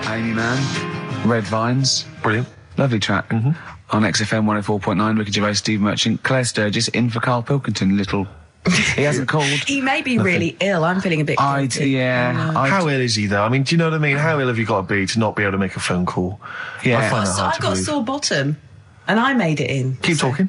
Amy Mann, Red Vines. Brilliant. Lovely track. On XFM 104.9, Ricky Gervais, Steve Merchant, Claire Sturgis, in for Karl Pilkington, little... He hasn't called. He may be really ill. I'm feeling a bit guilty. How ill is he, though? I mean, do you know what I mean? How ill have you got to be to not be able to make a phone call? Yeah. I find that hard I've to got a believe. sore bottom, and I made it in. Keep talking.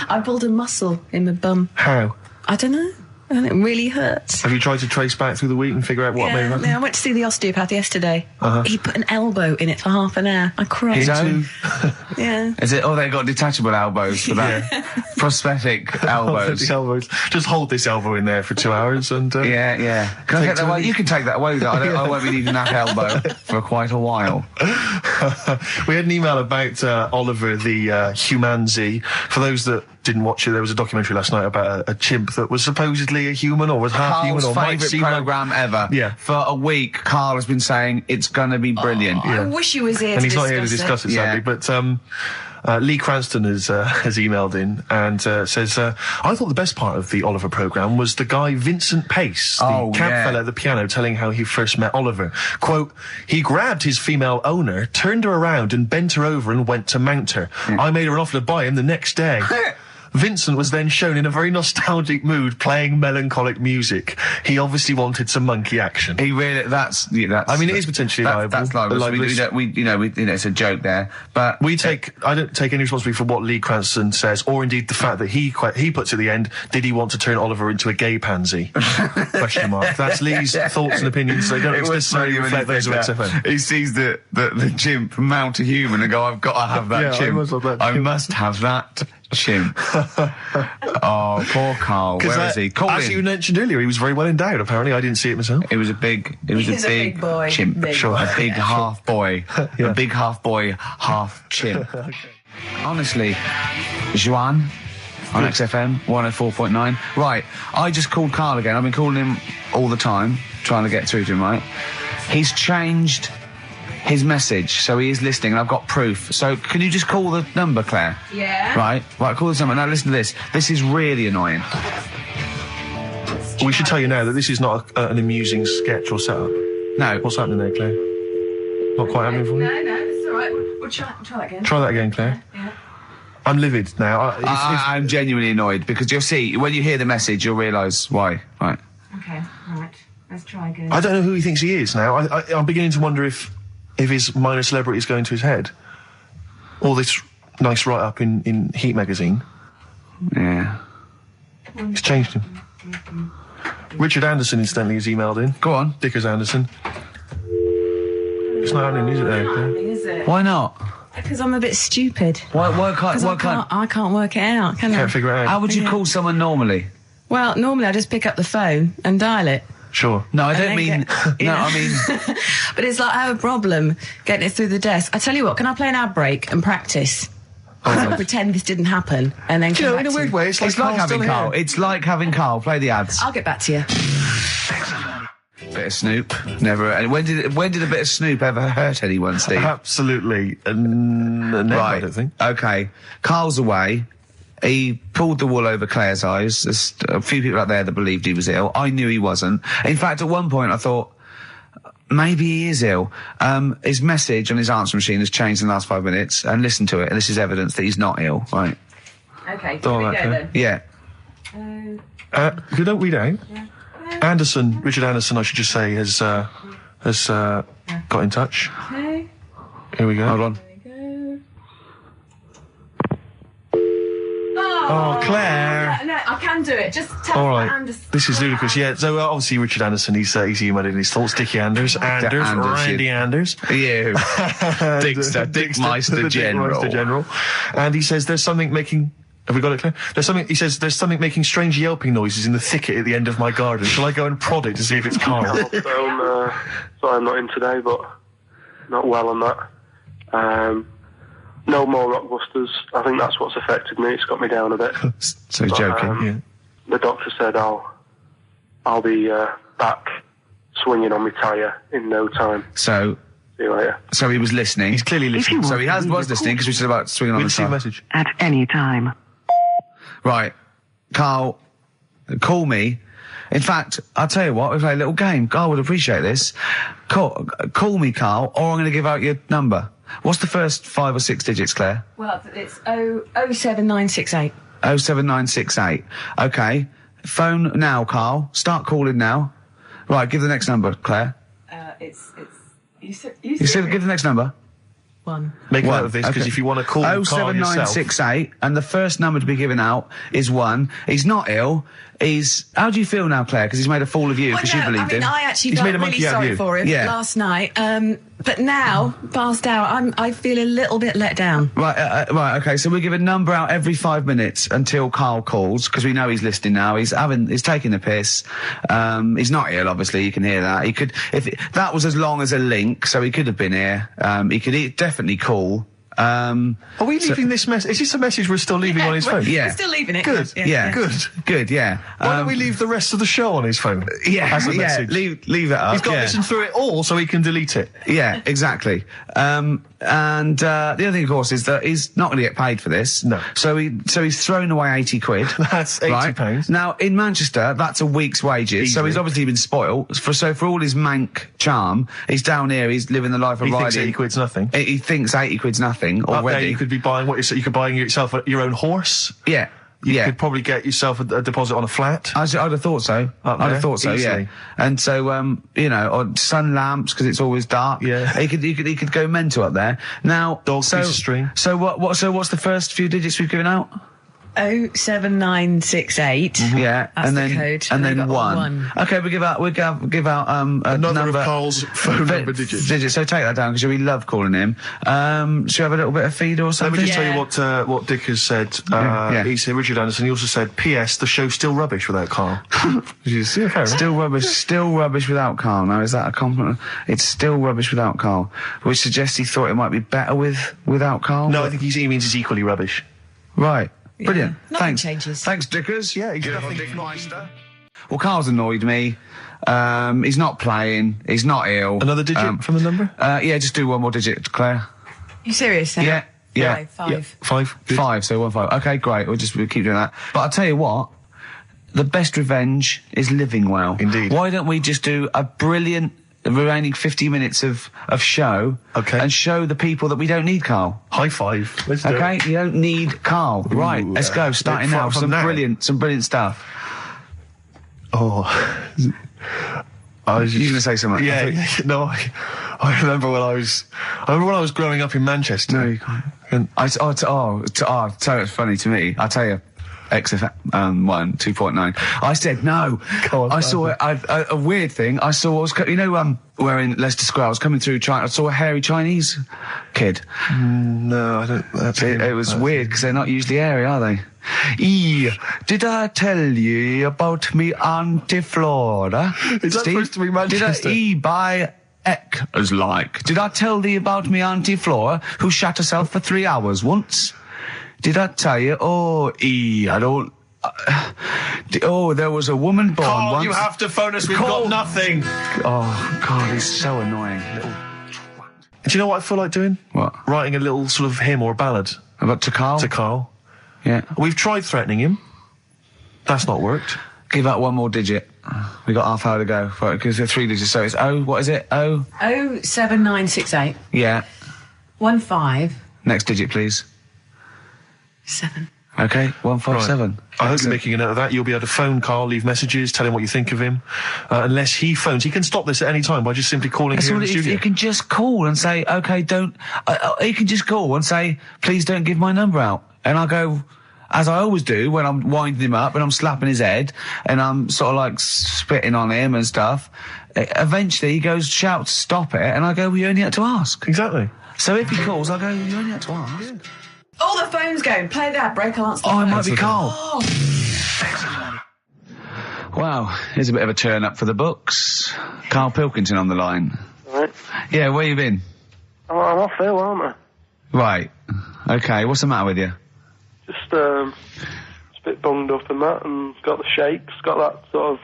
I pulled a muscle in my bum. How? I don't know. And it really hurts. Have you tried to trace back through the week and figure out what may have happened? I went to see the osteopath yesterday. He put an elbow in it for half an hour. I cried. His own? Yeah. Is it? Oh, they got detachable elbows for that. Prosthetic elbows. elbows. Just hold this elbow in there for 2 hours and... Yeah. Can I take that away? You can take that away, though. I won't be needing that elbow for quite a while. We had an email about Oliver the Humanzee. For those that didn't watch it, there was a documentary last night about a chimp that was supposedly a human or was half human or might favourite seem programme ever. Yeah. For a week, Karl has been saying it's going to be brilliant. I wish he was here and he's not here to discuss it, sadly. Yeah. But Lee Cranston has emailed in and says, I thought the best part of the Oliver programme was the guy Vincent Pace, the camp fella at the piano, telling how he first met Oliver. Quote, he grabbed his female owner, turned her around and bent her over and went to mount her. I made her an offer to buy him the next day. Vincent was then shown in a very nostalgic mood playing melancholic music. He obviously wanted some monkey action. He really, that's I mean, it is potentially liable. That's liable. It's a joke there. But I don't take any responsibility for what Lee Cranston says, or indeed the fact that he puts at the end, did he want to turn Oliver into a gay pansy? Question mark. That's Lee's thoughts and opinions. They don't necessarily reflect those of XFM. He sees the chimp mount a human and go, I've got to have that chimp. I must have that chimp. Oh, poor Karl. Where is he? As you mentioned earlier, he was very well endowed. Apparently, I didn't see it myself. It was a big boy. Chimp. Big Sure, boy. a big half boy. A big half boy, half chimp. Honestly, Juan on XFM 104.9. Right, I just called Karl again. I've been calling him all the time, trying to get through to him, right? He's changed his message, so he is listening, and I've got proof. So can you just call the number, Claire? Yeah. Right, call this number. Now listen to this. This is really annoying. We should tell you now that this is not an amusing sketch or setup. No. What's happening there, Claire? Not quite happening for you? No, it's all right. We'll try that again. Try that again, Claire. Yeah. I'm livid now. I'm genuinely annoyed, because you'll see, when you hear the message, you'll realise why. Right. Okay, right. Let's try again. I don't know who he thinks he is now. I'm beginning to wonder if his minor celebrity is going to his head. All this nice write-up in Heat magazine. Yeah. It's changed him. Richard Anderson, incidentally, has emailed in. Go on. Dickers Anderson. It's not happening, is it, there? Is it? Why not? Because I'm a bit stupid. Why I can't work it out, can I? Can't figure it out. How would you call someone normally? Well, normally I just pick up the phone and dial it. Sure. No, I don't mean... I mean... But it's like I have a problem getting it through the desk. I tell you what, can I play an ad break and practice? I'll pretend this didn't happen and then come back in a to weird you. way, it's like having Karl. Here. It's like having Karl. Play the ads. I'll get back to you. Bit of Snoop. Never... And when did a bit of Snoop ever hurt anyone, Steve? Absolutely. Never, right. I don't think. Okay. Karl's away. He pulled the wool over Claire's eyes. There's a few people out there that believed he was ill. I knew he wasn't. In fact, at one point I thought, maybe he is ill. His message on his answer machine has changed in the last 5 minutes, and listen to it, and this is evidence that he's not ill. Right. Okay, here we go then. Yeah. If you don't read out, Richard Anderson, I should just say, has got in touch. Okay. Here we go. Hold on. Oh, Claire. No, I can do it. Just tell All me right. Anderson. This is ludicrous. Yeah, so obviously Richard Anderson, he's emailed in his thoughts. Dickie Anders, Randy Anders. You. Dickster, Dickmeister General. And he says there's something making... Have we got it, Claire? He says there's something making strange yelping noises in the thicket at the end of my garden. Shall I go and prod it to see if it's Karl? Sorry, I'm not in today, but not well on that. No more Rockbusters. I think that's what's affected me. It's got me down a bit. So joking. Yeah. The doctor said I'll be back swinging on my tyre in no time. So See you later. So he was listening. He's clearly listening. So he was listening, because we said about swinging on the Receive tyre. message. At any time. Right. Karl, call me. In fact, I'll tell you what, we play a little game. Carl would appreciate this. Call me, Carl, or I'm going to give out your number. What's the first 5 or 6 digits, Claire? Well, it's 07968. 07968. Okay. Phone now, Carl. Start calling now. Right, give the next number, Claire. You said give the next number. 1. Make a note of this, because if you want to call Carl yourself... 07968, and the first number to be given out is 1. He's not ill. How do you feel now, Claire? Because he's made a fool of you, because you believed him. I actually He's felt made a really monkey out of sorry you. for him last night. But now, passed out, I feel a little bit let down. Right, okay, so we give a number out every 5 minutes until Carl calls, because we know he's listening now. He's taking the piss. He's not ill, obviously, you can hear that. That was as long as a link, so he could have been here. He could definitely call. Are we leaving this message? Is this a message we're still leaving on his phone? Yeah. We're still leaving it. Good. Yeah. Good. Yeah. Why don't we leave the rest of the show on his phone? Yeah. As a message. Leave that up. He's got to listen through it all so he can delete it. Yeah, exactly. And the other thing, of course, is that he's not going to get paid for this. No. So he's thrown away 80 quid. That's 80 pounds. Now, in Manchester, that's a week's wages. Easily. So he's obviously been spoilt. So for all his mank charm, he's down here, he's living the life of riding. He thinks 80 quid's nothing. He thinks 80 quid's nothing already. Up there you could be buying you could buy yourself your own horse. Yeah. You could probably get yourself a deposit on a flat. I'd have thought so. I'd have thought so, easily. yeah. And so, or sun lamps, because it's always dark. Yeah. He could go mental up there. Now, Dog piece of string. So what's the first few digits we've given out? 07968. Yeah, That's and the then code. and then I've got 1. Okay, we give out a Another number of Carl's phone number digits. So take that down, because we love calling him. Should we have a little bit of feed or Let something? me just tell you what Dick has said. Yeah. He said, Richard Anderson, he also said, P.S. the show's still rubbish without Carl. Still rubbish without Carl. Now, is that a compliment? It's still rubbish without Carl, which suggests he thought it might be better without Carl. No, I think he means it's equally rubbish. Right. Brilliant. Nothing Thanks. changes. Thanks, Dickers. Yeah, he's Nothing Meister. Well, Carl's annoyed me. He's not playing. He's not ill. Another digit from the number? Yeah, just do one more digit, Claire. You serious? Then? Yeah. 5. Yeah, 5. Good. 5, so 1 5. Okay, great. We'll keep doing that. But I'll tell you what, the best revenge is living well. Indeed. Why don't we just do a brilliant remaining 50 minutes of show, and show the people that we don't need Carl. High five. Let's do it. Okay, you don't need Carl. Right, let's go. Starting now. Some brilliant stuff. Oh, You're going to say something? Yeah. No, I remember when I was growing up in Manchester. No, you can't. And so it's funny to me. I'll tell you. XFM 2.9. I said no. I saw a weird thing. I saw where in Leicester Square I was coming through China. I saw a hairy Chinese kid. No, I don't. It was weird because they're not usually hairy, are they? Did I tell you about me Auntie Flora? Is that supposed to be Manchester? Did I Did I tell thee about me Auntie Flora who shat herself for 3 hours once? Did I tell you? I don't... there was a woman born Carl, once... you have to phone us. We've got nothing. Oh, God, he's so annoying. Little twat. Do you know what I feel like doing? What? Writing a little sort of hymn or ballad. About to Carl? To Carl. Yeah. We've tried threatening him. That's not worked. Give out one more digit. We got half hour to go. Because they're 3 digits, so it's what is it? 07968. Yeah. 15. Next digit, please. 7. Okay, 157. Right. I hope you're making a note of that. You'll be able to phone Carl, leave messages, tell him what you think of him. Unless he phones. He can stop this at any time by just simply calling here in the studio. You can just call and say, okay, don't... you can just call and say, please don't give my number out. And I'll go... As I always do when I'm winding him up and I'm slapping his head and I'm sort of like spitting on him and stuff. Eventually he goes, shouts, stop it. And I go, well, you only had to ask. Exactly. So if he calls, I go, you only had to ask. Yeah. Oh, the phone's going. Play that break. I'll answer the phone. phone. It might be Carl. Oh. Wow, here's a bit of a turn up for the books. Karl Pilkington on the line. Right. Yeah, where you been? I'm off ill, aren't I? Right. Okay, what's the matter with you? Just a bit bunged up and that, and got the shakes, got that sort of,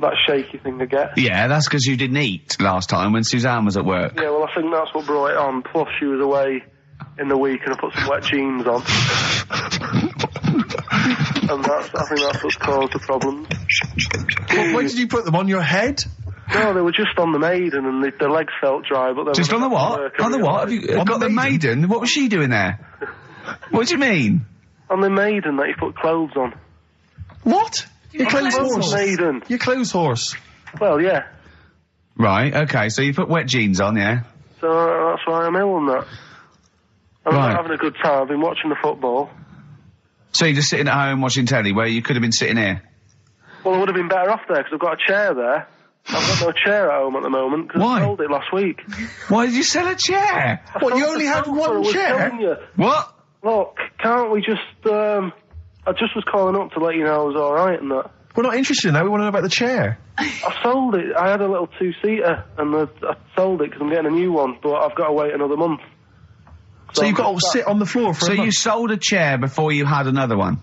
that shaky thing to get. Yeah, that's because you didn't eat last time when Suzanne was at work. Yeah, well, I think that's what brought it on. Plus, she was away in the week and I put some wet jeans on. And I think that's what's caused the problems. Well, where did you put them? On your head? No, they were just on the Maiden, and the legs felt dry. But just on the what? On the what? Have you got the Maiden? What was she doing there? What do you mean? On the Maiden that you put clothes on. What? Your clothes horse. Maiden. Your clothes horse. Well, yeah. Right. Okay. So you put wet jeans on, yeah. So that's why I'm ill on that. I'm not having a good time. I've been watching the football. So you're just sitting at home watching telly, where you could have been sitting here? Well, I would have been better off there, because I've got a chair there. I've got no chair at home at the moment, because I sold it last week. Why did you sell a chair? What, you only had one chair? What? Look, can't we just, I just was calling up to let you know I was alright and that. We're not interested in that, we want to know about the chair. I sold it. I had a little two-seater, and I sold it because I'm getting a new one, but I've got to wait another month. So you've got to sit on the floor for a month? So you sold a chair before you had another one?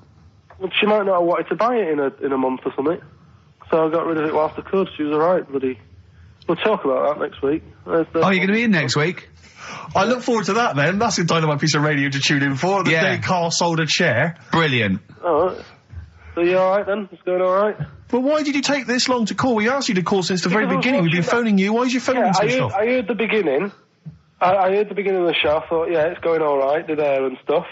Well, she might not have wanted to buy it in a month or something. So I got rid of it whilst I could. She was alright, bloody. We'll talk about that next week. You're going to be in next week? I look forward to that then. That's a dynamite piece of radio to tune in for. The day Carl sold a chair. Brilliant. Alright. So you alright then? It's going alright? But why did you take this long to call? We asked you to call since the very beginning. We've been phoning you. Why is your phone switched off? I heard the beginning. I heard the beginning of the show. I thought, yeah, it's going alright, did air and stuff.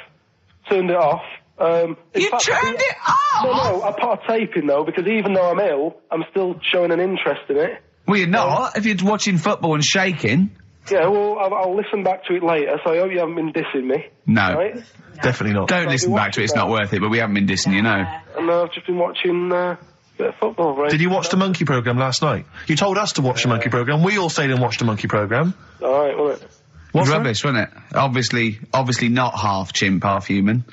Turned it off. You turned it off? No, I put a tape in though, because even though I'm ill, I'm still showing an interest in it. Well, you're not, if you're watching football and shaking. Yeah, well, I'll listen back to it later, so I hope you haven't been dissing me. No. Right? Definitely not. Don't listen back to it, it's not worth it, but we haven't been dissing you, no. And I've just been watching a bit of football, right? Did you watch the Monkey programme last night? You told us to watch the Monkey programme. We all stayed and watched the Monkey programme. Alright, wasn't it? What's rubbish, wasn't it? Obviously not half chimp, half human.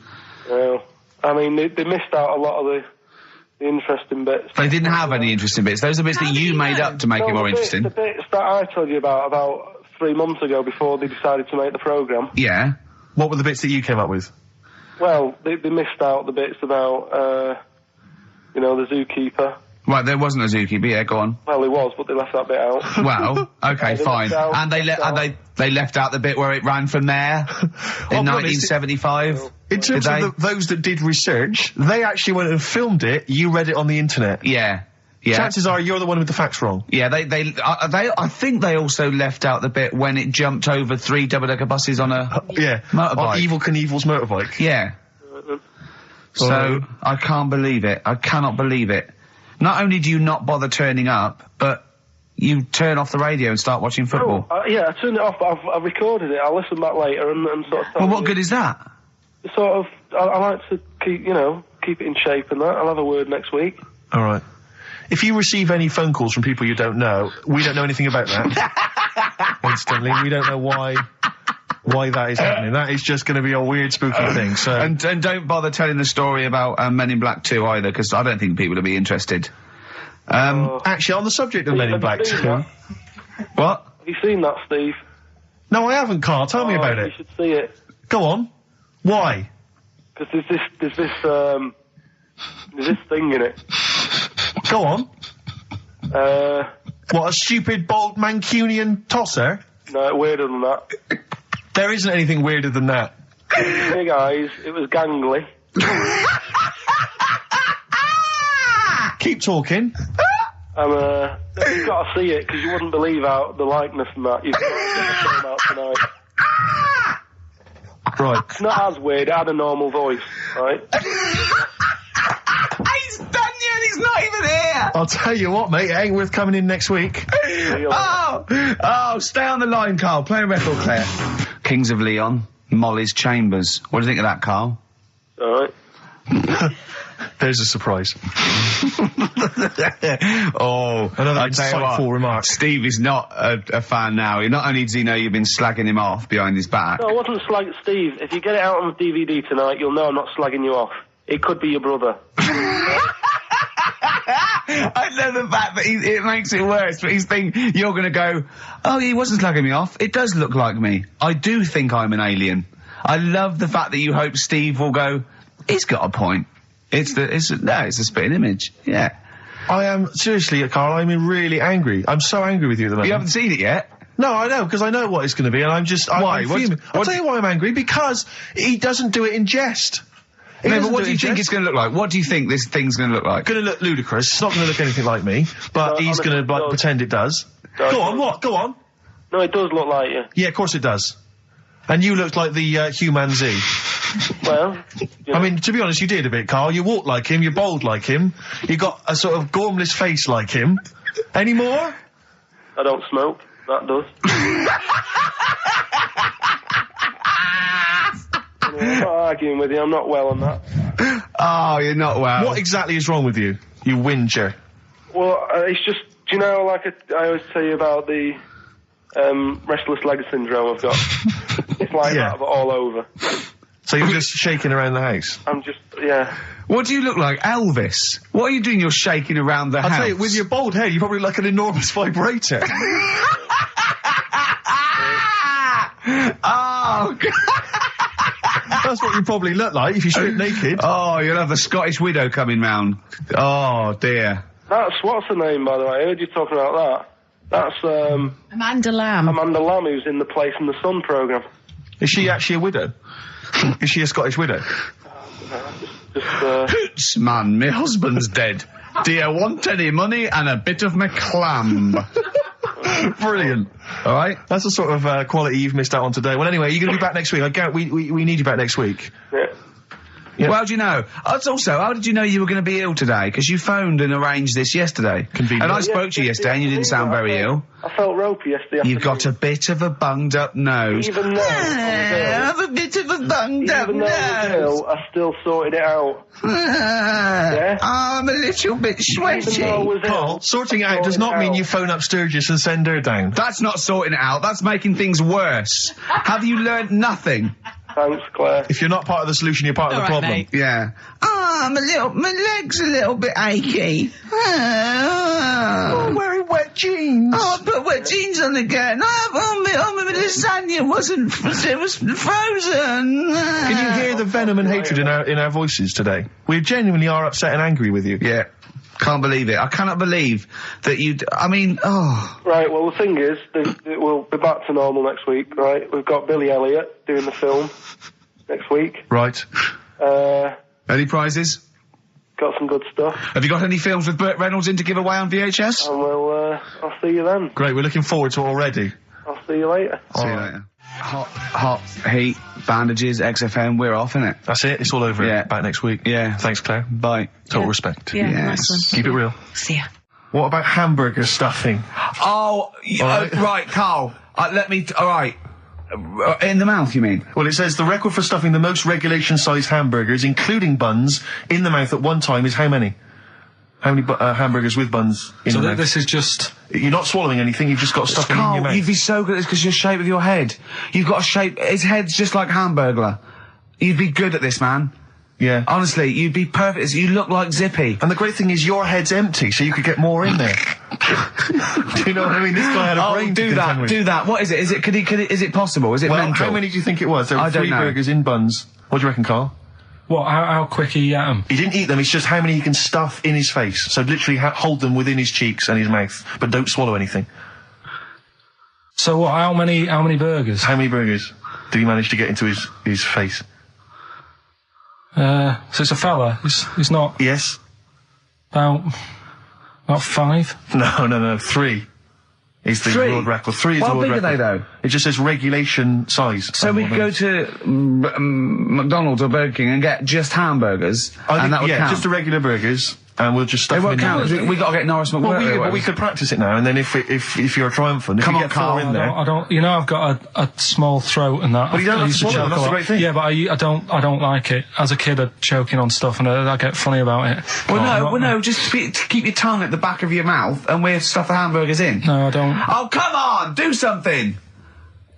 Well, I mean, they missed out a lot of the interesting bits. They didn't have any interesting bits. Those are bits that you made up to make it more interesting. The bits that I told you about 3 months ago before they decided to make the programme. Yeah. What were the bits that you came up with? Well, they missed out the bits about, the zookeeper. Right, there wasn't a zookeeper, yeah, go on. Well, there was, but they left that bit out. Well, okay, fine. And they left out the bit where it ran from there in 1975. In terms of those that did research, they actually went and filmed it, you read it on the internet. Yeah. Yeah. Chances are you're the one with the facts wrong. Yeah, I think they also left out the bit when it jumped over 3 double-decker buses on a motorbike. On Evel Knievel's motorbike. Yeah. So, I can't believe it. I cannot believe it. Not only do you not bother turning up, but you turn off the radio and start watching football. Yeah, I turned it off, but I've recorded it. I'll listen back later and sort of... Well, what good is that? Sort of, I like to keep it in shape and that. I'll have a word next week. All right. If you receive any phone calls from people you don't know, we don't know anything about that. Instantly, we don't know why that is happening. That is just going to be a weird, spooky thing. So and don't bother telling the story about Men in Black 2 either, because I don't think people will be interested. Actually, on the subject of Men in Black 2, what? Have you seen that, Steve? No, I haven't, Carl. Tell me about it. You should see it. Go on. Why? Because there's this thing in it. Go on. What, a stupid, bald Mancunian tosser? No, weirder than that. There isn't anything weirder than that. Big eyes, it was gangly. Keep talking. You've got to see it, because you wouldn't believe how the likeness and that. You've got to get the film out tonight. Right. It's not as weird, it had a normal voice, right? He's done you and he's not even here! I'll tell you what, mate, it ain't worth coming in next week. Stay on the line, Carl. Play a record player. Kings of Leon, Molly's Chambers. What do you think of that, Carl? Alright. There's a surprise. Another insightful remark. Steve is not a fan now. Not only does he know you've been slagging him off behind his back. No, I wasn't slagging Steve. If you get it out on the DVD tonight, you'll know I'm not slagging you off. It could be your brother. I love the fact that it makes it worse, but he's thinking you're going to go, oh, he wasn't slagging me off. It does look like me. I do think I'm an alien. I love the fact that you hope Steve will go, he's got a point. It's a spitting image. Yeah. I am, seriously, Carl, I'm really angry. I'm so angry with you at the moment. You haven't seen it yet? No, I know, because I know what it's going to be, and I'm just... Why? I'll tell you why I'm angry, because he doesn't do it in jest. No, but what do you think it's going to look like? What do you think this thing's going to look like? Going to look ludicrous. It's not going to look anything like me, but he's going to pretend it does. Go on, what? Go on. No, it does look like you. Yeah, of course it does. And you looked like the human Z. Well, I mean, to be honest, you did a bit, Carl. You walk like him, you're bold like him, you got a sort of gormless face like him. Any more? I don't smoke. That does. I'm not arguing with you. I'm not well on that. Oh, you're not well. What exactly is wrong with you? You whinger. Well, it's just, do you know, like I always tell you about the restless leg syndrome I've got. It's like that, but all over. So you're just shaking around the house? I'm just, yeah. What do you look like, Elvis? What are you doing? You're shaking around the house. I'll tell you, with your bald head, you probably look like an enormous vibrator. Oh, God. That's what you probably look like if you strip naked. Oh, you'll have the Scottish widow coming round. Oh, dear. That's, what's her name, by the way? I heard you talking about that. That's, Amanda Lamb. Amanda Lamb, who's in the Place in the Sun programme. Is she actually a widow? Is she a Scottish widow? Hoots, man, my husband's dead. Do you want any money and a bit of my clam? Brilliant. All right? That's the sort of quality you've missed out on today. Well, anyway, you're going to be back next week. We need you back next week. Yeah. Yeah. Well, how do you know? How did you know you were going to be ill today? Because you phoned and arranged this yesterday. Convenient. And I spoke to you yesterday and you didn't sound very ill. I felt ropey yesterday. You've got a bit of a bunged up nose. Even though I have a bit of a bunged up Even though I was ill, I still sorted it out. Yeah? I'm a little bit sweaty. Even though I was Carl, ill, sorting it I out does sorted not it mean out. you phone up Sturgis and send her down. That's not sorting it out. That's making things worse. Have you learnt nothing? Thanks, Claire. If you're not part of the solution, you're part of the All right, problem. mate. Yeah. My leg's a little bit achy. Oh, wearing wet jeans. Oh, I put wet jeans on again. My lasagna it was frozen. Can you hear the venom and hatred in our voices today? We genuinely are upset and angry with you. Yeah. Can't believe it. I cannot believe that Right, well, the thing is, we'll be back to normal next week, right? We've got Billy Elliot doing the film next week. Right. Any prizes? Got some good stuff. Have you got any films with Burt Reynolds in to give away on VHS? And I'll see you then. Great, we're looking forward to it already. I'll see you later. See you later. Hot heat, bandages, XFM, we're off, innit? That's it, it's all over. Yeah. Back next week. Yeah. Thanks, Claire. Bye. Total respect. Yeah, Yes. nice one. Keep it real. See ya. What about hamburger stuffing? Oh, right, Carl. Alright. In the mouth, you mean? Well, it says the record for stuffing the most regulation-sized hamburgers, including buns, in the mouth at one time is how many? How many hamburgers with buns in the mouth? This is just... You're not swallowing anything, you've just got stuff in your Carl, mouth. you'd be so good at this because your shape of your head. You've got a shape, his head's just like Hamburglar. You'd be good at this, man. Yeah. Honestly, you'd be perfect. You look like Zippy. And the great thing is your head's empty, so you could get more in there. Do you know what I mean? This guy had a brain to contend with. Do that. What is it? Is it possible? Is it Well, mental? how many do you think it was? There were I don't 3 know. burgers in buns. What do you reckon, Carl? What, how quick he ate 'em? He didn't eat them, it's just how many he can stuff in his face. So literally hold them within his cheeks and his mouth, but don't swallow anything. So what, how many burgers? How many burgers did he manage to get into his face? So it's a fella. He's not Yes? about 5. No, 3 is the 3? world record. 3 is How the world big are record. they, though? It just says regulation size. So we could go to McDonald's or Burger King and get just hamburgers, and that would count. just the regular burgers, and we'll just stuff It them won't in count. there. We got to get Norris McWhirter. But we could practice it now, and then if you're triumphant, if Come you on, get 4 Carl, in there. I don't. You know, I've got a small throat and that. But you don't I have used to swallow them, choke that's a the lot. great thing. Yeah, but I don't like it. As a kid, I'd choking on stuff, and I get funny about it. Just keep your tongue at the back of your mouth, and we'll stuff the hamburgers in. No, I don't. Oh, come on, do something.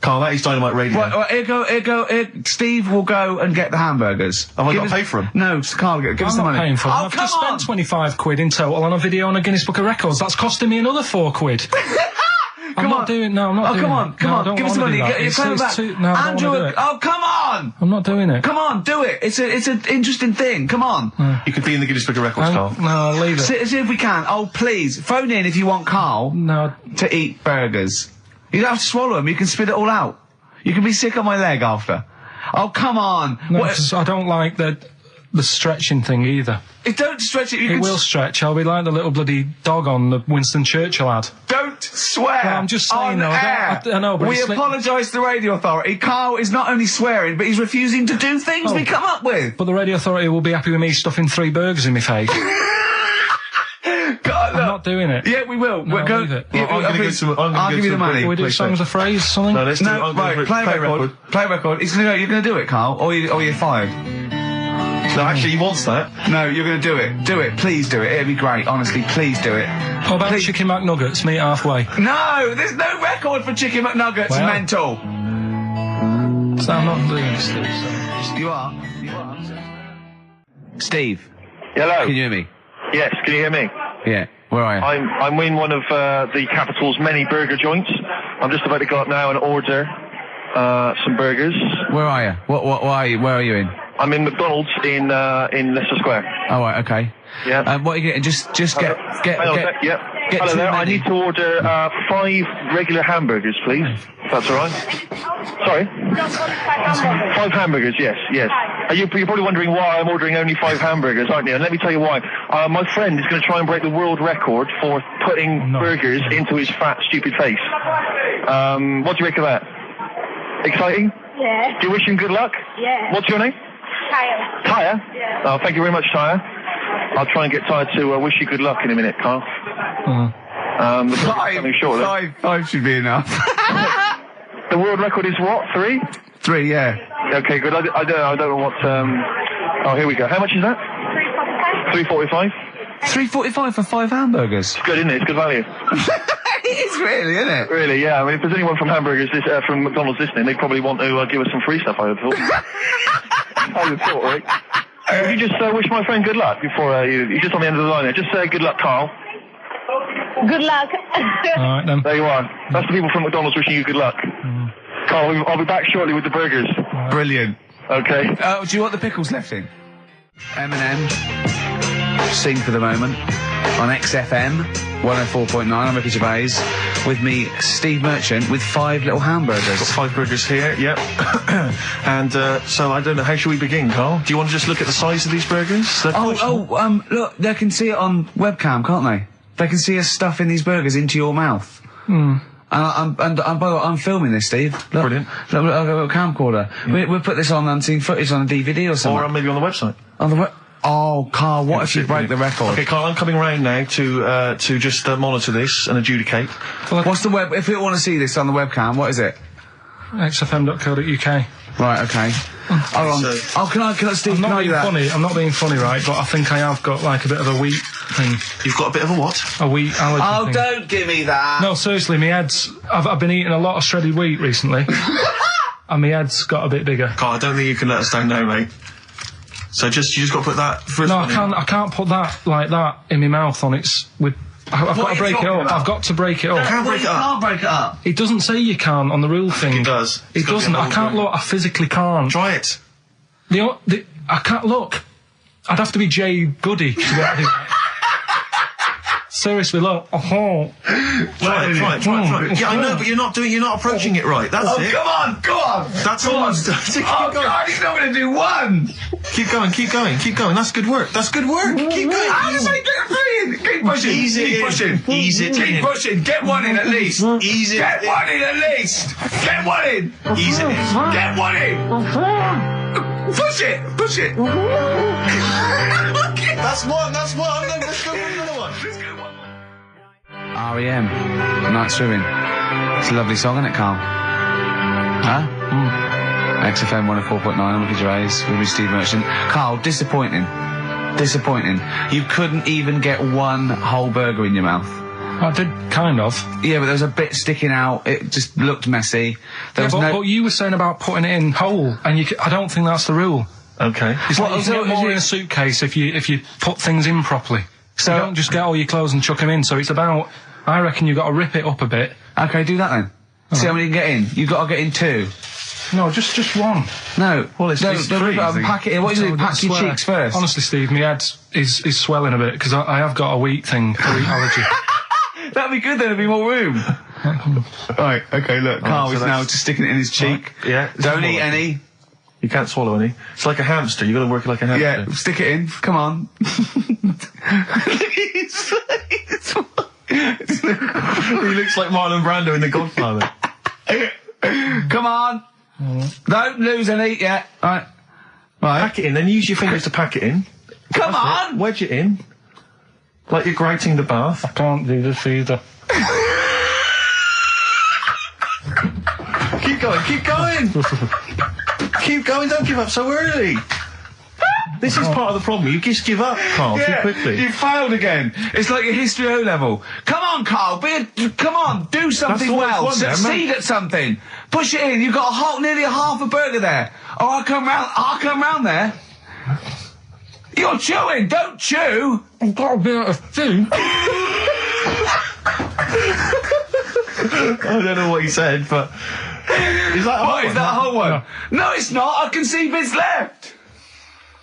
Carl, that is Dynamite Radio. Well, here, Steve will go and get the hamburgers. Have I got to pay for them? No, Carl, give us the I'm not money. paying for them. Oh, I've come just on! spent 25 quid in total on a video on a Guinness Book of Records. That's costing me another 4 quid. I'm not doing it. Come on, give us the money. Get your phone back. Andrew, oh, come on! I'm not doing it. Come on, do it. It's an interesting thing. Come on. You could be in the Guinness Book of Records, Carl. No, leave it. See if we can. Oh, please, phone in if you want Carl to eat burgers. You don't have to swallow them. You can spit it all out. You can be sick on my leg after. Oh, come on. No, I don't like that. the stretching thing either. Don't stretch it. It will stretch. I'll be like the little bloody dog on the Winston Churchill ad. Don't swear. Well, I'm just saying though. I know, but we apologise to the radio authority. Carl is not only swearing, but he's refusing to do things we come up with. But the radio authority will be happy with me stuffing 3 burgers in my face. God, I'm not doing it. Yeah, we will. No, Go. leave it. Yeah, I'll give you the money. Can we do songs of phrase, something? No, let's do right, play record. Play record. You're going to do it, Carl, or you're fired. No, actually, he wants that. No, you're going to do it. Do it. Please do it. It'd be great. Honestly, please do it. What about Chicken McNuggets? Meet halfway. No, there's no record for Chicken McNuggets. Well, mental. So I'm not doing this, Steve. So. You are. Steve. Hello. Can you hear me? Yes, can you hear me? Yeah. Where are you? I'm in one of the capital's many burger joints. I'm just about to go up now and order some burgers. Where are you? What are you? Where are you in? I'm in McDonald's in Leicester Square. Oh, right, okay. Yeah. What are you getting? Just get. Yeah. Get Hello there. many. I need to order 5 regular hamburgers, please. If that's all right. Sorry. 5 hamburgers. Yes. You're probably wondering why I'm ordering only 5 hamburgers, aren't you? And let me tell you why. My friend is going to try and break the world record for putting burgers into his fat, stupid face. What do you make of that? Exciting? Yeah. Do you wish him good luck? Yeah. What's your name? Tyre. Tyre? Yeah. Oh, thank you very much, Tyre. I'll try and get Tyre to wish you good luck in a minute, Carl. The 5 should be enough. The world record is what? 3? 3, yeah. Okay, good. I don't know what. Oh, here we go. How much is that? $3.45. $3.45 for 5 hamburgers. It's good, isn't it? It's good value. It is really, isn't it? Really, yeah. I mean, if there's anyone from from McDonald's listening, they probably want to give us some free stuff, I would have thought. I would have thought, right? Would you just wish my friend good luck before you're just on the end of the line there? Just say good luck, Carl. Good luck. All right, then. There you are. That's the people from McDonald's wishing you good luck. Carl, I'll be back shortly with the burgers. Brilliant. Okay. Do you want the pickles left in? Eminem, Sing for the Moment, on XFM 104.9. I'm Ricky Gervais. With me, Steve Merchant, with 5 little hamburgers. Got 5 burgers here, yep. And so I don't know, how should we begin, Carl? Do you want to just look at the size of these burgers? Look, they can see it on webcam, can't they? They can see us stuffing these burgers into your mouth. And by the way, I'm filming this, Steve. Look, brilliant. Look, I've got a camcorder. Yeah. We'll put this on unseen footage on a DVD or something. Or maybe on the website. On the Oh, Carl, what if you break the record? Okay, Carl, I'm coming round now to just monitor this and adjudicate. What's the web? If we want to see this on the webcam, what is it? XFM.co.uk. Right, okay. Hold on. Can I, Steve, I'm not being funny. I'm not being funny, right? But I think I have got like a bit of a wheat thing. You've got a bit of a what? A wheat allergy thing. Don't give me that. No, seriously, my head's... I've been eating a lot of shredded wheat recently. And my head's got a bit bigger. Carl, I don't think you can let us down now, mate. So you just got to put that first. No, I can't put that like that in my mouth on its with. I've got to break it up. I've got to break it up. You can't break it up. Can't break it up. It doesn't say you can't on the rule thing. It does. It doesn't. I can't look. I physically can't. Try it. I can't look. I'd have to be Jay Goody to get it. Seriously, look. Try it. Yeah, I know, but you're not approaching it right. That's it. Come on. That's all. God, he's not going to do one. Keep going. That's good work. Keep going. How does I get 3 in? Keep pushing. Keep pushing. Get 1 in at least. Ease it. Get 1 in at least. Get 1 in. Ease it in. Get 1 in. Push it. That's one. Let's go for another one. R.E.M. Night Swimming. It's a lovely song, isn't it, Carl? Huh? XFM 104.9, I'm Ricky Gervais, with me, Steve Merchant. Carl, disappointing. You couldn't even get 1 whole burger in your mouth. I did, kind of. Yeah, but there was a bit sticking out. It just looked messy. But you were saying about putting it in whole, and I don't think that's the rule. Okay. It's like you can get more in a suitcase if you put things in properly. So you don't just get all your clothes and chuck them in. So it's about, I reckon you've got to rip it up a bit. Okay, do that then. See how many you can get in. You've got to get in 2. No, just 1. No. Well, it's 3. Pack it in. What do you do? Pack your cheeks first. Honestly, Steve, my head is swelling a bit because I have got a wheat thing, a wheat allergy. That'd be good. There'd be more room. Right. Okay. Look, Carl is now just sticking it in his cheek. Yeah. Don't eat any. You can't swallow any. It's like a hamster. You got to work it like a hamster. Yeah, stick it in. Come on. He looks like Marlon Brando in The Godfather. Come on. Don't lose any yet. Right. Pack it in, then use your fingers to pack it in. Come on! Wedge it in. Like you're grating the bath. I can't do this either. Keep going, keep going! Keep going, don't give up so early. This is part of the problem. You just give up, Carl, too quickly. You failed again. It's like your history O level. Come on, Carl. Come on, do something well. Succeed at something. Push it in. You've got nearly a half a burger there. Oh, I'll come round there. You're chewing. Don't chew. I've got a bit of food. I don't know what he said, but is that a whole one? No, it's not. I can see bits left.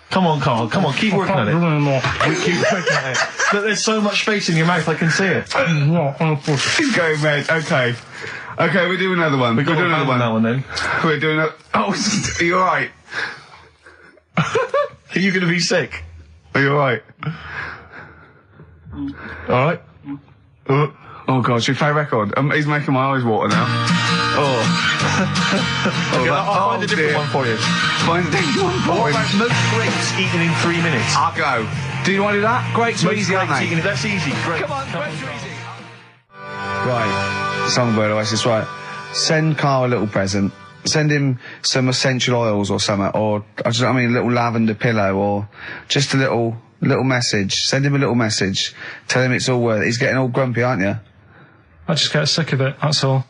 Come on, Carl. Come on, keep working at it. Keep working at it. But there's so much space in your mouth, I can see it. He's going red. Okay. Okay, we'll do another one. We'll do another one. That one then. We're doing a... Oh, are you alright? Are you going to be sick? Are you alright? Alright. Oh, God, should we play a record? He's making my eyes water now. Okay, I'll find a different one for you. Find a different one for What about most grapes eaten in 3 minutes? I'll go. Do you want to do that? Grapes are easy, aren't they? That's easy. Great. Come on, grapes are easy. Right. Songbird Oasis, right. Send Carl a little present. Send him some essential oils or something, or, a little lavender pillow, or just a little message. Send him a little message. Tell him it's all worth it. He's getting all grumpy, aren't you? I just get sick of it, that's all.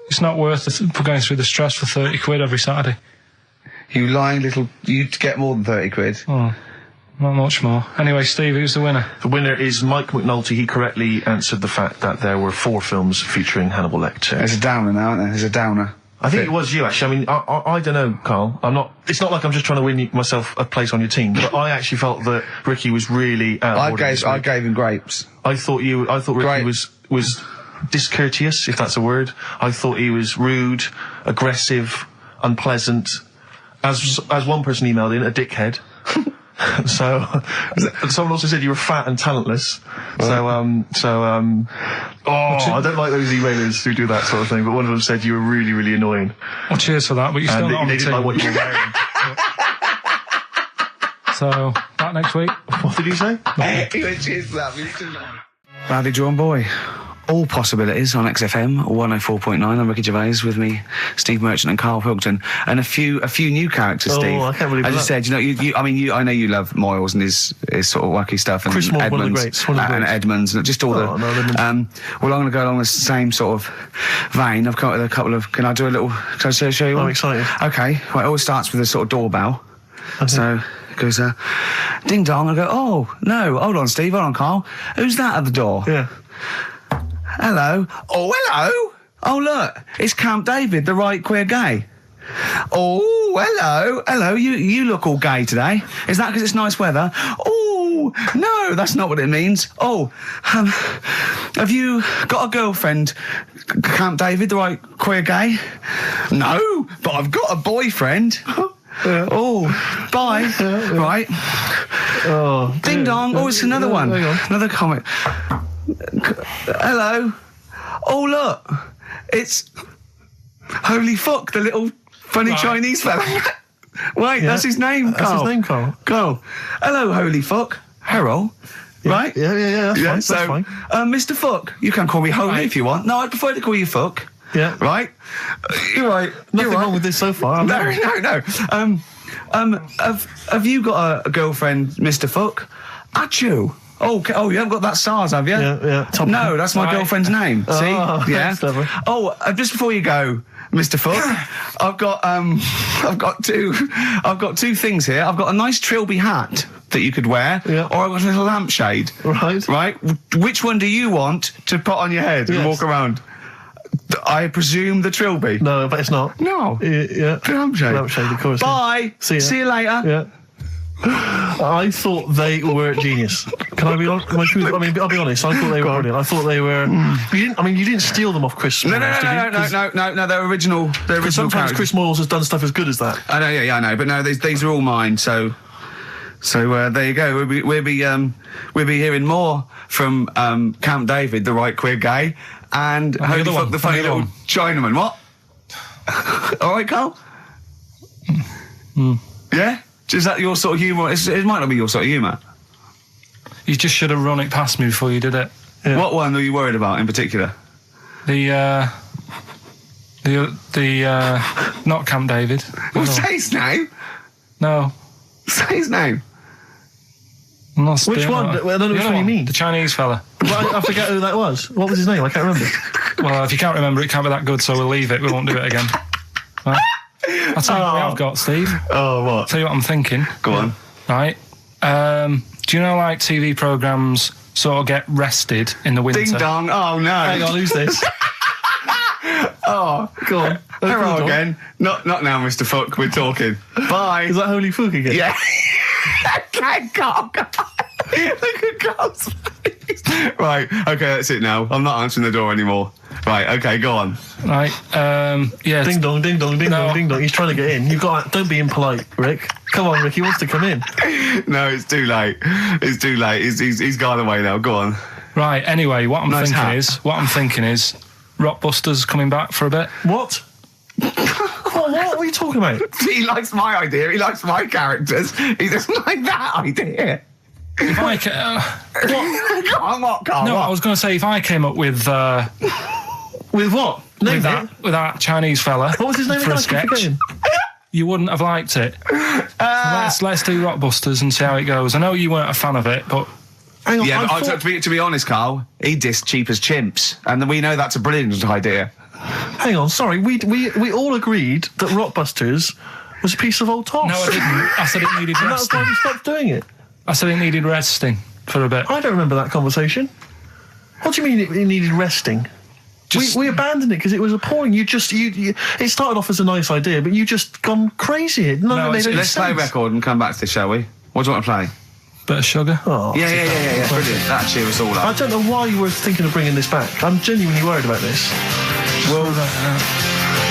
It's not worth it for going through the stress for 30 quid every Saturday. You lying little... You'd get more than 30 quid. Oh, not much more. Anyway, Steve, who's the winner? The winner is Mike McNulty. He correctly answered the fact that there were 4 films featuring Hannibal Lecter. There's a downer now, isn't there? There's a downer. I think it was you, actually. I mean, I don't know, Carl. It's not like I'm just trying to win myself a place on your team, but I actually felt that Ricky was really I gave him grapes. I thought Ricky was discourteous, if that's a word. I thought he was rude, aggressive, unpleasant. As one person emailed in, a dickhead. So, someone also said you were fat and talentless. So, I don't like those emailers who do that sort of thing, but one of them said you were really, really annoying. Well, cheers for that, but you're still not on the team. They didn't like what you were wearing. So, back next week. What did he say? He went, cheers for that, but you're still not. Rowdy John Boy. All possibilities on XFM 104.9. I'm Ricky Gervais, with me, Steve Merchant and Karl Pilkington, and a few new characters. Steve, I can't believe as you said, I know you love Moyles and his sort of wacky stuff, and Chris Moore, Edmonds, one of the greats, and Edmonds, and just all the. Well, I'm going to go along the same sort of vein. I've come up with a couple of. Can I show you one? I'm excited. Okay, right. It always starts with a sort of doorbell. Okay. So it goes, ding dong. I go, oh no, hold on, Steve, hold on, Karl. Who's that at the door? Yeah. Hello. Oh, hello. Oh, look. It's Camp David, the right queer gay. Oh, hello. Hello. You look all gay today. Is that because it's nice weather? Oh, no, that's not what it means. Oh, have you got a girlfriend, Camp David, the right queer gay? No, but I've got a boyfriend. Yeah. Oh, bye. Yeah. Right. Oh, ding dong. Oh, it's another one. Another comic. Hello. Oh, look. It's Holy Fuck, the little funny Chinese fella. Wait, that's his name, Karl. That's his name, Karl. Karl. Hello, Holy Fuck. Harold. Yeah. Right? Yeah, that's fine. Mr. Fuck, you can call me Holy if you want. No, I'd prefer to call you Fuck. Yeah. Right? You're right. Nothing wrong with this so far. No. Have you got a girlfriend, Mr. Fuck? Achoo. Oh, you haven't got that SARS, have you? Yeah. No, that's my girlfriend's name. See? Yeah. Clever. Oh, just before you go, Mr. Fuck, I've got two things here. I've got a nice trilby hat that you could wear, or I've got a little lampshade. Right. Which one do you want to put on your head and walk around? I presume the trilby. No, but it's not. No. Yeah. The lampshade. Lampshade, of course. Bye. See you later. Yeah. I thought they were genius. Can I be honest? I'll be honest. I thought they were brilliant. I thought they were. You didn't steal them off Chris. No. They're original. They're original. Sometimes characters. Chris Moyles has done stuff as good as that. I know. Yeah, I know. But no, these are all mine. So there you go. We'll be hearing more from Camp David, the right queer gay, and Holy Fuck, the funny little Chinaman. What? All right, Carl. Yeah. Is that your sort of humour? It might not be your sort of humour. You just should have run it past me before you did it. Yeah. What one are you worried about in particular? The not Camp David. Well, say his name. No. Say his name. Which one? I don't know which one you mean. The Chinese fella. Well, I forget who that was. What was his name? I can't remember. Well, if you can't remember, it can't be that good, so we'll leave it. We won't do it again. Right? I'll tell you what I've got, Steve. Oh, what? I'll tell you what I'm thinking. Go on. Right. Do you know, like, TV programmes sort of get rested in the winter? Ding dong. Oh, no. Hang on, who's this? Oh, go on. Hello again. Not now, Mr. Fuck. We're talking. Bye. Is that Holy Fuck again? Yeah. Okay, Carl. Look at Carl's face. Right. Okay, that's it now. I'm not answering the door anymore. Right. Okay, go on. Right. Yeah. Ding dong, ding dong, ding dong, ding dong. He's trying to get in. You've got. Don't be impolite, Rick. Come on, Rick. He wants to come in. No, it's too late. It's too late. He's gone away now. Go on. Right. Anyway, what I'm thinking is, Rockbusters coming back for a bit. What? What are you talking about? He likes my idea. He likes my characters. He doesn't like that idea. If I what, Carl? No, what? I was going to say if I came up with with what? With that Chinese fella. What was his name? For a sketch. You wouldn't have liked it. Let's do Rockbusters and see how it goes. I know you weren't a fan of it, but. Hang on, yeah, but to be honest, Carl, he dissed Cheap as Chimps, and we know that's a brilliant idea. Hang on, sorry, we all agreed that Rockbusters was a piece of old toss. No, I didn't. I said it needed resting. That's why we stopped doing it. I said it needed resting for a bit. I don't remember that conversation. What do you mean it needed resting? We abandoned it because it was appalling. You it started off as a nice idea, but you just gone crazy. Let's play a record and come back to this, shall we? What do you want to play? Bit of sugar. Oh, yeah. Brilliant. That cheer us all up. I don't know why you were thinking of bringing this back. I'm genuinely worried about this. Well,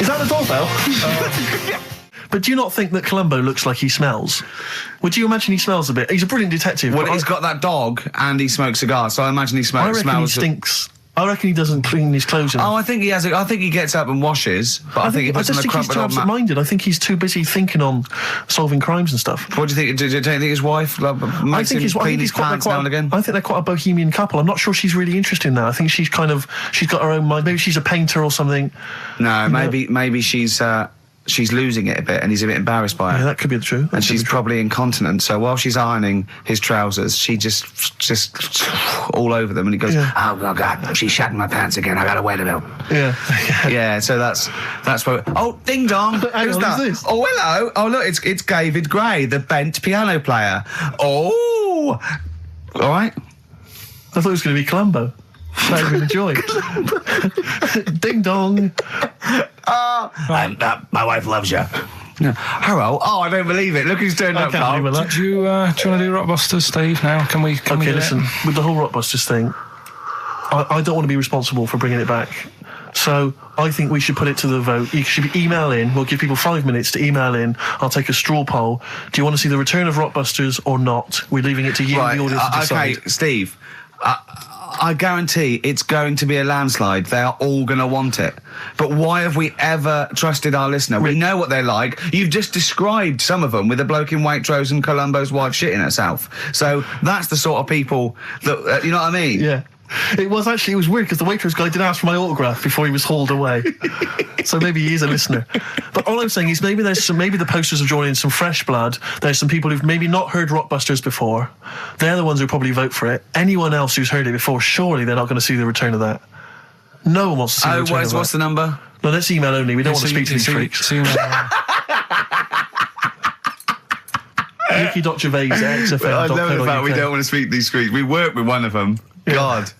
is that the doorbell? But do you not think that Columbo looks like he smells? Would you imagine he smells a bit? He's a brilliant detective. Well, he's got that dog and he smokes cigars, so I imagine he smells. I reckon he stinks. I reckon he doesn't clean his clothes enough. Oh, I think he has. I think he gets up and washes, but I think he puts on a he's too absent-minded. I think he's too busy thinking on solving crimes and stuff. What do you think? Do you think his wife makes him clean his pants now and again? I think they're quite a bohemian couple. I'm not sure she's really interested in that. I think she's got her own mind. Maybe she's a painter or something. No, maybe she's losing it a bit and he's a bit embarrassed by it. Yeah, that could be true. And she's probably incontinent, so while she's ironing his trousers, she just all over them, and he goes, oh God, she's shatting my pants again, I gotta wear them out. Yeah, so that's what... Oh, ding dong! Who's that? This? Oh, hello! Oh, look, it's David Gray, the bent piano player. Oh! All right. I thought it was going to be Columbo. That would have been a joy. Ding dong. My wife loves you. No. Hello. Oh, I don't believe it. Look who's turned up, Carl. Do you want to do Rockbusters, Steve, now? Can we listen, with the whole Rockbusters thing, I don't want to be responsible for bringing it back. So I think we should put it to the vote. You should email in. We'll give people 5 minutes to email in. I'll take a straw poll. Do you want to see the return of Rockbusters or not? We're leaving it to you, the audience, to decide. Okay, Steve. I guarantee it's going to be a landslide. They are all going to want it. But why have we ever trusted our listener? We know what they're like. You've just described some of them with a bloke in Waitrose and Columbo's wife shitting herself. So that's the sort of people that, you know what I mean? Yeah. It was weird because the Waitrose guy did ask for my autograph before he was hauled away. So maybe he is a listener. But all I'm saying is maybe the posters have drawn in some fresh blood. There's some people who've maybe not heard Rockbusters before. They're the ones who probably vote for it. Anyone else who's heard it before, surely they're not going to see the return of that. No one wants to see the return of that. What's the number? No, that's email only. We don't want to speak to these freaks. Ricky.Gervais at XFM. I love the fact we don't want to speak to these freaks. We work with one of them. Yeah. God.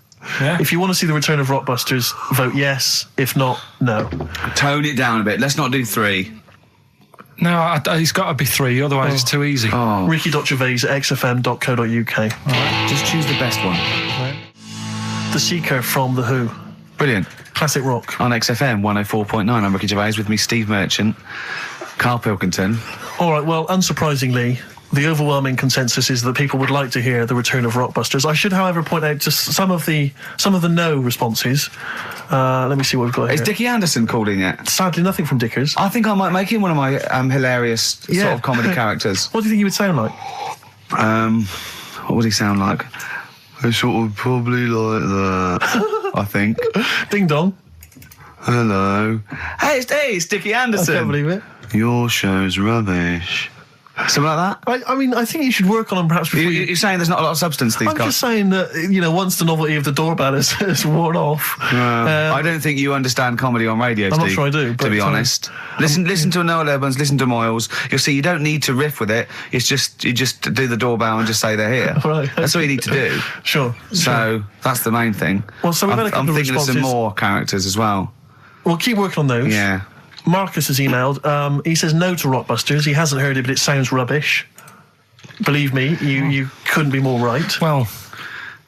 Yeah. If you want to see the return of Rockbusters, vote yes. If not, no. Tone it down a bit. Let's not do 3. No, he's got to be 3, otherwise it's too easy. Oh. Ricky.Gervais at xfm.co.uk. Right, just choose the best one. Right. The Seeker from The Who. Brilliant. Classic rock. On XFM 104.9, I'm Ricky Gervais, with me Steve Merchant, Karl Pilkington. All right, well, unsurprisingly, the overwhelming consensus is that people would like to hear the return of Rockbusters. I should, however, point out just some of the no responses. Let me see what we've got here. Is Dickie Anderson called in yet? Sadly, nothing from Dickers. I think I might make him one of my hilarious sort of comedy characters. What do you think he would sound like? What would he sound like? I sort of probably like that, I think. Ding dong. Hello. Hey, it's Dickie Anderson. I can't believe it. Your show's rubbish. Something like that? I mean, I think you should work on them perhaps before You're saying there's not a lot of substance to these guys? I'm just saying that, once the novelty of the doorbell has worn off... I don't think you understand comedy on radio, Steve. I'm not sure I do, to be honest. Listen to Noel Evans, listen to Moyles. You'll see you don't need to riff with it. It's just, you just do the doorbell and just say they're here. Right. That's all you need to do. Sure. So, that's the main thing. Well, so we've had a couple I'm of thinking of some responses. more characters as well. We'll keep working on those. Yeah. Marcus has emailed. He says no to Rockbusters. He hasn't heard it, but it sounds rubbish. Believe me, you couldn't be more right. Well,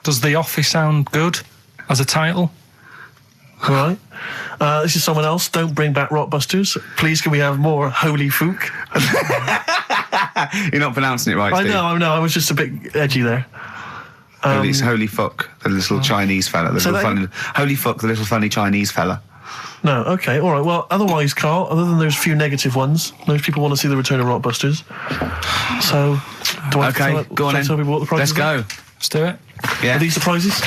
does The Office sound good as a title? All right. This is someone else. Don't bring back Rockbusters. Please, can we have more Holy Fook? You're not pronouncing it right, Steve. I know. I was just a bit edgy there. It's Holy Fuck, the little Chinese fella. Holy Fuck, the little funny Chinese fella. No, okay, all right. Well, otherwise, Carl, other than those few negative ones, most people want to see the return of Rockbusters. So, do I have to go on in. tell people what the prizes Let's are? go. Let's do it. Yeah. Are these the prizes?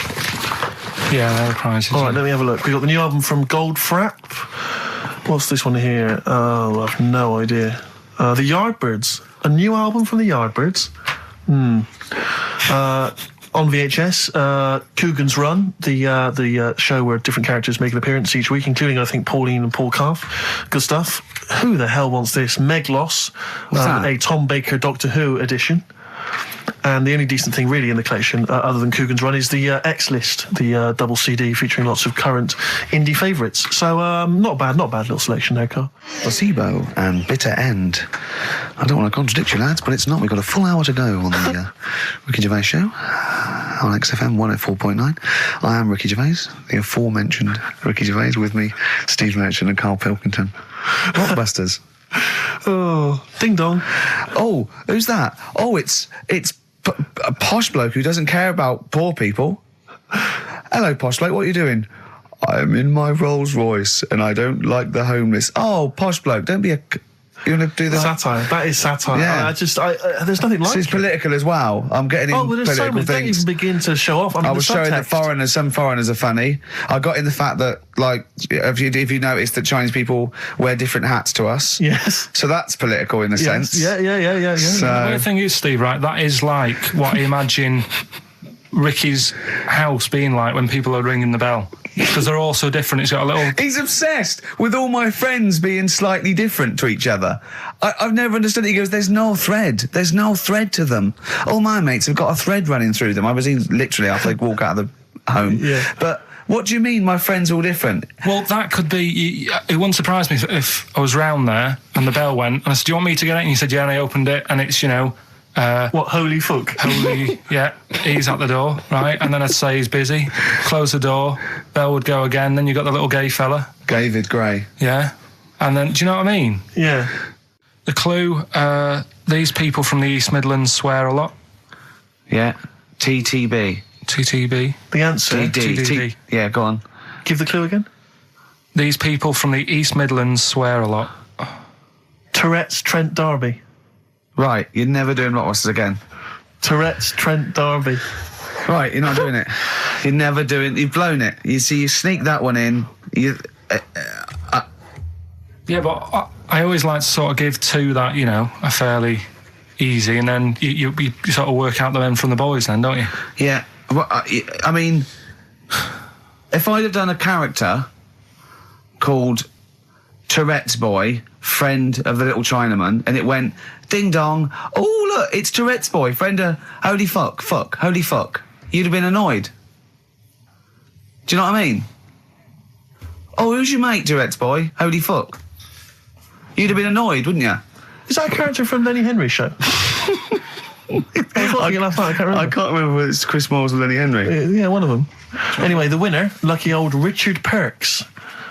Yeah, they're the prizes. All right, let me have a look. We've got the new album from Goldfrapp. What's this one here? Oh, I've no idea. The Yardbirds. A new album from the Yardbirds. On VHS, Coogan's Run, the show where different characters make an appearance each week, including, I think, Pauline and Paul Calf. Good stuff. Who the hell wants this? Meglos, a Tom Baker Doctor Who edition. And the only decent thing really in the collection, other than Coogan's Run, is the X-List, the double CD featuring lots of current indie favourites. So, not bad little selection there, Carl. Placebo and Bitter End. I don't want to contradict you, lads, but it's not. We've got a full hour to go on the Ricky Gervais show on XFM 104.9. I am Ricky Gervais, the aforementioned Ricky Gervais, with me, Steve Merchant and Karl Pilkington. Rockbusters. Oh, ding dong. Oh, who's that? Oh, it's a posh bloke who doesn't care about poor people. Hello, posh bloke, what are you doing? I'm in my Rolls Royce and I don't like the homeless. Oh, posh bloke, don't be a... You want to do that? Satire. That is satire. Yeah. There's nothing like it. It's political as well. I'm getting in there's political so many. things. Don't even begin to show off. I was showing that some foreigners are funny. I got in the fact that, like, if you notice that Chinese people wear different hats to us. Yes. So that's political in a sense. Yeah. So, The weird thing is, Steve, right, that is like what I imagine Ricky's house being like when people are ringing the bell. Because they're all so different. It's got a little... He's obsessed with all my friends being slightly different to each other. I've never understood it. He goes, there's no thread. There's no thread to them. All my mates have got a thread running through them. I was in literally after they walk out of the home. Yeah. But what do you mean my friends are all different? Well, that could be... It wouldn't surprise me if I was round there and the bell went, and I said, do you want me to get it? And he said, yeah, and I opened it, and it's, what, Holy Fuck? Holy, yeah, he's at the door, right? And then I'd say he's busy, close the door, bell would go again, then you got the little gay fella. David Gray. Yeah. And then, do you know what I mean? Yeah. The clue, these people from the East Midlands swear a lot. Yeah. TTB. TTB. The answer? TTB. Yeah, go on. Give the clue again. These people from the East Midlands swear a lot. Tourette's Trent D'Arby. Right, you're never doing Rockbusters again. Tourette's Trent D'Arby. Right, you're not doing it. You're never doing... You've blown it. You see, you sneak that one in. Yeah, but I always like to sort of give two that, a fairly easy, and then you sort of work out the men from the boys then, don't you? Yeah. Well, I mean, if I'd have done a character called Tourette's Boy, friend of the little Chinaman, and it went, ding dong, oh, look, it's Tourette's Boy, friend of holy fuck, holy fuck, you'd have been annoyed. Do you know what I mean? Oh, who's your mate, Tourette's Boy? Holy fuck. You'd have been annoyed, wouldn't you? Is that a character from Lenny Henry's show? I can't remember whether it's Chris Moores or Lenny Henry. Yeah, one of them. Anyway, the winner, lucky old Richard Perks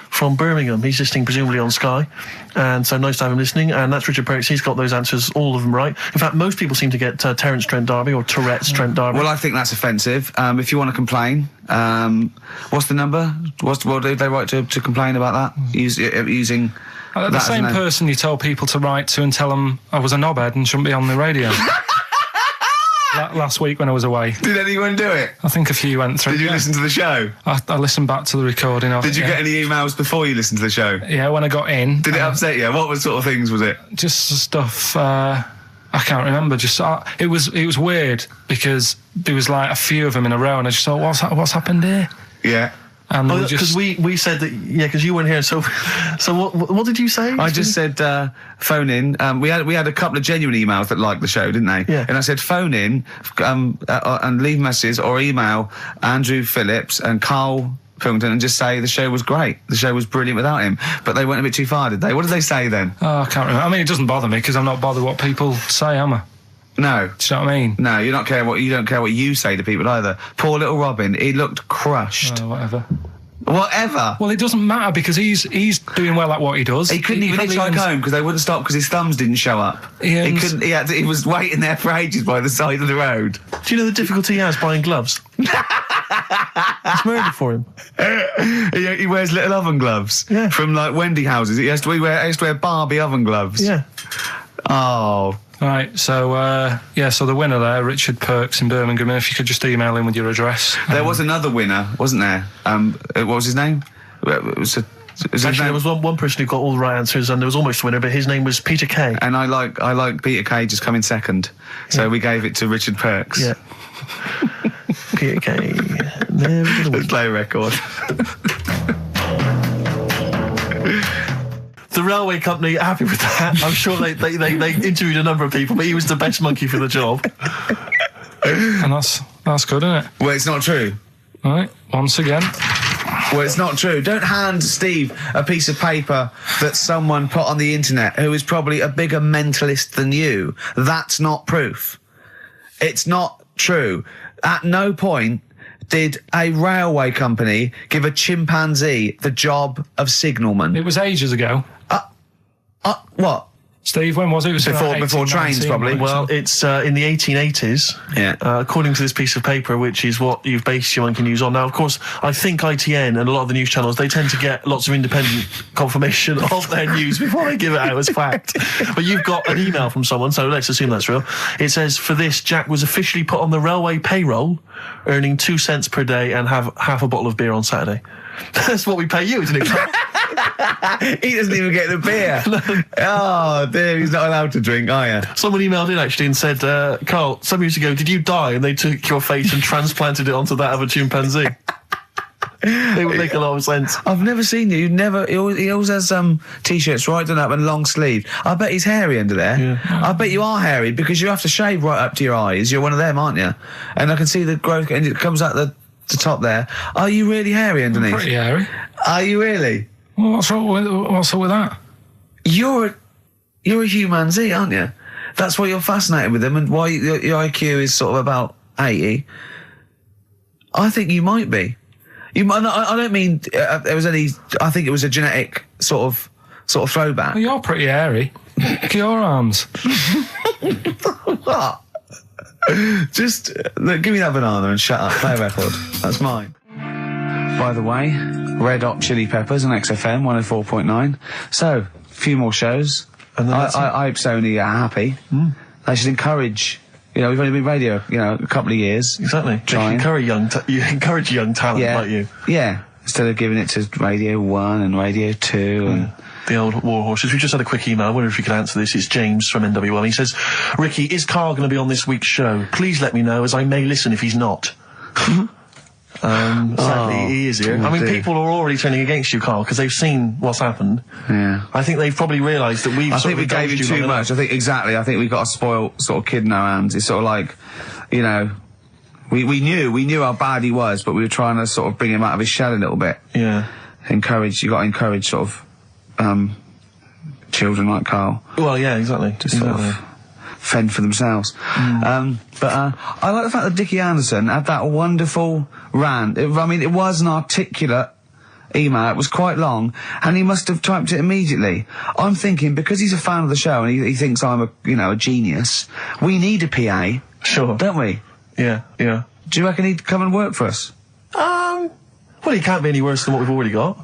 from Birmingham. He's listening presumably on Sky, and so nice to have him listening. And that's Richard Perks. He's got those answers, all of them right. In fact, most people seem to get Terence Trent D'Arby or Tourette's Trent D'Arby. Well, I think that's offensive. If you want to complain, what's the number? What did they write to complain about that? Using the same person you told people to write to and tell them I was a knobhead and shouldn't be on the radio. Last week when I was away. Did anyone do it? I think a few went through. Did you listen to the show? I listened back to the recording of it. Did you get any emails before you listened to the show? Yeah, when I got in. Did it upset you? What sort of things was it? Just stuff, I can't remember. It was weird because there was like a few of them in a row and I just thought, what's happened here? Yeah. Because we said that, because you weren't here. So what did you say? I just said phone in. We had a couple of genuine emails that liked the show, didn't they? Yeah. And I said phone in and leave messages or email Andrew Phillips and Karl Pilkington and just say the show was great. The show was brilliant without him. But they went a bit too far, did they? What did they say then? Oh, I can't remember. I mean, it doesn't bother me because I'm not bothered what people say, am I? No. Do you know what I mean? No, you don't care what you say to people either. Poor little Robin, he looked crushed. Whatever. Whatever. Well, it doesn't matter because he's doing well at what he does. He couldn't even hitchhike home because they wouldn't stop because his thumbs didn't show up. He was waiting there for ages by the side of the road. Do you know the difficulty he has buying gloves? It's murder for him. He wears little oven gloves from like Wendy houses. He has to wear Barbie oven gloves. Yeah. Oh. Right, so so the winner there, Richard Perks in Birmingham, if you could just email him with your address. There was another winner, wasn't there? What was his name? There was one person who got all the right answers and there was almost a winner, but his name was Peter Kay. And I like Peter Kay just coming second. So we gave it to Richard Perks. Yeah. Peter Kay. Never gonna win. Let's play a record. The railway company happy with that. I'm sure they interviewed a number of people, but he was the best monkey for the job. And that's good, isn't it? Well, it's not true. All right, once again. Well, it's not true. Don't hand Steve a piece of paper that someone put on the internet who is probably a bigger mentalist than you. That's not proof. It's not true. At no point did a railway company give a chimpanzee the job of signalman. It was ages ago. What? Steve, when was it? It was before trains, probably. Well, it's in the 1880s. Yeah. According to this piece of paper, which is what you've based your monkey news on. Now, of course, I think ITN and a lot of the news channels, they tend to get lots of independent confirmation of their news before they give it out as fact. But you've got an email from someone, so let's assume that's real. It says, for this, Jack was officially put on the railway payroll, earning 2 cents per day and have half a bottle of beer on Saturday. That's what we pay you, isn't it? He doesn't even get the beer. No. Oh, dear, he's not allowed to drink, are you? Someone emailed in, actually, and said, Carl, some years ago, did you die? And they took your face and transplanted it onto that of a chimpanzee. It would make a lot of sense. I've never seen you. He always has T-shirts right done up and long sleeve. I bet he's hairy under there. Yeah. I bet you are hairy because you have to shave right up to your eyes. You're one of them, aren't you? And I can see the growth, and it comes out the top there. Are you really hairy underneath? I'm pretty hairy. Are you really? Well, what's up with that? You're a humanzee, aren't you? That's why you're fascinated with them and why your IQ is sort of about 80. I think you might be. You might. I don't mean there was any. I think it was a genetic sort of throwback. Well, you're pretty hairy. Look at your arms. What? Just look, give me that banana and shut up. Play a record. That's mine. By the way, Red Hot Chili Peppers on XFM 104.9. So, a few more shows. And I hope Sony are happy. They should encourage. We've only been radio, a couple of years. Exactly. You encourage young talent like you. Yeah. Instead of giving it to Radio 1 and Radio 2 and... The old war horses. We just had a quick email. I wonder if you could answer this. It's James from NWL. He says, Ricky, is Karl going to be on this week's show? Please let me know, as I may listen if he's not. Sadly, he is here. I mean, people are already turning against you, Karl, because they've seen what's happened. Yeah. I think they've probably realised that we've... I think we gave you too much. I think we've got a spoiled sort of kid in our hands. It's sort of like, we knew how bad he was, but we were trying to sort of bring him out of his shell a little bit. Yeah. You got to encourage sort of, children like Karl. Well, yeah, exactly. Just sort of fend for themselves. But I like the fact that Dickie Anderson had that wonderful rant. It was an articulate email. It was quite long, and he must have typed it immediately. I'm thinking, because he's a fan of the show and he thinks I'm a genius, we need a PA. Sure. Don't we? Yeah, yeah. Do you reckon he'd come and work for us? Well, he can't be any worse than what we've already got.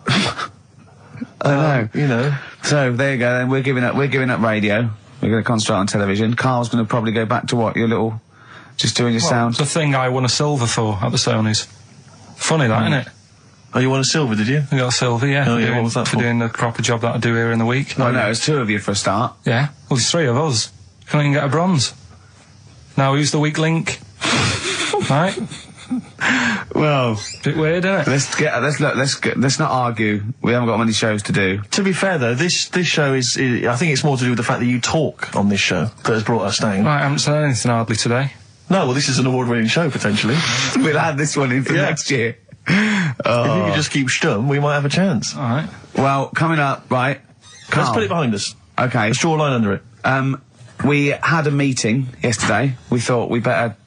I know. You know. So, there you go then. We're giving up radio. We're going to concentrate on television. Carl's going to probably go back to what? Your little... just doing your sound? The thing I won a silver for at the Sony's. Funny that, isn't it? Oh, you won a silver, did you? I got a silver, yeah. Oh, yeah, what was that for? For doing the proper job that I do here in the week. Oh, no, there's 2 of you for a start. Yeah. Well, there's 3 of us. Can't even get a bronze. Now, who's the weak link? Right? Well... Bit weird, isn't it? Let's not argue. We haven't got many shows to do. To be fair, though, this show is... I think it's more to do with the fact that you talk on this show that has brought us down. Right, I haven't said anything hardly today. No, well, this is an award-winning show, potentially. We'll add this one in for next year. If you could just keep stum, we might have a chance. All right. Well, coming up, right? Carl. Let's put it behind us. Okay. Let's draw a line under it. We had a meeting yesterday. We thought we better,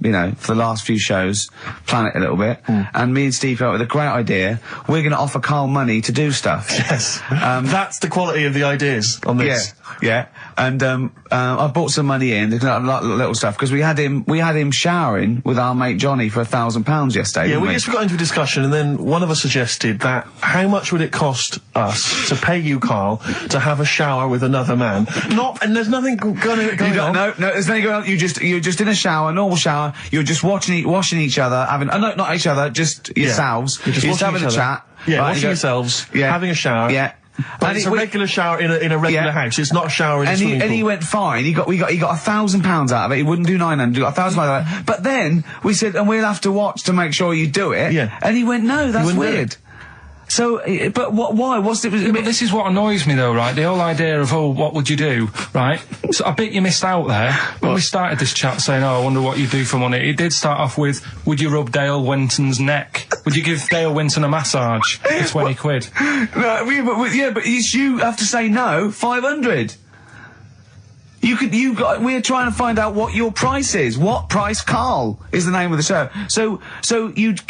for the last few shows, plan it a little bit. And me and Steve came up with a great idea. We're going to offer Karl money to do stuff. Yes. That's the quality of the ideas on this. Yeah. And I bought some money in, little stuff, because we had him showering with our mate Johnny for £1,000 yesterday. Yeah, we just got into a discussion, and then one of us suggested that how much would it cost us to pay you, Karl, to have a shower with another man? And there's nothing going on. No, there's nothing going on. You're just in a shower, normal shower. You're just washing each other, not each other, just yourselves. You're just having a chat. Yeah, washing yourselves, having a shower. Yeah. But it's a regular shower in a regular house. It's not a shower in a swimming pool. And he went fine. We got £1,000 out of it. He wouldn't do 900. He got £1,000 out of it. But then we said, and we'll have to watch to make sure you do it. Yeah. And he went, no, that's weird. So, but why? But this is what annoys me though, right? The whole idea of, what would you do, right? So I bet you missed out there. When we started this chat saying, I wonder what you do for money, it did start off with, would you rub Dale Winton's neck? Would you give Dale Winton a massage for 20 quid? No, but you have to say no, 500. We're trying to find out what your price is. What price, Karl, is the name of the show. So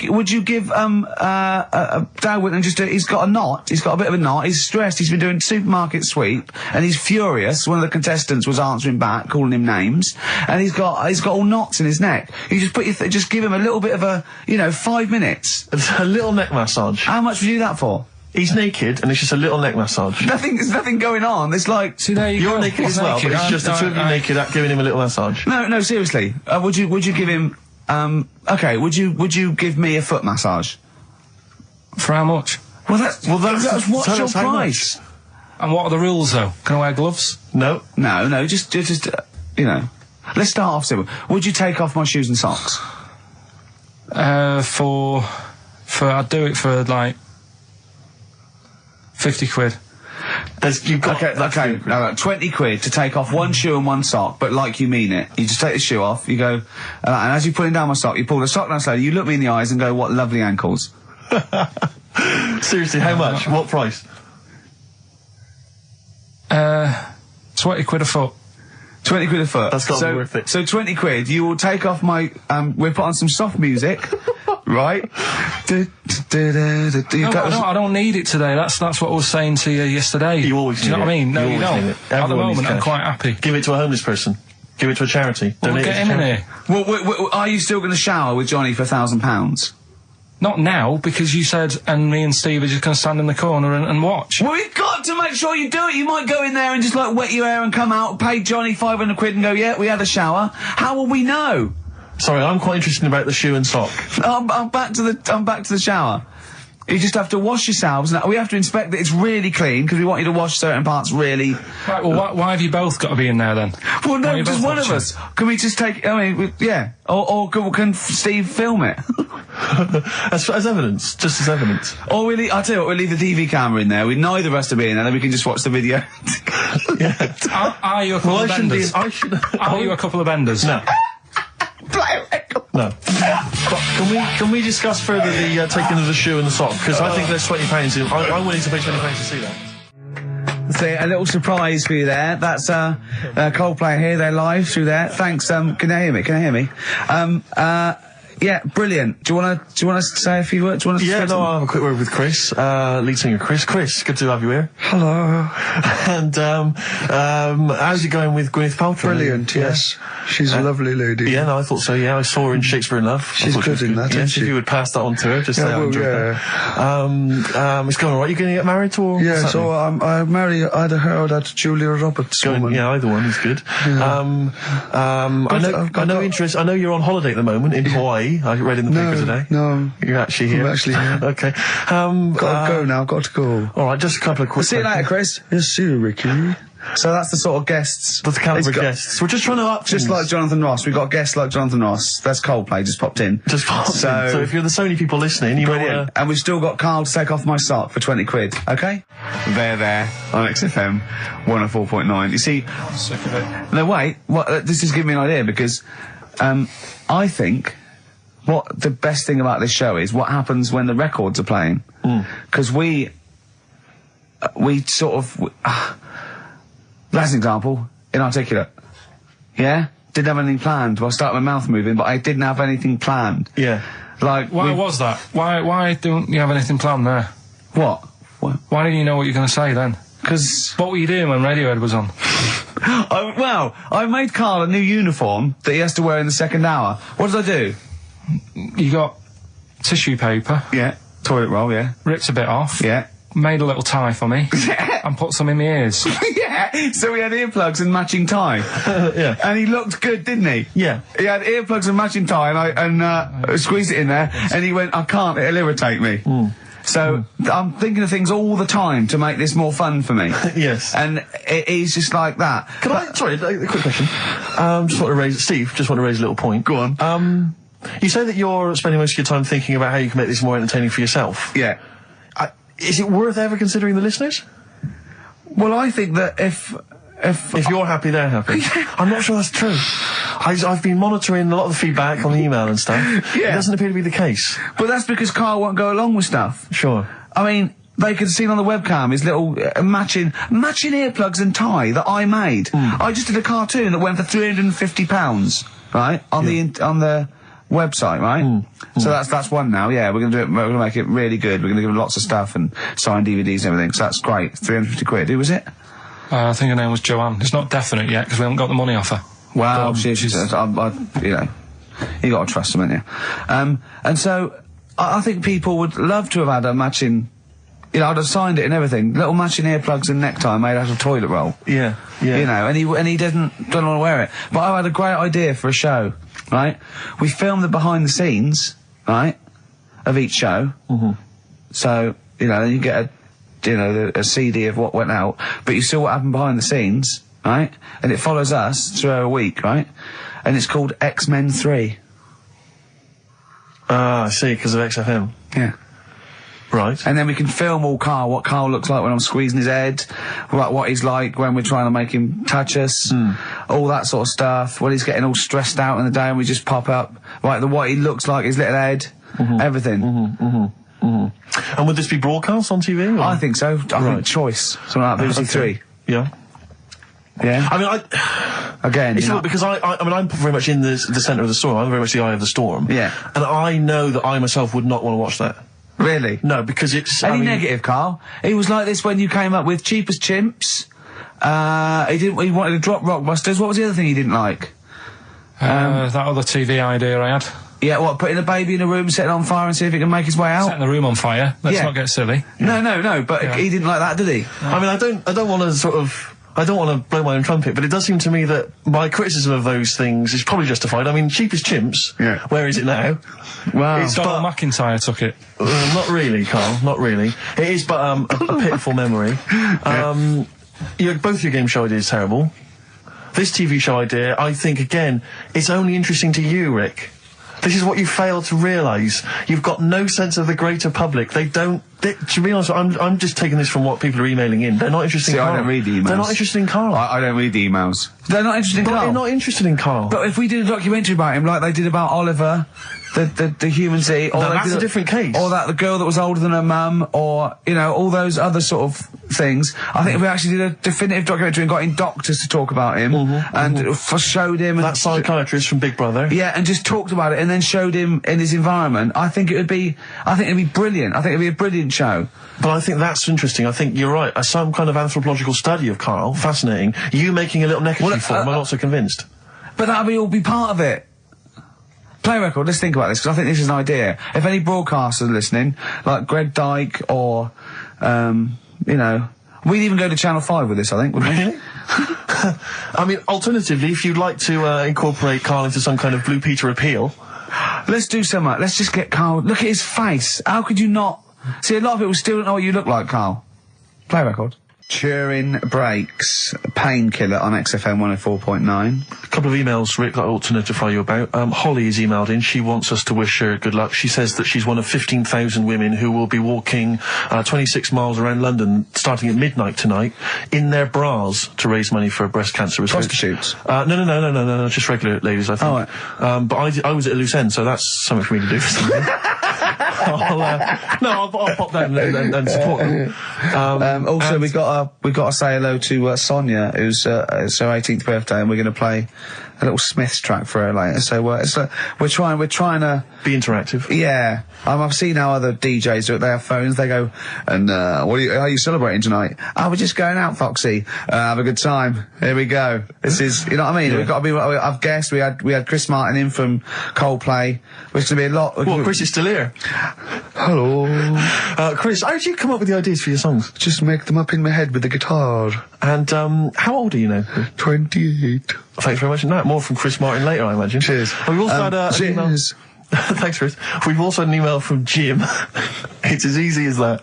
would you give, Dale Winton he's got a knot, he's got a bit of a knot, he's stressed, he's been doing supermarket sweep, and he's furious. One of the contestants was answering back, calling him names, and he's got all knots in his neck. You just just give him a little bit of a, 5 minutes. A little neck massage. How much would you do that for? He's naked, and it's just a little neck massage. There's nothing going on. It's like... See, there you You're go. naked as well, but it's just the 2 of you naked giving him a little massage. No, seriously. Would you give him... okay, would you give me a foot massage? For how much? Well, that's what's your price? And what are the rules, though? Can I wear gloves? No. No, just Let's start off simple. Would you take off my shoes and socks? I'd do it for, 50 quid. Okay, no, 20 quid to take off one shoe and one sock, but like you mean it. You just take the shoe off, you go, and as you're putting down my sock, you pull the sock down slowly, you look me in the eyes and go, what lovely ankles. Seriously, how much? What price? 20 quid a foot. 20 quid a foot. That's got to be worth it. So 20 quid, you will take off my, we'll put on some soft music, right? I don't need it today. That's what I was saying to you yesterday. You always do you know what I mean? No, you don't. At the moment, I'm quite happy. Give it to a homeless person. Give it to a charity. Well, we'll get him in here. Well, are you still going to shower with Johnny for £1,000? Not now, because you said, and me and Steve are just going to stand in the corner and watch. Well, we've got to make sure you do it. You might go in there and just wet your hair and come out, pay Johnny 500 quid and go, yeah, we had a shower. How will we know? Sorry, I'm quite interested about the shoe and sock. I'm back to the shower. You just have to wash yourselves. Now, we have to inspect that it's really clean, because we want you to wash certain parts really... Right, well, why have you both got to be in there, then? Well, no, just one of us. Can we just take... yeah. Or can Steve film it? as evidence. Just as evidence. Or I'll tell you what, we'll leave the TV camera in there. Neither of us to be in there, then we can just watch the video. Yeah. Are you a couple of benders? Are you a couple of benders? No. No. But can we discuss further the taking of the shoe and the sock? Because I think there's £20 in. I'm willing to pay £20 to see that. See, a little surprise for you there. That's Coldplay here. They're live through there. Thanks. Can you hear me? Can you hear me? Yeah, brilliant. Do you want to say a few words? Do you want to I'll have a quick word with Chris, lead singer Chris. Chris, good to have you here. Hello. And how's it going with Gwyneth Paltrow? Brilliant. Yes, she's a lovely lady. Yeah, no, I thought so. Yeah, I saw her in Shakespeare in Love. She's good in that, isn't she? If you would pass that on to her, just say I enjoyed that. It's going all right. You going to get married or? Yeah, so I marry either her or that Julia Roberts woman. Yeah, either one is good. Yeah. I know you're on holiday at the moment in Hawaii. I read in the paper today. No. You're actually here? I'm actually here. Okay. Got to go now, got to go. Alright, just a couple of quick... See you later, Chris. Yes, see you, Ricky. So that's the sort of guests. That's the calibre of guests. We're just trying to up just things. like Jonathan Ross. We've got guests like Jonathan Ross. That's Coldplay, just popped in. So if you're the Sony people listening, you might... And we've still got Karl to take off my sock for 20 quid, okay? There, on XFM 104.9. You see... I'm sick of it. No, wait. This is giving me an idea, because I think... What the best thing about this show is what happens when the records are playing. Because we sort of... that's an example. Inarticulate. Yeah? Didn't have anything planned. Well, I started my mouth moving, but I didn't have anything planned. Yeah. Like... Why was that? Why don't you have anything planned there? What? Why didn't you know what you were going to say then? Because... What were you doing when Radiohead was on? I made Karl a new uniform that he has to wear in the second hour. What did I do? You got tissue paper. Yeah. Toilet roll, yeah. Ripped a bit off. Yeah. Made a little tie for me. Yeah. And put some in my ears. Yeah. So he had earplugs and matching tie. Yeah. And he looked good, didn't he? Yeah. He had earplugs and matching tie, and I squeezed it in there, and he went, I can't, it'll irritate me. So I'm thinking of things all the time to make this more fun for me. Yes. And he's just like that. Sorry, a quick question. Just want to raise a little point. Go on. You say that you're spending most of your time thinking about how you can make this more entertaining for yourself. Yeah. Is it worth ever considering the listeners? Well, I think that if you're happy, they're happy. I'm not sure that's true. I've been monitoring a lot of the feedback on the email and stuff. Yeah. It doesn't appear to be the case. But that's because Karl won't go along with stuff. Sure. I mean, they could have seen on the webcam his little matching earplugs and tie that I made. I just did a cartoon that went for £350, right, on the website, right? So that's one now. Yeah, we're gonna do it. We're gonna make it really good. We're gonna give them lots of stuff and sign DVDs and everything. So that's great. 350 quid. Who was it? I think her name was Joanne. It's not definite yet because we haven't got the money off her. Well, she's you got to trust them, haven't you? And so I think people would love to have had a matching. I'd have signed it and everything. Little matching earplugs and necktie made out of toilet roll. Yeah. And he don't want to wear it. But I had a great idea for a show, right? We filmed the behind the scenes, right, of each show. So, then you get a CD of what went out, but you see what happened behind the scenes, right? And it follows us through a week, right? And it's called X-Men 3. Ah, I see, because of XFM. Yeah. Right. And then we can film what Karl looks like when I'm squeezing his head, what he's like when we're trying to make him touch us, all that sort of stuff, when he's getting all stressed out in the day and we just pop up, what he looks like, his little head, everything. And would this be broadcast on TV? Or? I think so. I think Choice, something like BBC Three. Yeah. Yeah. I mean, again, it's not because I'm very much in the centre of the storm. I'm very much the eye of the storm. Yeah. And I know that I myself would not want to watch that. Really? No, because it's... Any negative, Karl? He was like this when you came up with Cheap as Chimps. He wanted to drop Rockbusters. What was the other thing he didn't like? That other TV idea I had. Yeah, putting a baby in a room, setting it on fire and see if it can make its way out? Setting the room on fire. Let's not get silly. No, but he didn't like that, did he? I mean, I don't want to sort of... I don't want to blow my own trumpet, but it does seem to me that my criticism of those things is probably justified. I mean, Cheap as Chimps, where is it now? Well, Donald McIntyre took it. Not really, Karl, not really. It is but a pitiful memory. Both your game show ideas terrible. This TV show idea, I think, again, it's only interesting to you, Rick. This is what you fail to realise. You've got no sense of the greater public. They don't to be honest, I'm just taking this from what people are emailing in. They're not interested in Karl. I don't read the emails. They're not interested in Karl. I don't read the emails. They're not interested in Karl. They're not interested in Karl. But if we did a documentary about him, like they did about Oliver, the human sea, or that's a different case. Or the girl that was older than her mum, or all those other sort of things. I think if we actually did a definitive documentary and got in doctors to talk about him and showed him that psychiatrist from Big Brother. Yeah, and just talked about it and then showed him in his environment. I think it'd be brilliant. I think it'd be a brilliant show. But I think that's interesting. I think you're right. Some kind of anthropological study of Karl, fascinating. You making a little neckerchief for him, I'm not so convinced. But that'll all be part of it. Play a record, let's think about this, because I think this is an idea. If any broadcasters are listening, like Greg Dyke or, we'd even go to Channel 5 with this, I think, wouldn't we? I mean, alternatively, if you'd like to incorporate Karl into some kind of Blue Peter appeal... Let's do something. Let's just get Karl. Look at his face. How could you not... See, a lot of people still don't know what you look like, Karl. Play a record. Turin Breaks, Painkiller on XFM 104.9. A couple of emails, Rick, that I ought to notify you about. Holly has emailed in. She wants us to wish her good luck. She says that she's one of 15,000 women who will be walking 26 miles around London starting at midnight tonight in their bras to raise money for breast cancer research. Prostitutes? No, just regular ladies, I think. Oh, right. But I was at a loose end, so that's something for me to do for something. I'll pop down and support them. Also, we got to say hello to Sonia, who's it's her 18th birthday, and we're going to play a little Smiths track for her later. So we're trying to be interactive. Yeah, I've seen how other DJs do it. They have phones. They go, and how are you celebrating tonight? Oh, we're just going out, Foxy. Have a good time. Here we go. This is, you know what I mean? Yeah. We've got to be. I've guessed we had Chris Martin in from Coldplay, which is going to be a lot. Well, Chris is still here. Hello, Chris. How did you come up with the ideas for your songs? Just make them up in my head with the guitar. And how old are you now? 28. Thanks very much. No, more from Chris Martin later, I imagine. Cheers. We've also had an email. Cheers. Thanks, Chris. We've also had an email from Jim. It's as easy as that.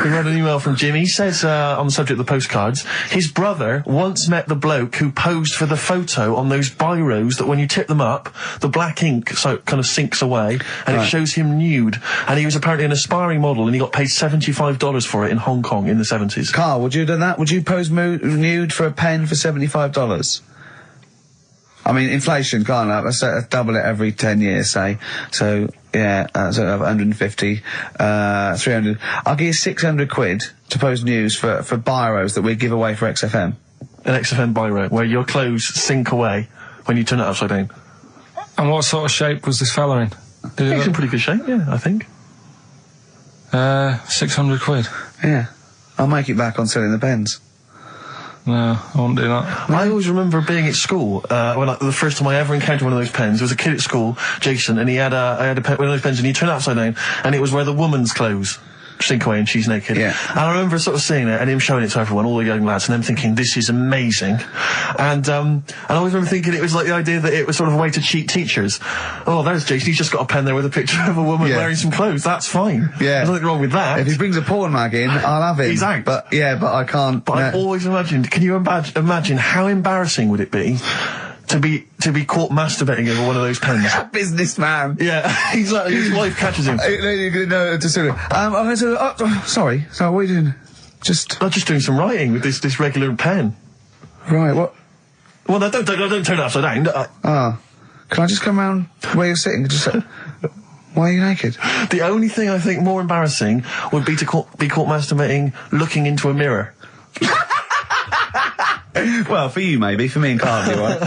We've had an email from Jim. He says, on the subject of the postcards, his brother once met the bloke who posed for the photo on those biros that when you tip them up, the black ink kind of sinks away, and it shows him nude. And he was apparently an aspiring model, and he got paid $75 for it in Hong Kong in the 70s. Karl, would you have done that? Would you pose nude for a pen for $75? I mean, inflation, can't I? Let's double it every 10 years, say. So, yeah, so 150, 300. I'll give you 600 quid to post news for biros that we give away for XFM. An XFM biro, where your clothes sink away when you turn it upside down. And what sort of shape was this fella in? He's in pretty good shape, yeah, I think. 600 quid. Yeah. I'll make it back on selling the pens. No, I won't do that. I always remember being at school, when the first time I ever encountered one of those pens. There was a kid at school, Jason, and he had a pen, one of those pens, and he turned it upside down, and it was where the woman's clothes sink away and she's naked. Yeah. And I remember sort of seeing it and him showing it to everyone, all the young lads, and them thinking, this is amazing. And I always remember thinking it was like the idea that it was sort of a way to cheat teachers. Oh, there's Jason, he's just got a pen there with a picture of a woman wearing some clothes. That's fine. Yeah. There's nothing wrong with that. If he brings a porn mag in, I'll have him. He's out. But, yeah, but I can't. But I've always imagined, can you imagine how embarrassing would it be to be caught masturbating over one of those pens? Businessman. Yeah, he's like, his wife catches him. No, sorry, what are you doing? I'm just doing some writing with this regular pen. Right, what? Well, no, don't turn it upside down. Can I just come round where you're sitting? Why are you naked? The only thing I think more embarrassing would be to be caught masturbating looking into a mirror. Well, for you maybe, for me and Karl, right?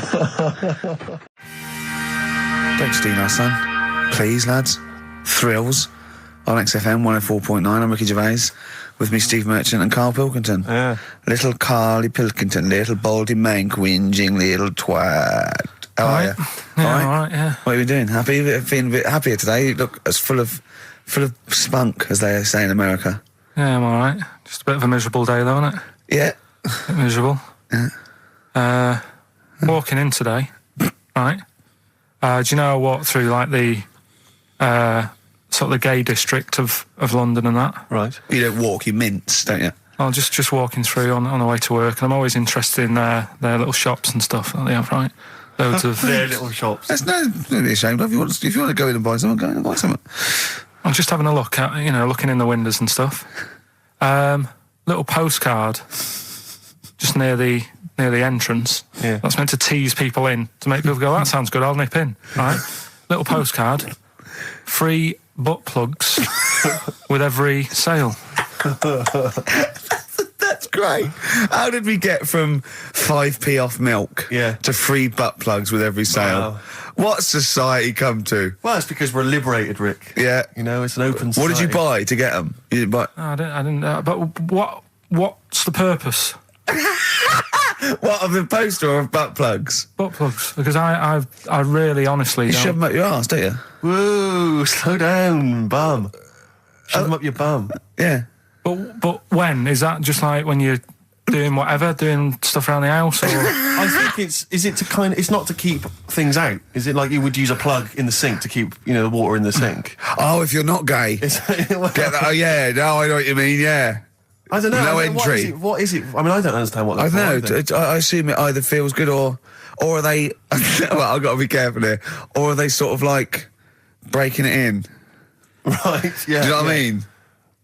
Don't steal our son. Please, lads. Thrills on XFM 104.9. I'm Ricky Gervais. With me, Steve Merchant and Karl Pilkington. Yeah. Little Karl Pilkington, little baldy mank, whinging little twat. How are you? Yeah, all right, yeah. What are you doing? Feeling a bit happier today? You look as full of spunk, as they say in America. Yeah, I'm all right. Just a bit of a miserable day, though, isn't it? Yeah. A bit miserable. Yeah. Walking in today, right? Do you know I walked through, like, the sort of the gay district of London and that? Right. You don't walk, you mince, don't you? Well, just walking through on the way to work, and I'm always interested in their little shops and stuff that they have, right? Loads of their little shops. That's no, don't be ashamed of. If you want to go in and buy something, go in and buy something. I'm just having a look at, looking in the windows and stuff. Little postcard just near the entrance. Yeah. That's meant to tease people in, to make people go, that sounds good, I'll nip in. Right? Little postcard. Free butt plugs with every sale. That's great. How did we get from 5p off milk to free butt plugs with every sale? Wow. What's society come to? Well, it's because we're liberated, Rick. Yeah. It's an open society. What did you buy to get them? You didn't buy... I didn't but what's the purpose? What, of the poster or of butt plugs? Butt plugs, because I really honestly you don't... shove them up your arse, don't you? Whoa, slow down, bum. Shove them up your bum. Yeah. But when? Is that just like when you're doing whatever, doing stuff around the house? Or? I think it's not to keep things out. Is it like you would use a plug in the sink to keep, the water in the sink? Oh, if you're not gay. Get that? Oh, yeah, no, I know what you mean, yeah. I don't know. No entry. What is it? I mean, I don't understand what... I don't know. I assume it either feels good or are they... well, I've got to be careful here. Or are they sort of like breaking it in? Right, yeah. Do you know what I mean?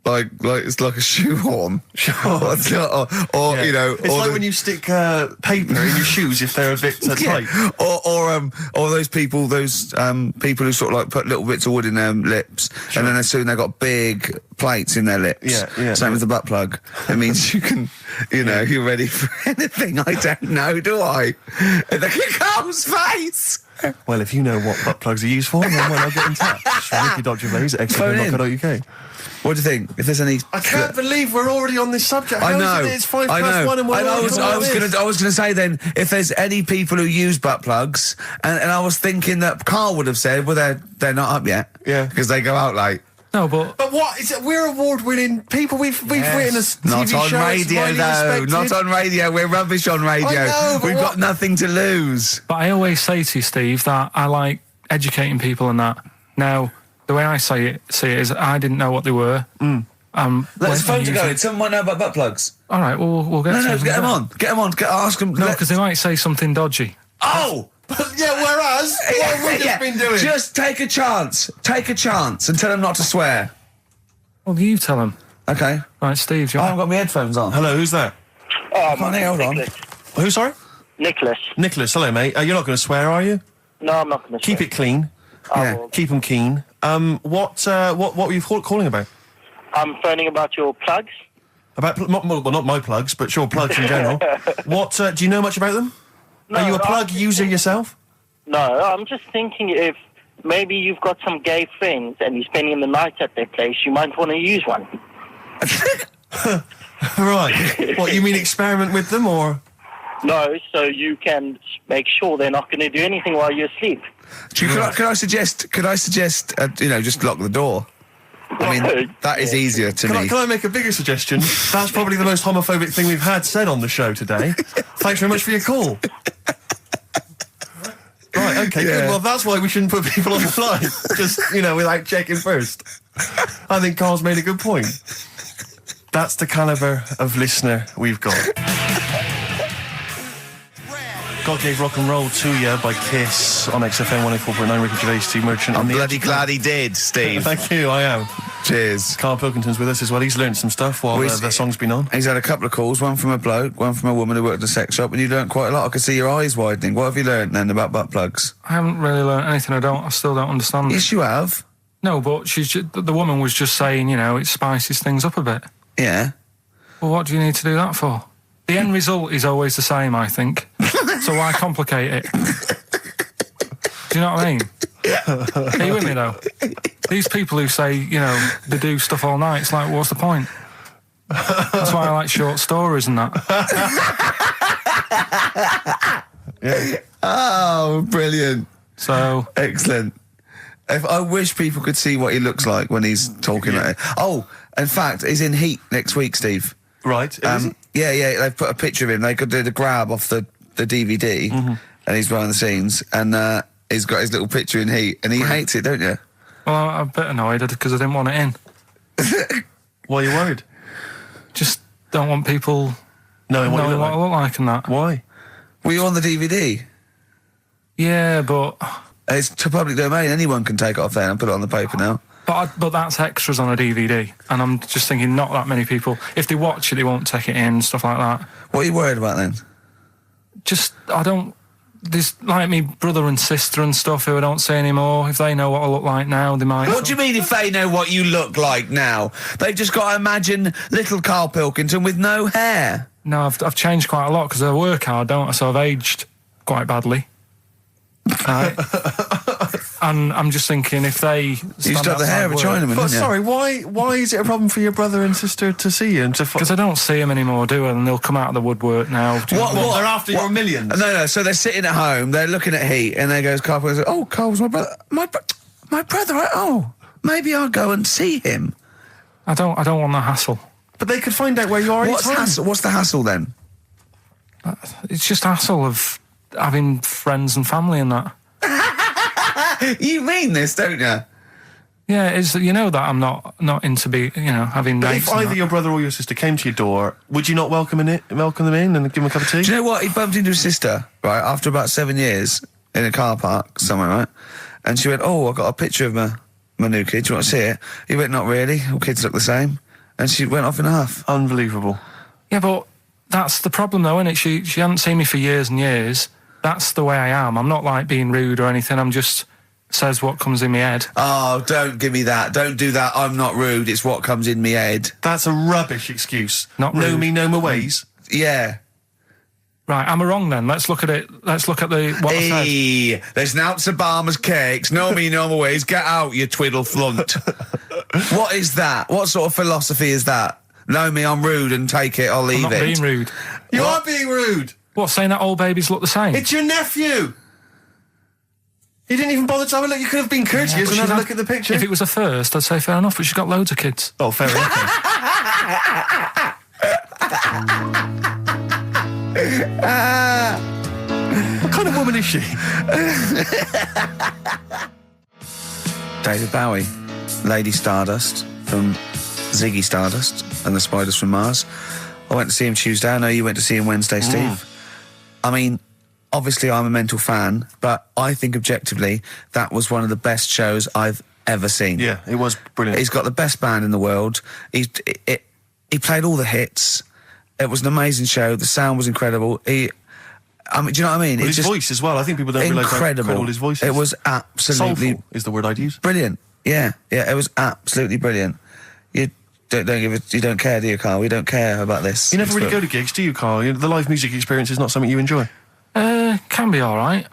Like it's like a shoehorn. Sure. or It's like when you stick paper in your shoes if they're a bit tight. Or those people who sort of like put little bits of wood in their lips, and then as soon they've got big plates in their lips. Yeah. Same with the butt plug. It means you can, you're ready for anything. I don't know, do I? Look at Carl's face. Well, if you know what butt plugs are used for, then why not get in touch? Ricky.Gervais at XFM.co.uk. What do you think? If there's any... I can't believe we're already on this subject. I know. It's 5 past 1 and we're I was going to say then, if there's any people who use butt plugs, and I was thinking that Carl would have said, well, they're not up yet. Yeah. Because they go out late. No, but what is it? We're award-winning people. We've written a TV Not on show. radio, though. Not on radio. We're rubbish on radio. I know, but we've got nothing to lose. But I always say to you, Steve, that I like educating people and that. Now, the way I see it is I didn't know what they were. Let's phone to go. Someone might know about butt plugs. All right, we'll get No, get them on. Get them on. Ask them. No, because they might say something dodgy. Oh! Yeah, whereas, what have we just been doing? Just take a chance. Take a chance and tell them not to swear. Well, you tell them. Okay. Right, Steve, I haven't got my headphones on. Hello, who's that? Hold on. Who, sorry? Nicholas. Nicholas, hello, mate. You're not going to swear, are you? No, I'm not going to swear. Keep it clean. Yeah. Keep them keen. What were you calling about? I'm phoning about your plugs. About, not my plugs, but sure, plugs in general. What, do you know much about them? No, are you a plug user yourself? No, I'm just thinking if maybe you've got some gay friends and you're spending the night at their place, you might want to use one. Right. What, you mean experiment with them, or...? No, so you can make sure they're not going to do anything while you're asleep. Could I suggest, just lock the door? I mean, that is easier to me. Can I make a bigger suggestion? That's probably the most homophobic thing we've had said on the show today. Thanks very much for your call. Right, okay, good. Well, that's why we shouldn't put people on the line. Just, without checking first. I think Carl's made a good point. That's the calibre of listener we've got. God Gave Rock and Roll to You by Kiss on XFM 104.9. Ricky Gervais, Steve Merchant. I'm bloody glad he did, Steve. Thank you, I am. Cheers. Carl Pilkington's with us as well. He's learned some stuff while the song's been on. He's had a couple of calls, one from a bloke, one from a woman who worked at a sex shop, and you learnt quite a lot. I could see your eyes widening. What have you learnt then about butt plugs? I haven't really learnt anything. I still don't understand. Yes, you have. No, but the woman was just saying, it spices things up a bit. Yeah. Well, what do you need to do that for? The end result is always the same, I think. So why complicate it? Do you know what I mean? Are you with me, though? These people who say, they do stuff all night, it's like, what's the point? That's why I like short stories and that. Yeah. Oh, brilliant. So... Excellent. I wish people could see what he looks like when he's talking like it. Oh, in fact, he's in Heat next week, Steve. Right. Yeah, they've put a picture of him. They could do the grab off the DVD, and he's behind the scenes, and he's got his little picture in Heat, and he hates it, don't you? Well, I'm a bit annoyed because I didn't want it in. Why are you worried? Just don't want people knowing what I look like and that. Why? Were you on the DVD? Yeah, but... It's to public domain. Anyone can take it off there and put it on the paper now. But that's extras on a DVD, and I'm just thinking not that many people. If they watch it, they won't take it in, stuff like that. What are you worried about then? There's like me brother and sister and stuff who I don't see anymore. If they know what I look like now, they might. What do you mean if they know what you look like now? They've just got to imagine little Karl Pilkington with no hair. No, I've changed quite a lot because I work hard, don't I? So I've aged quite badly. Right. And I'm just thinking if they you used to have the hair of a Chinaman, but didn't you? sorry, why is it a problem for your brother and sister to see you? Because I don't see them anymore, do I? And they'll come out of the woodwork now. What? They're after your millions? No. So they're sitting at home, they're looking at Heat, and there goes Karl Pilkington. Oh, Karl's my brother. My brother. Oh, maybe I'll go and see him. I don't want the hassle. But they could find out where you are. What's the hassle then? It's just hassle of having friends and family and that. You mean this, don't you? Yeah, it's you know that I'm not into having. But if either your brother or your sister came to your door, would you not welcome them in and give them a cup of tea? Do you know what? He bumped into his sister right after about 7 years in a car park somewhere, right? And she went, "Oh, I got a picture of my new kid. Do you want to see it?" He went, "Not really. All kids look the same." And she went off in a huff. Unbelievable. Yeah, but that's the problem, though, isn't it? She hadn't seen me for years and years. That's the way I am. I'm not like being rude or anything. I'm just says what comes in my head. Oh, don't give me that. Don't do that. I'm not rude. It's what comes in my head. That's a rubbish excuse. Not rude. Know me, know my ways. Yeah. Right, am I wrong then? Let's look at it. Let's look at what I said. There's Nouts Obama's cakes. Know me, know my ways. Get out, you twiddle flunt. What is that? What sort of philosophy is that? Know me, I'm rude and take it or leave I'm not being rude. You are being rude. What, saying that all babies look the same? It's your nephew. You didn't even bother to have a look. You could have been courteous and had a look at the picture. If it was a first, I'd say fair enough, but she's got loads of kids. Oh, fair enough. What kind of woman is she? David Bowie, Lady Stardust from Ziggy Stardust and the Spiders from Mars. I went to see him Tuesday. I know you went to see him Wednesday, Steve. I mean, obviously I'm a mental fan, but I think objectively that was one of the best shows I've ever seen. Yeah, it was brilliant. He's got the best band in the world. He played all the hits. It was an amazing show. The sound was incredible. Do you know what I mean? Well, his voice as well. I think people don't realise how incredible his voice is. It was absolutely... Soulful is the word I'd use. Brilliant. Yeah, it was absolutely brilliant. You don't care, do you, Karl? We don't care about this. You never really go to gigs, do you, Karl? The live music experience is not something you enjoy. Can be all right.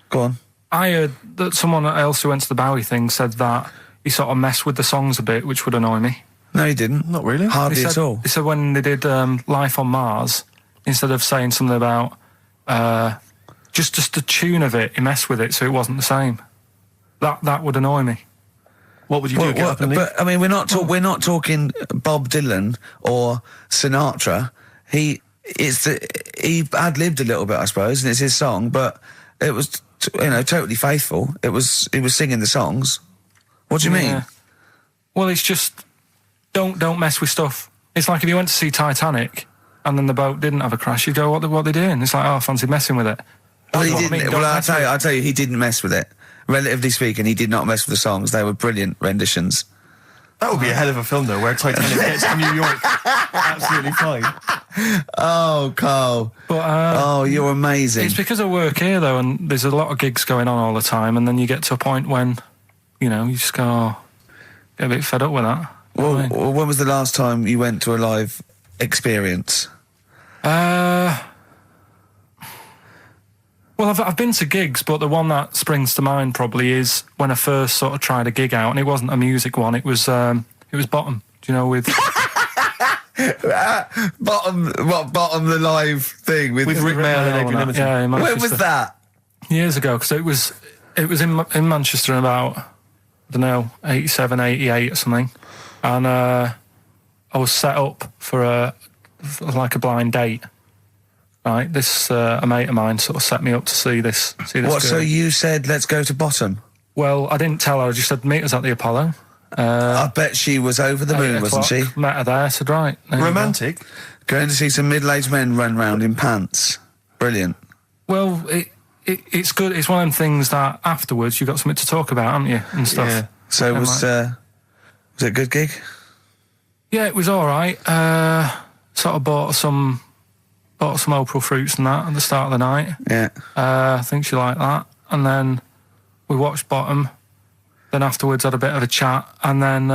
Go on. I heard that someone else who went to the Bowie thing said that he sort of messed with the songs a bit, which would annoy me. No, he didn't. Not really. Hardly at all. He said when they did Life on Mars, instead of saying something about just the tune of it, he messed with it so it wasn't the same. That would annoy me. What would you do? Get up and leave? But I mean, we're not talking Bob Dylan or Sinatra. He ad-libbed a little bit, I suppose, and it's his song, but it was totally faithful. He was singing the songs. What do you mean? Well, it's just don't mess with stuff. It's like if you went to see Titanic and then the boat didn't have a crash, you'd go, what are they doing? It's like, oh, I fancy messing with it. Well, he didn't. I'll tell you, he didn't mess with it. Relatively speaking, he did not mess with the songs. They were brilliant renditions. That would be a hell of a film, though, where Titanic gets to New York. Absolutely fine. Oh, Karl. But, you're amazing. It's because I work here, though, and there's a lot of gigs going on all the time, and then you get to a point when, you just go, get a bit fed up with that. Well, when was the last time you went to a live experience? Well, I've been to gigs, but the one that springs to mind probably is when I first sort of tried a gig out, and it wasn't a music one. It was Bottom. Do you know with Bottom the live thing with Rick Mail and Adrian Edmonton? Yeah, in Manchester. When was that? Years ago, because it was in Manchester in about, I don't know, 87, 88 or something, and I was set up for a blind date. Right, this a mate of mine sort of set me up to see this. What? Girl. So you said let's go to Bottom? Well, I didn't tell her. I just said meet us at the Apollo. I bet she was over the moon, wasn't she? Met her there. I said right. Romantic. Going to see some middle-aged men run round in pants. Brilliant. Well, it's good. It's one of them things that afterwards you've got something to talk about, haven't you, and stuff. Yeah. So was it a good gig? Yeah, it was all right. Sort of bought some April fruits and that at the start of the night. Yeah. I think she liked that. And then we watched Bottom. Then afterwards had a bit of a chat. And then...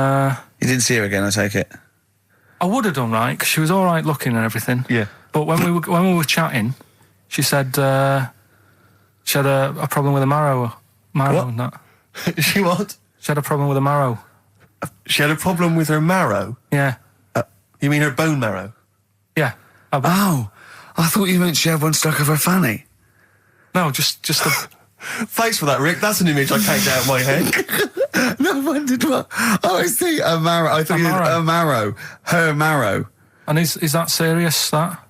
You didn't see her again, I take it? I would have done, right, because she was all right looking and everything. Yeah. But when we were chatting, she said she had a problem with a marrow and that. She what? She had a problem with a marrow. She had a problem with her marrow? Yeah. You mean her bone marrow? Yeah. Oh, I thought you meant she had one stuck of her fanny. No, just a... Thanks for that, Rick. That's an image I can't get out of my head. No, I wondered what... Oh, I see, a marrow. I thought you meant a marrow. Her marrow. And is that serious, that?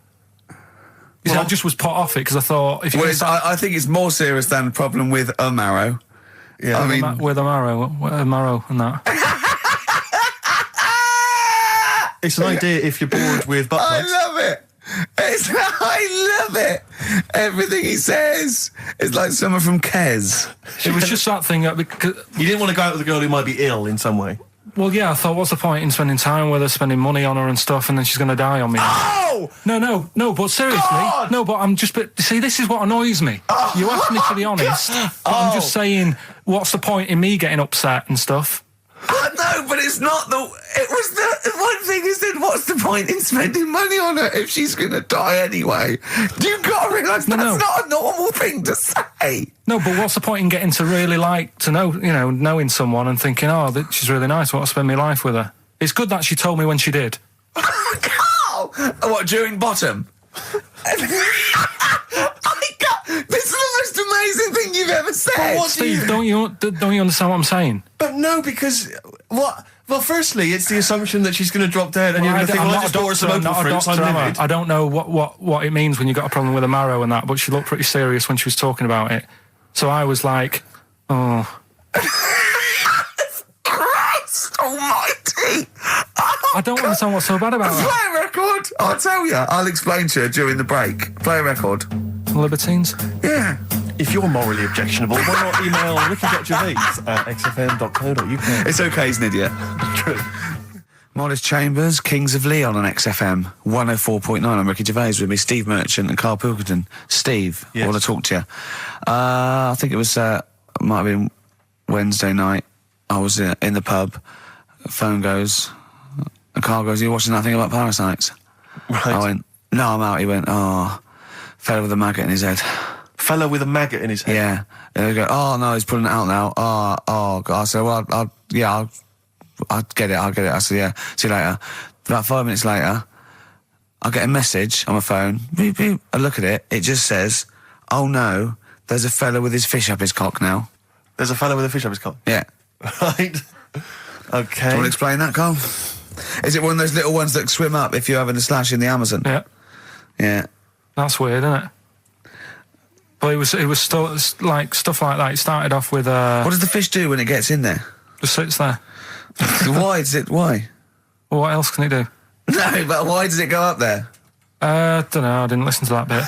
You see, I just was put off it because I thought... if you I think it's more serious than a problem with a marrow. Yeah, I mean... With a marrow and that. It's an idea if you're bored with butt plugs. I love it. I love it. Everything he says is like someone from Kes. It was just that thing that... because you didn't want to go out with a girl who might be ill in some way. Well, yeah, I thought, what's the point in spending time with her, spending money on her and stuff, and then she's going to die on me? Oh! No, but seriously. God! No, but I'm just... see, this is what annoys me. Oh, you asked me to be honest, but I'm just saying, what's the point in me getting upset and stuff? No, but it's not the... It was the... One thing is that what's the point in spending money on her if she's going to die anyway? You've got to realise that's not a normal thing to say. No, but what's the point in getting to really knowing someone and thinking, oh, she's really nice, I want to spend my life with her? It's good that she told me when she did. Carl! What, during Bottom? This is the most amazing thing you've ever said. Steve, don't you understand what I'm saying? But no, because what? Well, firstly, it's the assumption that she's going to drop dead, and you're going to think, well, I just bought her some April fruits. I don't know what it means when you got a problem with a marrow and that, but she looked pretty serious when she was talking about it. So I was like, oh. Christ almighty! I don't understand what's so bad about it. Play a record. I'll tell you. I'll explain to her during the break. Play a record. Libertines? Yeah. If you're morally objectionable, why not email ricky.gervais@xfm.co.uk. It's okay, he's an idiot. True. Modest Chambers, Kings of Leon on XFM 104.9. I'm Ricky Gervais, with me, Steve Merchant and Karl Pilkington. Steve, yes. I want to talk to you. I think it was, might have been Wednesday night. I was in the pub. Phone goes. And Karl goes, "You watching that thing about parasites?" Right. I went, "No, I'm out." He went, "Oh, fella with a maggot in his head." Fella with a maggot in his head? Yeah. And they go, "Oh, no, he's pulling it out now." Oh, God. I said, "Well, I'll get it. I said, "Yeah, see you later." About 5 minutes later, I get a message on my phone. Beep, beep. I look at it. It just says, "Oh, no, there's a fella with his fish up his cock now." There's a fella with a fish up his cock? Yeah. Right. Okay. Do you want to explain that, Carl? Is it one of those little ones that swim up if you're having a slash in the Amazon? Yeah. Yeah. That's weird, isn't it? But it was still like stuff like that. It started off with What does the fish do when it gets in there? Just sits there. Why? Well, what else can it do? No, but why does it go up there? Don't know. I didn't listen to that bit.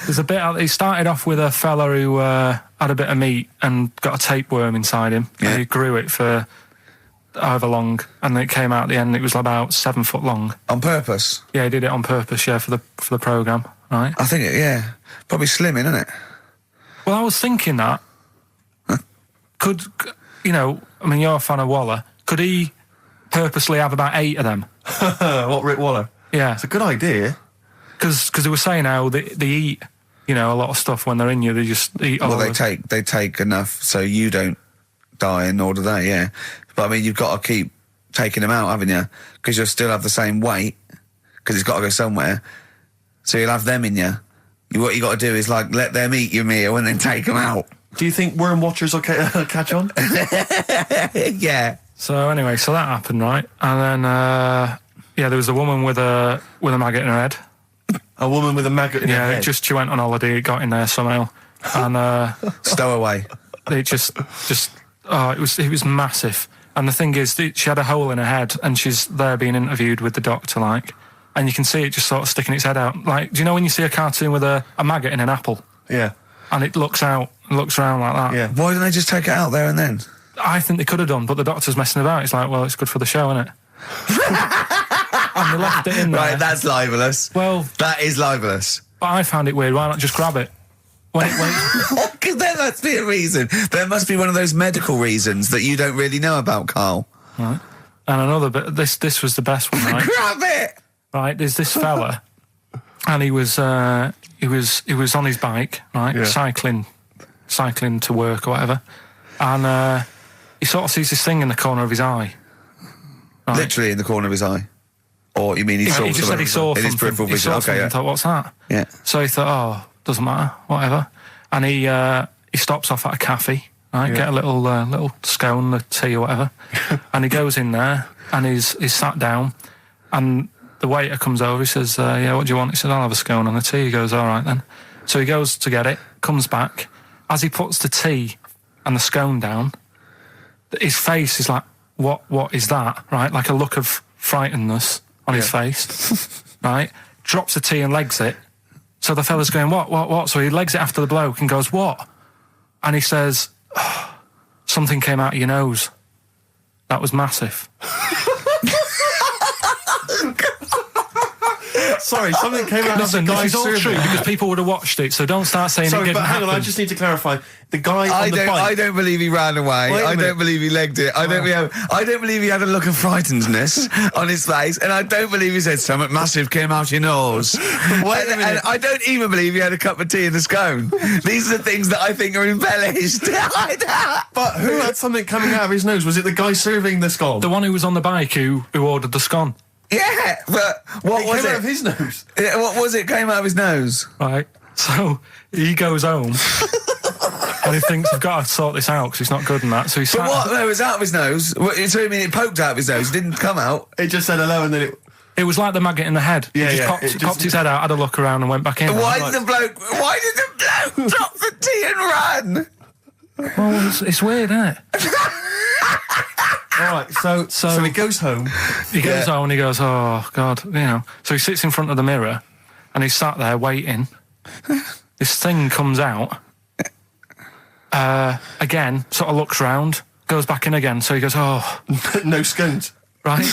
There's a bit. It started off with a fella who had a bit of meat and got a tapeworm inside him. Yeah. And he grew it for however long, and then it came out at the end. It was about 7 foot long. On purpose? Yeah, he did it on purpose. Yeah, for the programme, right? I think probably slimming, isn't it? Well, I was thinking that could you're a fan of Waller. Could he purposely have about 8 of them? What, Rick Waller? Yeah, it's a good idea. Because they were saying how they eat, a lot of stuff when they're in you. They just eat. Well, they take enough so you don't die, nor do they. Yeah, but I mean, you've got to keep taking them out, haven't you? Because you'll still have the same weight because it's got to go somewhere. So you'll have them in you. What you got to do is let them eat your meal and then take them out. Do you think worm watchers will catch on? Yeah. So anyway, so that happened, right? And then there was a woman with a maggot in her head. A woman with a maggot in her head? Yeah, she went on holiday, it got in there somehow. And stowaway. It it was massive. And the thing is, she had a hole in her head, and she's there being interviewed with the doctor, and you can see it just sort of sticking its head out. Like, do you know when you see a cartoon with a maggot in an apple? Yeah. and it looks around like that. Yeah. Why didn't they just take it out there and then? I think they could have done, but the doctor's messing about. It's like, well, it's good for the show, isn't it? And they left it in there. Right, that's libelous. Well, that is libelous. But I found it weird. Why not just grab it? Wait. Because there must be a reason. There must be one of those medical reasons that you don't really know about, Carl. Right. And another bit. This was the best one, right? Grab it. Right. There's this fella, and he was on his bike, right, cycling to work or whatever, and he sort of sees this thing in the corner of his eye. Right? Literally in the corner of his eye. Or you mean he saw? He just said he saw in his peripheral vision. Okay, yeah. Thought, what's that? Yeah. So he thought, oh, doesn't matter, whatever. And he stops off at a cafe, right? Get a little scone, a tea or whatever. And he goes in there and he's sat down, and the waiter comes over. He says, "Yeah, what do you want?" He said, "I'll have a scone and a tea." He goes, "All right then." So he goes to get it, comes back. As he puts the tea and the scone down, his face is like, "What is that?" Right, like a look of frightenedness on his face, right? Drops the tea and legs it. So the fella's going, what? So he legs it after the bloke and goes, "What?" And he says, oh, "Something came out of your nose. That was massive." Sorry, something came out of the guy's This is all true because people would have watched it, so don't start saying it didn't but hang happen. on, I just need to clarify. The guy on the bike... I don't believe he ran away. I don't believe he legged it. I don't believe he had a look of frightenedness on his face, and I don't believe he said something massive came out your nose. And I don't even believe he had a cup of tea in the scone. These are the things that I think are embellished. But who had something coming out of his nose? Was it the guy serving the scone? The one who was on the bike who ordered the scone. Yeah, but what was it? Came out of his nose. Yeah, what was it? Came out of his nose. Right. So he goes home and he thinks, I've got to sort this out because it's not good and that. So he But what? No, it was out of his nose. So you mean it poked out of his nose? It didn't come out. It just said hello and then it was like the maggot in the head. Yeah, he just popped his head out, had a look around and went back in. Why did the bloke drop the tea and run? Well, it's weird, isn't it? All right, so he goes home. He goes home and he goes, oh, God, you know. So he sits in front of the mirror and he's sat there waiting. This thing comes out. Again, sort of looks round, goes back in again. So he goes, oh. No scones. Right?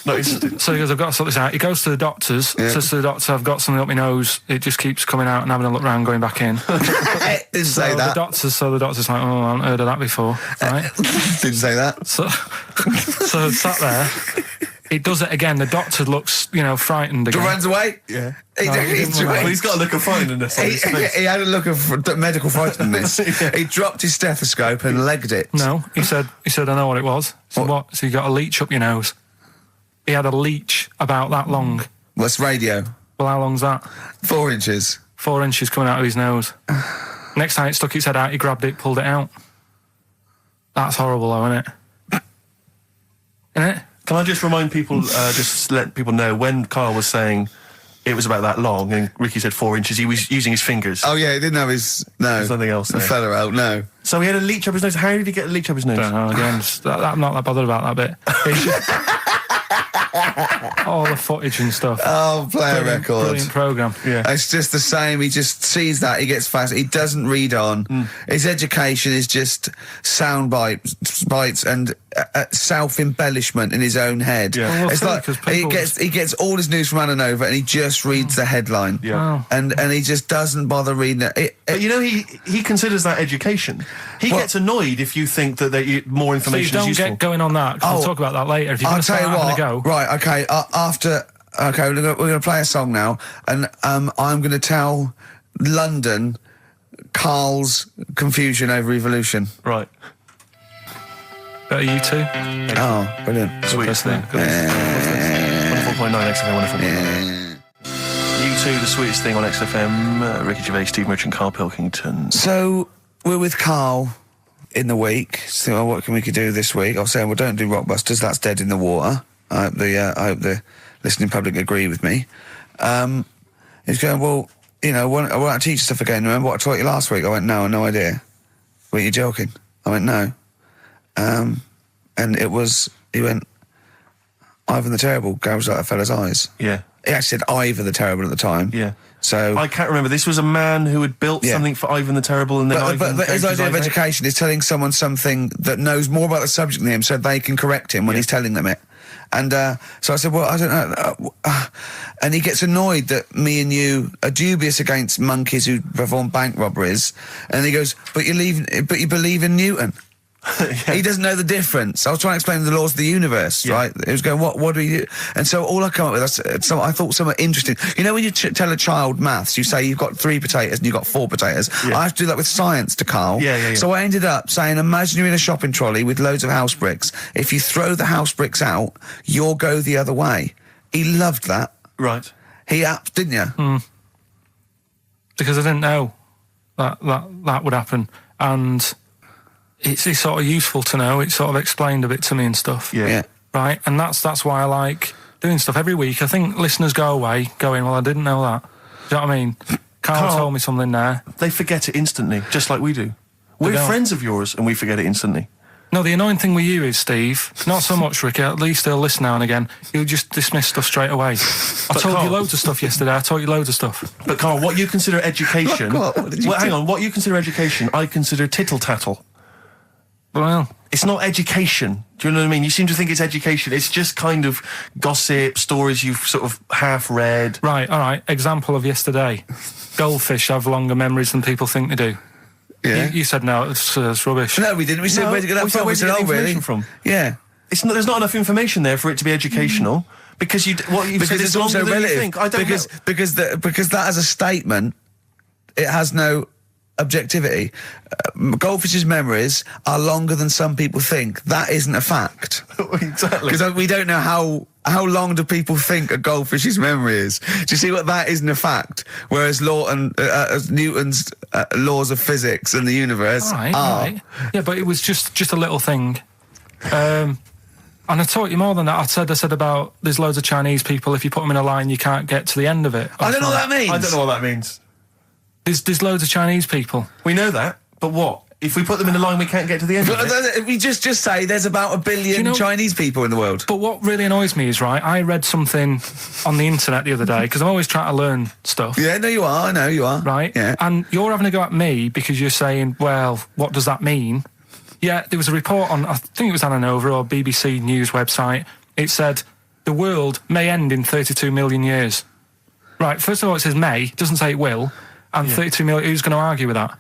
No, so he goes, I've got to sort this out. He goes to the doctors, says to the doctor, I've got something up my nose. It just keeps coming out and having a look round, going back in. Didn't say that. The doctor's like, oh, I haven't heard of that before. Right? Didn't say that. So sat there. He does it again. The doctor looks, frightened again. Runs away? Yeah. He's got a look of frightenedness on his face. He had a look of medical frightenedness. He dropped his stethoscope and legged it. No, he said, I know what it was. So what? So you got a leech up your nose. He had a leech about that long. What's radio? Well, how long's that? 4 inches. 4 inches coming out of his nose. Next time it stuck its head out, he grabbed it, pulled it out. That's horrible, though, isn't it? Isn't it? Can I just remind people, just let people know, when Karl was saying it was about that long and Ricky said 4 inches, he was using his fingers. Oh, yeah, he didn't have his... No. There's nothing else there. The feather out, no. So he had a leech up his nose. How did he get a leech up his nose? Don't know, again, I'm not that bothered about that bit. All the footage and stuff. Oh, play a record. Brilliant programme. Yeah. It's just the same. He just sees that. He gets fast. He doesn't read on. His education is just sound bites and self-embellishment in his own head. Yeah. Well, it's like he gets all his news from Ananova and he just reads the headline. Yeah. And he just doesn't bother reading it. But he considers that education. He gets annoyed if you think that more information is useful. Don't get going on that. We'll talk about that later. If you're going to start having a go. Right, okay. We're going to play a song now, and I'm going to tell London Karl's confusion over evolution. Right. Are you two? Oh, brilliant. Sweetest thing. 104.9 XFM, 104.9. U2, the sweetest thing on XFM. Ricky Gervais, Steve Merchant, Karl Pilkington. So, we're with Karl in the week. So, what can we do this week? I was saying, well, don't do Rockbusters. That's dead in the water. I hope the listening public agree with me. He's going, well, I want to teach stuff again. Remember what I taught you last week? I went, no, no idea. Were you joking? I went, no. And he went, Ivan the Terrible gouged out a fella's eyes. Yeah. He actually said Ivor the Terrible at the time. Yeah. So I can't remember. This was a man who had built something for Ivan the Terrible, and then but his idea of education is telling someone something that knows more about the subject than him, so they can correct him when he's telling them it. And so I said, well, I don't know. And he gets annoyed that me and you are dubious against monkeys who perform bank robberies. And he goes, but you believe in Newton. He doesn't know the difference. I was trying to explain the laws of the universe, right? It was going, what do we do? And so all I come up with, I thought somewhat interesting. You know when you tell a child maths, you say you've got 3 potatoes and you've got 4 potatoes. I have to do that with science to Karl. So I ended up saying, imagine you're in a shopping trolley with loads of house bricks. If you throw the house bricks out, you'll go the other way. He loved that. Right. He didn't you? Because I didn't know that would happen. And it's sort of useful to know. It sort of explained a bit to me and stuff. Yeah. Right? And that's why I like doing stuff every week. I think listeners go away going, well, I didn't know that. Do you know what I mean? Karl told me something there. They forget it instantly, just like we do. We're friends of yours and we forget it instantly. No, the annoying thing with you is, Steve, not so much, Ricky, at least they'll listen now and again, you'll just dismiss stuff straight away. I told you loads of stuff yesterday, I taught you loads of stuff. But Karl, what you consider education... hang on, what you consider education, I consider tittle-tattle. Well, it's not education. Do you know what I mean? You seem to think it's education. It's just kind of gossip, stories you've sort of half read. Right, all right. Example of yesterday. Goldfish have longer memories than people think they do. Yeah. You said no, it's rubbish. No, we didn't. We said, where'd you get that from? Where'd you get information from? Yeah. There's not enough information there for it to be educational. Because what you've said is also longer than relative. you think. I don't know. Because that as a statement, it has no objectivity. Goldfish's memories are longer than some people think. That isn't a fact. Exactly. Because we don't know how long do people think a goldfish's memory is. Do you see what that isn't a fact? Whereas Newton's laws of physics and the universe are. Right. Yeah, but it was just a little thing. And I taught you more than that. I said about there's loads of Chinese people, if you put them in a line, you can't get to the end of it. I don't know what that means. I don't know what that means. There's loads of Chinese people. We know that, but what? If we put them in a line, we can't get to the end of it? We just say there's about 1 billion Chinese people in the world. But what really annoys me is, right, I read something on the internet the other day, because I'm always trying to learn stuff. Yeah, no, you are. I know you are. Right? Yeah. And you're having a go at me because you're saying, well, what does that mean? Yeah, there was a report on, I think it was Ananova or BBC News website. It said, the world may end in 32 million years. Right, first of all, it says may, it doesn't say it will. And 32 million, who's going to argue with that?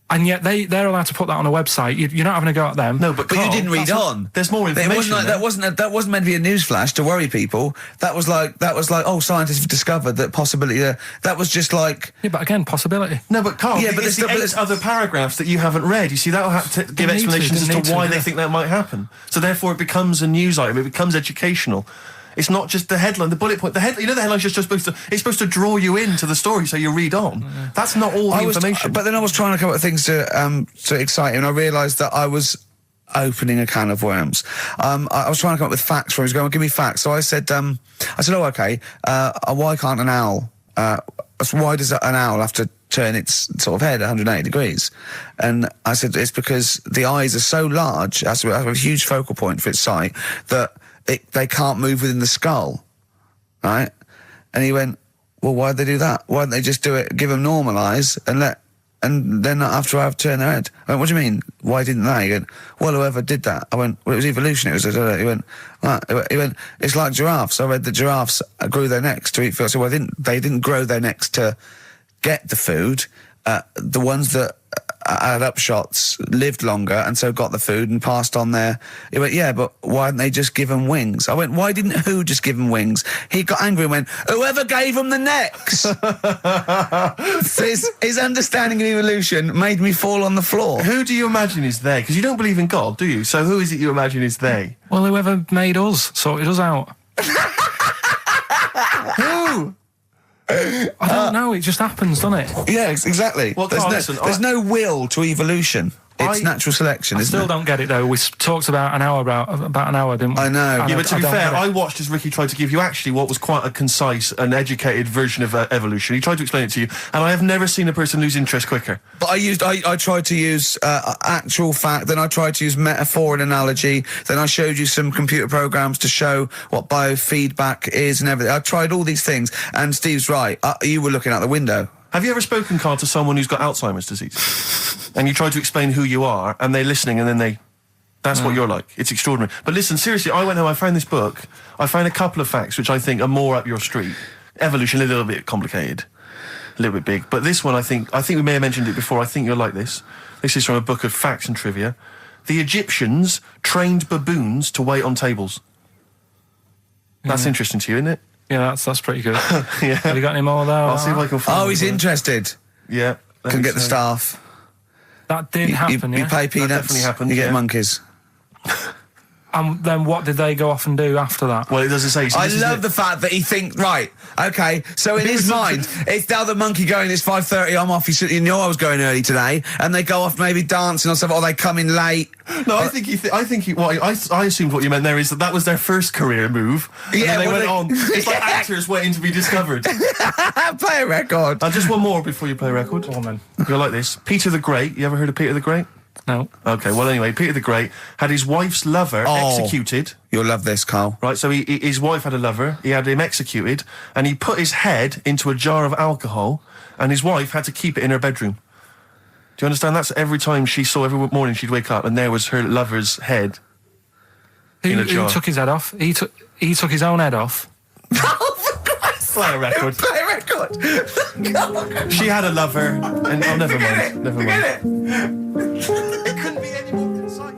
And yet they're allowed to put that on a website. You're not having a go at them. No, but you didn't read on. There's more information. That wasn't meant to be a newsflash to worry people. That was like, oh, scientists have discovered that possibility. That was just like. Yeah, but again, possibility. No, but Karl, but there's 8 other paragraphs that you haven't read. You see, that'll have to give explanations as to why they think that might happen. So therefore, it becomes a news item. It becomes educational. It's not just the headline, the bullet point. The headline's just supposed to. It's supposed to draw you into the story, so you read on. Yeah. That's not all the information. But then I was trying to come up with things to excite you, and I realised that I was opening a can of worms. I was trying to come up with facts for him. He was going, give me facts. So I said, oh, okay. Why can't an owl? Why does an owl have to turn its sort of head 180 degrees? And I said, it's because the eyes are so large, it has a huge focal point for its sight, that they can't move within the skull, right? And he went, well, why'd they do that? Why didn't they just do it, give them normal eyes, and then after I've turned their head? I went, what do you mean? Why didn't they? He went, well, whoever did that. I went, well, it was evolution. He went, it's like giraffes. I read that giraffes grew their necks to eat food. So they didn't grow their necks to get the food. The ones that had upshots lived longer and so got the food and passed on their. He went, yeah, but why didn't they just give them wings? I went, why didn't who just give them wings? He got angry and went, whoever gave them the necks. His understanding of evolution made me fall on the floor. Who do you imagine is they? Because you don't believe in God, do you? So who is it you imagine is they? Well, whoever made us sorted us out. Who? I don't know, it just happens, doesn't it? Yeah, exactly. Well, there's no will to evolution. It's natural selection, I isn't still it? don't get it though. We talked about an hour, didn't we? I know. And Yeah, but to be don't fair, get it. I watched as Ricky tried to give you actually what was quite a concise and educated version of evolution. He tried to explain it to you, and I have never seen a person lose interest quicker. But I tried to use actual fact, then I tried to use metaphor and analogy, then I showed you some computer programs to show what biofeedback is and everything. I tried all these things, and Steve's right. You were looking out the window. Have you ever spoken, Carl, to someone who's got Alzheimer's disease? And you try to explain who you are, and they're listening, and then that's what you're like. It's extraordinary. But listen, seriously, I went home, I found this book, I found a couple of facts which I think are more up your street. Evolution, a little bit complicated, a little bit big. But this one, I think we may have mentioned it before, I think you'll like this. This is from a book of facts and trivia. The Egyptians trained baboons to wait on tables. That's interesting to you, isn't it? Yeah, that's pretty good. Yeah. Have you got any more there? I'll see if I can find He's interested. Yeah. Can get the staff. That did happen, You pay peanuts, definitely happened, you get yeah. monkeys. And then what did they go off and do after that? Well, it doesn't say. So I this is love it. the fact that he thinks, right, okay, so in his mind, it's now the monkey going, it's 5:30, I'm off, you know I was going early today, and they go off maybe dancing or something, or they come in late. No, I assumed what you meant there is that was their first career move. And Yeah, then they well, went they- on. It's like actors waiting to be discovered. Play a record. Just one more before you play a record. Oh, man. You'll like this. Peter the Great. You ever heard of Peter the Great? No. Okay, well anyway, Peter the Great had his wife's lover executed. You'll love this, Carl. Right, so his wife had a lover, he had him executed, and he put his head into a jar of alcohol, and his wife had to keep it in her bedroom. Do you understand? That's every time every morning she'd wake up, and there was her lover's head in a jar. Who took his head off? He took his own head off. Play a record. Play a record. She had a lover, and never mind. Never mind. It couldn't be any more concise.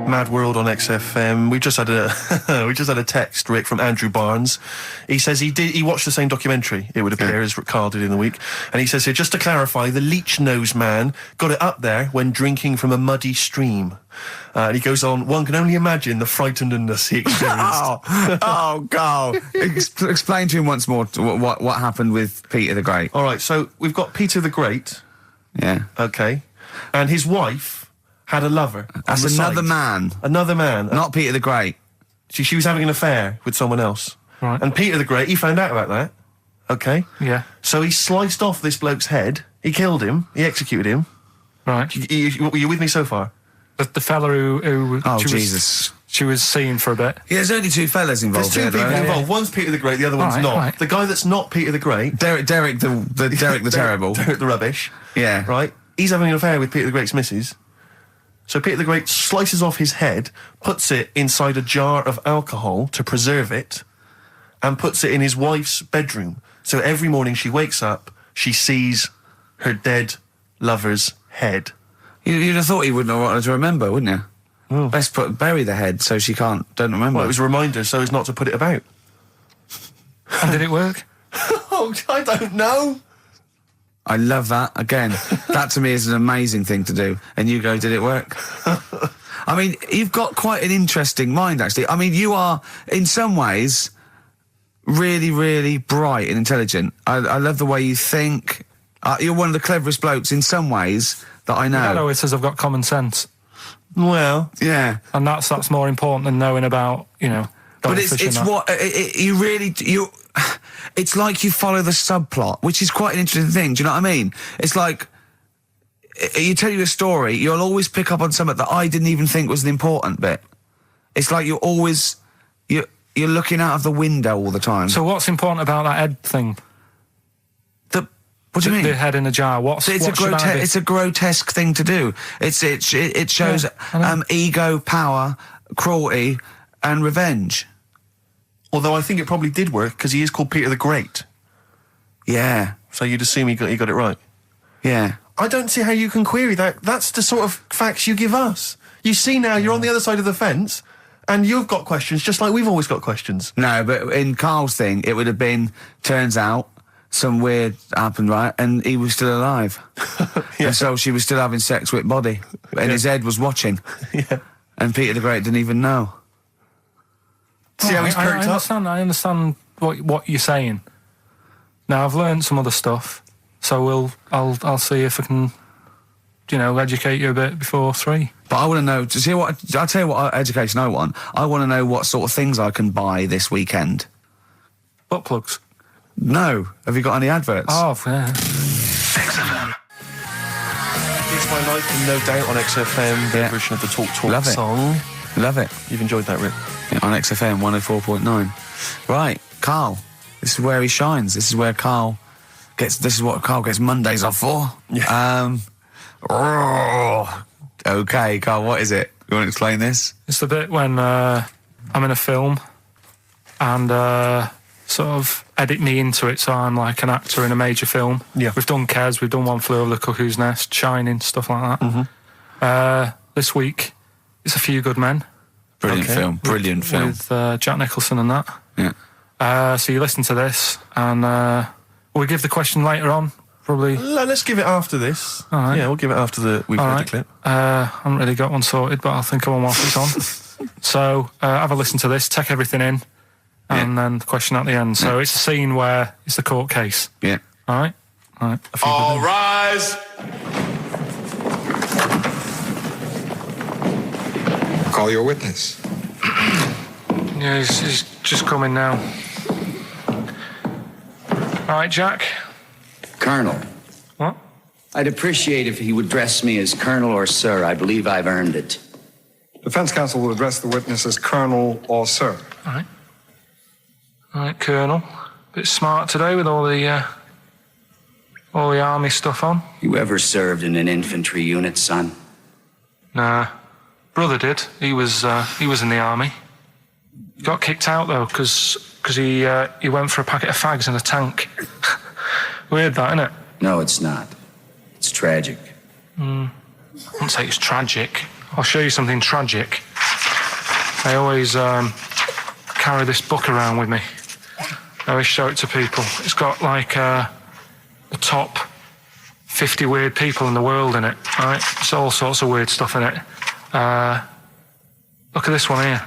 Mad World on XFM. We just had a text, Rick, from Andrew Barnes. He says he watched the same documentary, it would appear, as Carl did in the week. And he says here, just to clarify, the leech nose man got it up there when drinking from a muddy stream. And he goes on, one can only imagine the frightenedness he experienced. Carl. Explain to him once more what happened with Peter the Great. All right, so we've got Peter the Great. Yeah. Okay. And his wife had a lover. That's another man. Another man. Not Peter the Great. She was having an affair with someone else. Right. And Peter the Great, he found out about that. Okay. Yeah. So he sliced off this bloke's head. He killed him. He executed him. Right. You with me so far? The fella who Jesus. She was seen for a bit. Yeah, there's only two fellas involved. There's two people involved. One's Peter the Great, the other one's not. Right. The guy that's not Peter the Great, Derek the terrible. Derek the rubbish. Yeah. Right. He's having an affair with Peter the Great's missus. So Peter the Great slices off his head, puts it inside a jar of alcohol to preserve it, and puts it in his wife's bedroom. So every morning she wakes up, she sees her dead lover's head. You'd have thought he wouldn't have wanted to remember, wouldn't you? Oh. Best bury the head so she don't remember. Well, it was a reminder so as not to put it about. And did it work? Oh, I don't know. I love that. Again, that to me is an amazing thing to do. And you go, did it work? I mean, you've got quite an interesting mind, actually. I mean, you are, in some ways, really, really bright and intelligent. I love the way you think. You're one of the cleverest blokes in some ways that I know. Hello, it says I've got common sense. Well, yeah. And that's more important than knowing about, But it's what you really it's like you follow the subplot, which is quite an interesting thing. Do you know what I mean? It's like you tell you a story, you'll always pick up on something that I didn't even think was an important bit. It's like you're looking out of the window all the time. So what's important about that head thing? What do you mean? The head in a jar. It's a grotesque thing to do. It shows ego, power, cruelty, and revenge. Although I think it probably did work because he is called Peter the Great. Yeah. So you'd assume he got it right. Yeah. I don't see how you can query that. That's the sort of facts you give us. You see now you're on the other side of the fence, and you've got questions just like we've always got questions. No, but in Carl's thing, it would have been. Turns out. Some weird happened, right? And he was still alive. Yeah. And so she was still having sex with body. And his head was watching. Yeah. And Peter the Great didn't even know. See how he's perked up? I understand what you're saying. Now I've learned some other stuff, so I'll see if I can educate you a bit before 3. But I want to know, I'll tell you what education I want. I want to know what sort of things I can buy this weekend. Butt plugs? No. Have you got any adverts? Oh, yeah. XFM. It's My Life, and no doubt on XFM, their version of the Talk Love it. song. Love it. You've enjoyed that, Rip? Yeah, on XFM 104.9. Right, Karl. This is where he shines. This is what Karl gets Mondays off for. Yeah. Okay, Karl, what is it? You want to explain this? It's the bit when I'm in a film and sort of edit me into it, so I'm like an actor in a major film. Yeah. We've done Kes, we've done One Flew Over the Cuckoo's Nest, Shining, stuff like that. Mm-hmm. This week, it's A Few Good Men. Brilliant film. With Jack Nicholson and that. Yeah. So you listen to this, and we'll give the question later on, probably. Let's give it after this. All right. Yeah, we'll give it after we've heard the clip. I haven't really got one sorted, but I'll think of one whilst it's on. So have a listen to this, take everything in, and then the question at the end. So it's a scene where it's the court case. Yeah. All right? All right. All rise. Call your witness. Yeah, he's just coming now. All right, Jack. Colonel. What? I'd appreciate if he would address me as Colonel or Sir. I believe I've earned it. Defense counsel will address the witness as Colonel or Sir. All right. All right, Colonel. Bit smart today with all the army stuff on. You ever served in an infantry unit, son? Nah. Brother did. He was in the army. Got kicked out though, because he went for a packet of fags in a tank. Weird that, isn't it? No, it's not. It's tragic. I wouldn't say it's tragic. I'll show you something tragic. I always carry this book around with me. I always show it to people. It's got like the top 50 weird people in the world in it, right? It's all sorts of weird stuff in it. Look at this one here.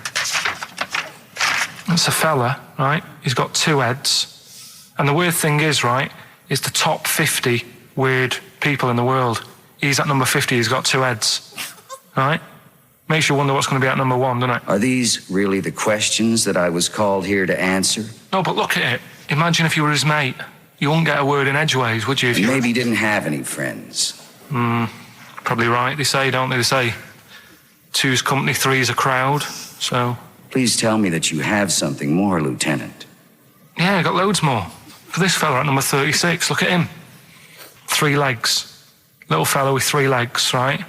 It's a fella, right? He's got 2 heads. And the weird thing is, right, is the top 50 weird people in the world. He's at number 50, he's got 2 heads. Right? Makes you wonder what's going to be at number 1, doesn't it? Are these really the questions that I was called here to answer? No, but look at it. Imagine if you were his mate. You wouldn't get a word in edgeways, would you? If you maybe didn't have any friends. Probably right, they say, don't they? They say 2's company, 3's a crowd, so... Please tell me that you have something more, Lieutenant. Yeah, I got loads more. For this fella at number 36, look at him. 3 legs. Little fella with 3 legs, right?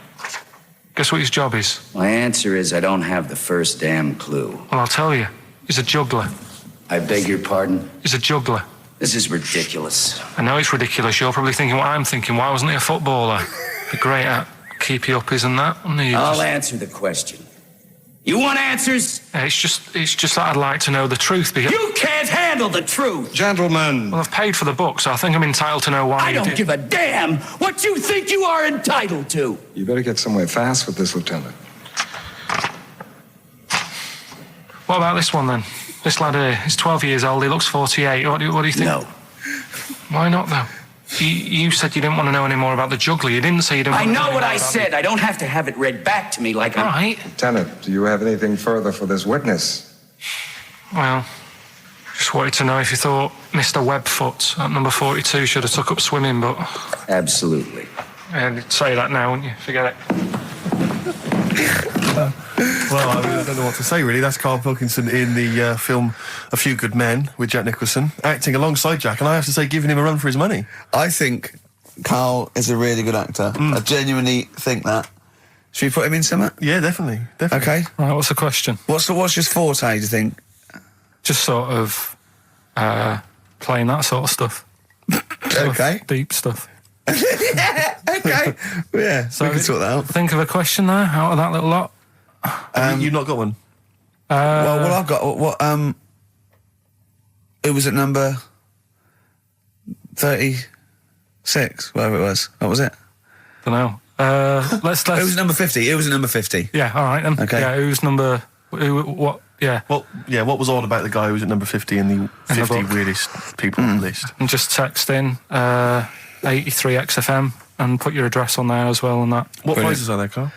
Guess what his job is? My answer is I don't have the first damn clue. Well, I'll tell you. He's a juggler. I beg your pardon? He's a juggler. This is ridiculous. I know it's ridiculous. You're probably thinking what I'm thinking. Why wasn't he a footballer? Be great at keepy uppies and that. I'll answer the question. You want answers? Yeah, it's just that I'd like to know the truth. Because you can't handle the truth! Gentlemen. Well, I've paid for the book, so I think I'm entitled to know why I don't give a damn what you think you are entitled to! You better get somewhere fast with this, Lieutenant. What about this one, then? This lad here, he's 12 years old, he looks 48. What do you think? No. Why not, though? You said you didn't want to know any more about the juggler. You didn't say you didn't want to know I know what more I about said. I don't have to have it read back to me like All right. Lieutenant, do you have anything further for this witness? Well, just wanted to know if you thought Mr. Webfoot at number 42 should have took up swimming, but... Absolutely. Yeah, you'd say that now, wouldn't you? Forget it. Well, I don't know what to say, really. That's Karl Pilkington in the film A Few Good Men with Jack Nicholson, acting alongside Jack, and I have to say, giving him a run for his money. I think Karl is a really good actor. I genuinely think that. Should we put him in something? Yeah, definitely. Okay. Right, what's the question? What's his forte, do you think? Just sort of playing that sort of stuff. Okay. Deep stuff. Yeah, okay. Yeah, so we can sort that out. Think of a question there out of that little lot. You've not got one? Well, I've got... What, it was at number 36, whatever it was. What was it? Don't know. Let's. It was number 50. It was number 50. Yeah, all right then. Okay. Yeah, who's number... what... Yeah. Well, yeah, what was odd about the guy who was at number 50 in the 50 weirdest people list? And just text in 83 XFM and put your address on there as well and that. What prizes are there, Carl?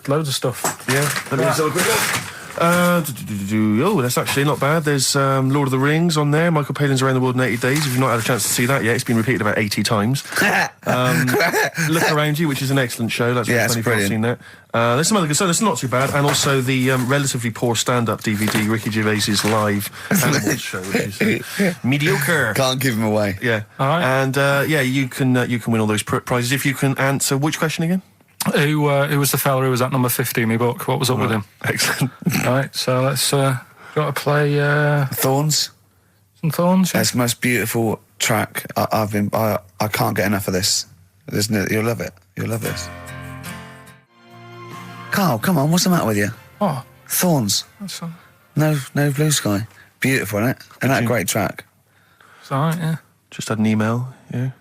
Loads of stuff. Yeah. Let me just have a quick look. Oh, that's actually not bad. There's Lord of the Rings on there. Michael Palin's Around the World in 80 Days. If you've not had a chance to see that yet, it's been repeated about 80 times. Look Around You, which is an excellent show. That's it's funny. brilliant. I've seen that. There's some other good stuff. That's not too bad. And also the relatively poor stand-up DVD, Ricky Gervais's live Animals show, which is mediocre. Can't give him away. Yeah. All right. And you can win all those prizes if you can answer which question again? Who was the fella who was at number 50 in my book? What was up with him? Excellent. Right, so let's got to play Thorns. some Thorns. Yeah? It's the most beautiful track. I can't get enough of this. You'll love it. You'll love this. Carl, come on, what's the matter with you? Oh, Thorns. that's No Blue Sky. Beautiful, isn't it? And that great track. it's all right. Yeah. Just had an email. Yeah.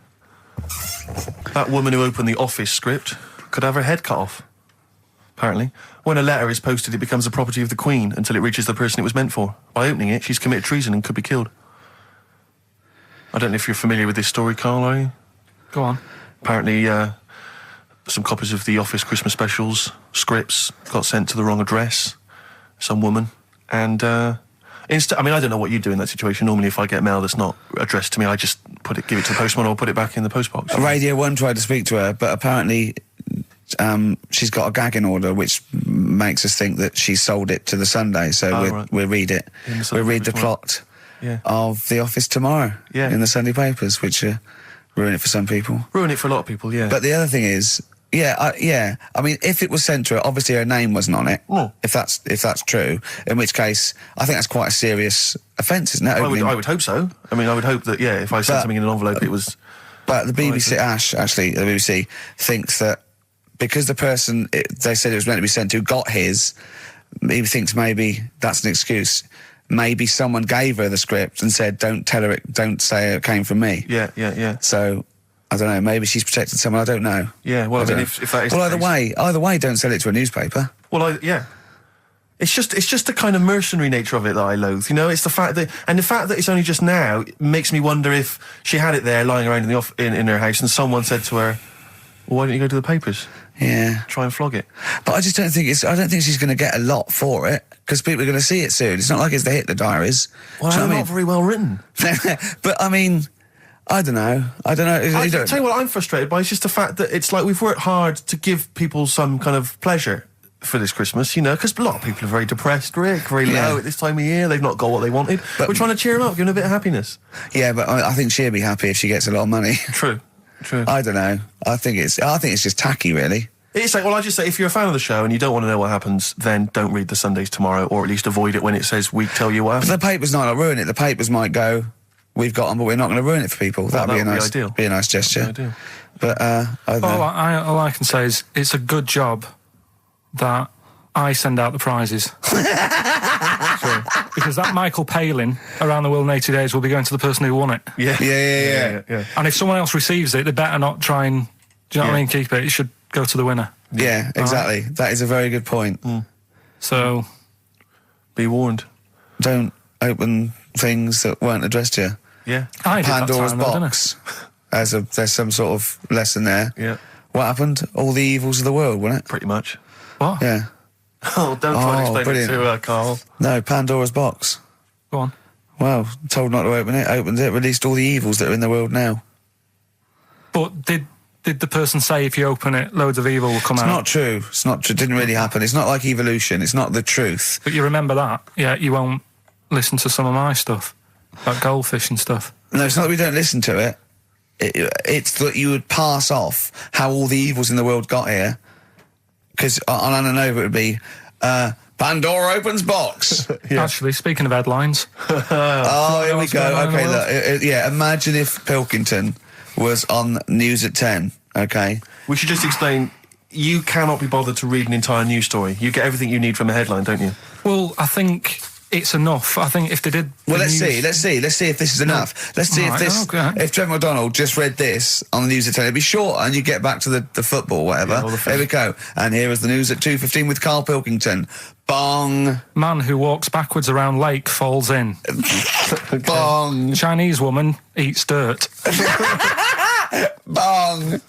That woman who opened the Office script could have her head cut off. Apparently, when a letter is posted, it becomes the property of the Queen until it reaches the person it was meant for. By opening it, she's committed treason and could be killed. I don't know if you're familiar with this story, Carl, are you? Go on. Apparently, some copies of the Office Christmas specials scripts got sent to the wrong address. Some woman. And, I don't know what you do in that situation. Normally, if I get mail that's not addressed to me, I just give it to the postman or put it back in the postbox. Radio 1 tried to speak to her, but apparently she's got a gagging order, which makes us think that she sold it to the Sunday. So we'll read it. We'll read the plot of The Office tomorrow in the Sunday papers, which ruin it for some people. Ruin it for a lot of people, yeah. But the other thing is, I mean, if it was sent to her, obviously her name wasn't on it. Oh. If that's true, in which case, I think that's quite a serious offence, isn't it? I would hope so. I mean, I would hope that, if I sent something in an envelope, it was... But the BBC, the BBC thinks that because the person they said it was meant to be sent to got his, he thinks maybe that's an excuse. Maybe someone gave her the script and said, don't say it came from me. Yeah. So... I don't know, maybe she's protected someone, I don't know. Yeah, well, if that is... Well, either way, don't sell it to a newspaper. Well, It's just the kind of mercenary nature of it that I loathe, you know? It's the fact that it's only just now makes me wonder if she had it there lying around in her house and someone said to her, well, why don't you go to the papers? Yeah. Try and flog it. But I just don't think she's going to get a lot for it, because people are going to see it soon. It's not like it's the Hitler Diaries. Well, they're not very well written. But, I mean... I don't know. I'll tell you what I'm frustrated by. It's just the fact that it's like we've worked hard to give people some kind of pleasure for this Christmas, you know, because a lot of people are very depressed, Rick, very low at this time of year. They've not got what they wanted. But we're trying to cheer them up, give them a bit of happiness. Yeah, but I think she'll be happy if she gets a lot of money. True. I don't know. I think it's just tacky, really. It's like, well, I just say, if you're a fan of the show and you don't want to know what happens, then don't read the Sundays tomorrow, or at least avoid it when it says we tell you what happens. But the papers might not ruin it. The papers might go... We've got them, but we're not going to ruin it for people. That'd be a nice gesture. Ideal. But I don't know. All I can say is it's a good job that I send out the prizes. Because that Michael Palin Around the World in 80 Days will be going to the person who won it. Yeah. And if someone else receives it, they better not try and, do you know what I mean, keep it. It should go to the winner. Yeah, exactly. Right? That is a very good point. So, be warned. Don't open things that weren't addressed to you. Yeah. Pandora's box. There's some sort of lesson there. Yeah. What happened? All the evils of the world, wasn't it? Pretty much. What? Yeah. Oh, don't try to explain it to Carl. No, Pandora's box. Go on. Well, told not to open it, opened it, released all the evils that are in the world now. But did the person say if you open it, loads of evil will come out? It's not true. It's not true. It didn't really happen. It's not like evolution. It's not the truth. But you remember that? Yeah, you won't listen to some of my stuff. Like goldfish and stuff. No, it's not that we don't listen to it. It's that you would pass off how all the evils in the world got here. Because on Anna Nova it would be, Pandora opens box. Actually, speaking of headlines. Oh, here we go. Okay, look. Imagine if Pilkington was on News at 10, okay? We should just explain, you cannot be bothered to read an entire news story. You get everything you need from a headline, don't you? Well, I think... it's enough. I think if they did... Well, let's see if this is enough. Let's see if Trevor McDonald just read this on the news at 10, it'd be short and you get back to the football, whatever. Yeah, here we go. And here is the news at 2:15 with Karl Pilkington. Bong. Man who walks backwards around lake falls in. Bong. Chinese woman eats dirt. Bong.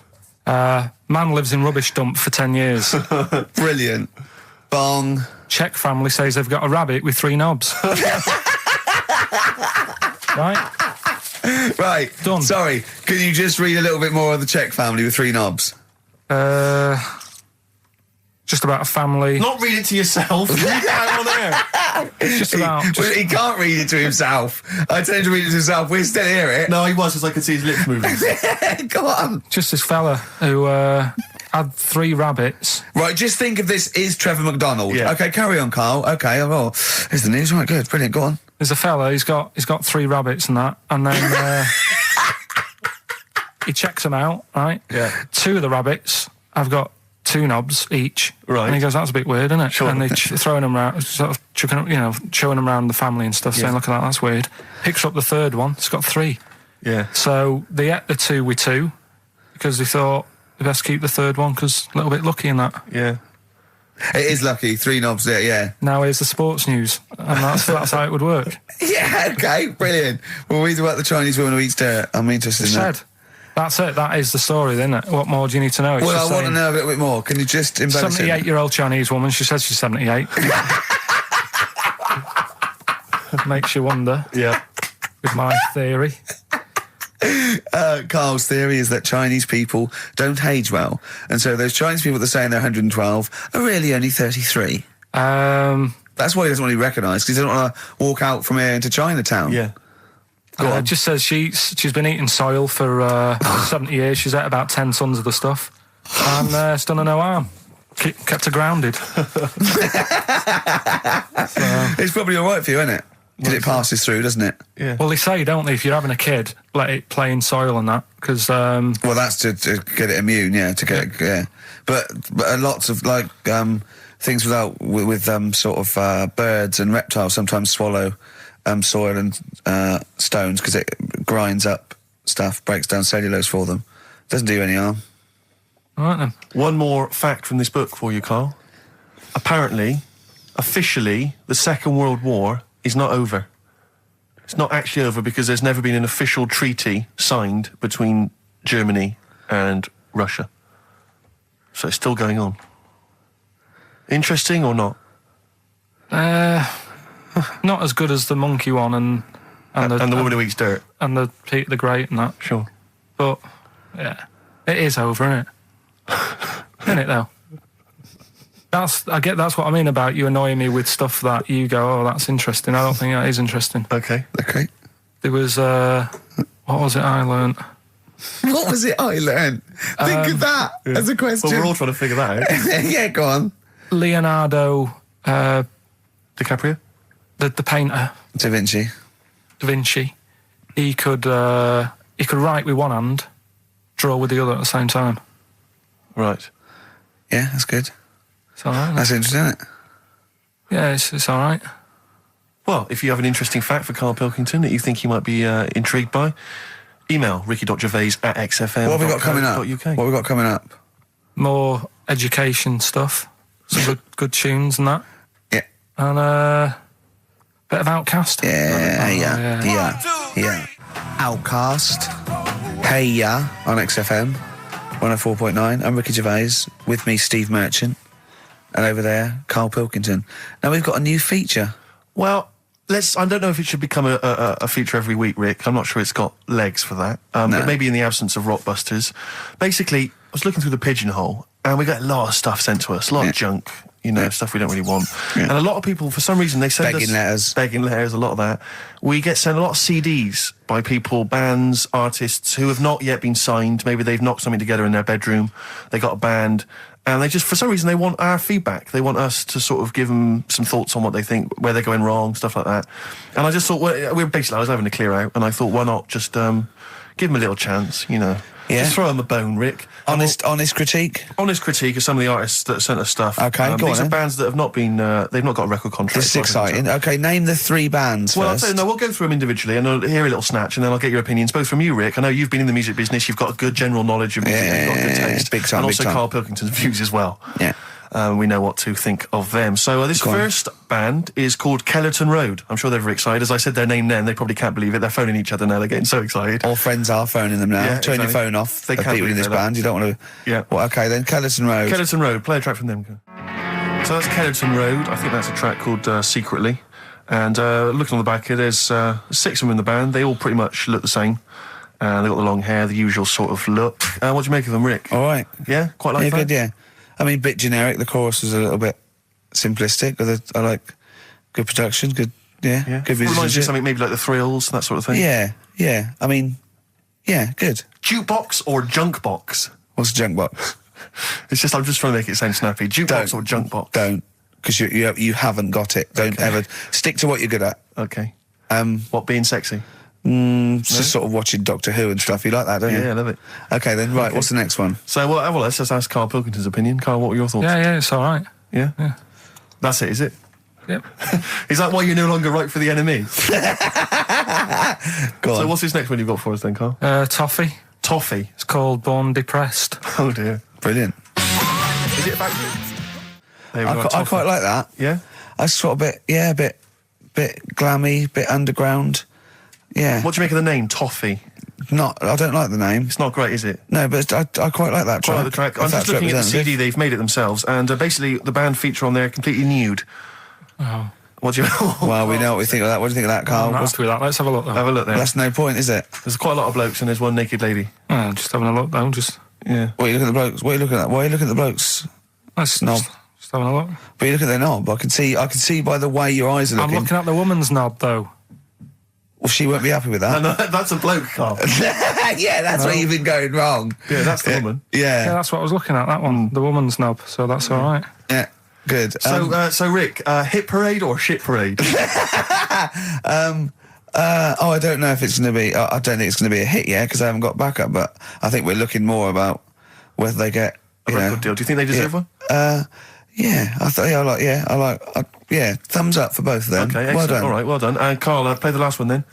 Man lives in rubbish dump for 10 years. Brilliant. Bong. Czech family says they've got a rabbit with 3 knobs. Right? Right. Done. Sorry, can you just read a little bit more of the Czech family with 3 knobs? Just about a family. Not read it to yourself. Read it out on air. Just about. He can't read it to himself. I tell him to read it to himself. We still hear it. No, he was, because I could see his lips moving. Go on. Just this fella who had 3 rabbits. Right, just think of this is Trevor McDonald. Yeah. Okay, carry on, Carl. Okay, well, here's the news. Right, good, brilliant. Go on. There's a fella. He's got 3 rabbits and that, and then he checks them out. Right. Yeah. 2 of the rabbits have got 2 knobs each. Right. And he goes, that's a bit weird, isn't it? Sure. And they're throwing them around, sort of chucking, showing them around the family and stuff, saying, look at that, that's weird. Picks up the 3rd one, it's got 3. Yeah. So they ate the 2 with 2, because they thought they best keep the 3rd one, because a little bit lucky in that. Yeah. It is lucky, 3 knobs there, yeah. Now here's the sports news, and that's how it would work. Yeah, okay, brilliant. Well, read about the Chinese woman who eats dirt. I'm interested in that. That's it. That is the story, isn't it? What more do you need to know? It's well, just I want to know a little bit more. Can you just embellish it? 78-year-old Chinese woman. She says she's 78. Makes you wonder. Yeah. With my theory. Carl's theory is that Chinese people don't age well, and so those Chinese people that are saying they're 112 are really only 33. That's why he doesn't want to be recognised, because he doesn't want to walk out from here into Chinatown. Yeah. It just says she's been eating soil for 70 years. She's ate about 10 tons of the stuff, and it's done her no harm. Kept her grounded. It's probably all right for you, isn't it? Because it passes through, doesn't it? Yeah. Well, they say, don't they, if you're having a kid, let it play in soil and that, because... well, that's to get it immune, yeah, to get it, yeah. But lots of, like, things with sort of birds and reptiles sometimes swallow soil and stones, because it grinds up stuff, breaks down cellulose for them. Doesn't do you any harm. All right, then. One more fact from this book for you, Carl. Apparently, officially, the Second World War is not over. It's not actually over because there's never been an official treaty signed between Germany and Russia. So it's still going on. Interesting or not? Not as good as the monkey one and the woman who eats dirt. And the Peter the Great and that. Sure. But, yeah, it is over, isn't it? Isn't it, though? That's what I mean about you annoying me with stuff that you go, oh, that's interesting. I don't think that is interesting. Okay. There was, what was it I learnt? What was it I learnt? Think of that as a question. Well, we're all trying to figure that out. Yeah, go on. Leonardo... DiCaprio? The painter. Da Vinci. He could write with one hand, draw with the other at the same time. Right. Yeah, that's good. It's all right. That's interesting, isn't it? Yeah, it's all right. Well, if you have an interesting fact for Karl Pilkington that you think he might be intrigued by, email ricky.gervais@xfm. What have we got coming up? What have we got coming up? More education stuff. Some good tunes and that. Yeah. And a bit of Outcast. Yeah. Outcast. Hey Ya on XFM 104.9. I'm Ricky Gervais. With me, Steve Merchant. And over there, Karl Pilkington. Now we've got a new feature. Well, I don't know if it should become a feature every week, Rick. I'm not sure it's got legs for that. No. But maybe in the absence of Rockbusters. Basically, I was looking through the pigeonhole, and we got a lot of stuff sent to us, a lot of junk, stuff we don't really want. Yeah. And a lot of people, for some reason, they send us... Begging letters, a lot of that. We get sent a lot of CDs by people, bands, artists, who have not yet been signed. Maybe they've knocked something together in their bedroom. They got a band... And they just, for some reason, they want our feedback. They want us to sort of give them some thoughts on what they think, where they're going wrong, stuff like that. And I just thought, I was having a clear out, and I thought, why not just give them a little chance, Yeah. Just throw them a bone, Rick. Honest critique? Honest critique of some of the artists that sent us stuff. Okay, go on. These are bands that have not been, they've not got a record contract. This is exciting. Okay, name the 3 bands Well, first. we'll go through them individually, and I'll hear a little snatch, and then I'll get your opinions, both from you, Rick. I know you've been in the music business, you've got a good general knowledge of music, you've got good taste. Big time, and also big time. Karl Pilkington's views as well. Yeah. we know what to think of them. So this first band is called Kellerton Road. I'm sure they're very excited. As I said their name then, they probably can't believe it. They're phoning each other now. They're getting so excited. All friends are phoning them now. Yeah, Turn your phone off. They can't people in this band. You don't want to... Yeah. Well, okay, then. Kellerton Road. Kellerton Road. Play a track from them. So that's Kellerton Road. I think that's a track called Secretly. And looking on the back here, there's 6 of them in the band. They all pretty much look the same. They've got the long hair, the usual sort of look. What do you make of them, Rick? All right. Yeah? Quite like that? Good, yeah. I mean, a bit generic. The chorus was a little bit simplistic. But I like good production, good musicianship. Reminds you of something maybe like the Thrills, that sort of thing? Yeah. I mean, yeah, good. Jukebox or junk box? What's a junk box? It's just, I'm just trying to make it sound snappy. Jukebox or junk box? Don't. Because you haven't got it. Don't ever... Stick to what you're good at. Okay. What, being sexy? Just sort of watching Doctor Who and stuff. You like that, don't you? Yeah, I love it. Okay, then, right, what's the next one? So, well, let's just ask Karl Pilkington's opinion. Karl, what were your thoughts? Yeah, it's all right. Yeah? Yeah. That's it, is it? Yep. Is that why you're no longer right for the enemy? Go on. So what's this next one you've got for us then, Karl? Toffee. Toffee? It's called Born Depressed. Oh, dear. Brilliant. Is it about you? I quite like that. Yeah? I sort of a bit glammy, bit underground. Yeah. What do you make of the name, Toffee? I don't like the name. It's not great, is it? No, but I quite like that track. Quite like the track. I'm just looking at the CD, they've made it themselves, and basically the band feature on there completely nude. Oh. What do you... Well, we know what we think of that. What do you think of that, Karl? I'm happy with that. Let's have a look, though. Have a look there. Well, that's no point, is it? There's quite a lot of blokes and there's one naked lady. Just having a look, though, Yeah. What are you looking at the blokes? What are you looking at? Why are you looking at the blokes? Knob. Just having a look. But you look at their knob. I can see by the way your eyes are looking. I'm looking at the woman's knob, though. Well, she won't be happy with that. No, that's a bloke, Karl. Yeah, that's where you've been going wrong. Yeah, that's the woman. Yeah. Yeah, that's what I was looking at, that one. The woman's knob, so that's all right. Yeah, good. So Rick, hit parade or shit parade? I don't know if it's going to be... I don't think it's going to be a hit yet, because I haven't got backup, but I think we're looking more about whether they get... A record deal. Do you think they deserve one? Yeah, thumbs up for both of them. Okay, excellent. Well done. All right, well done. Karl, play the last one then.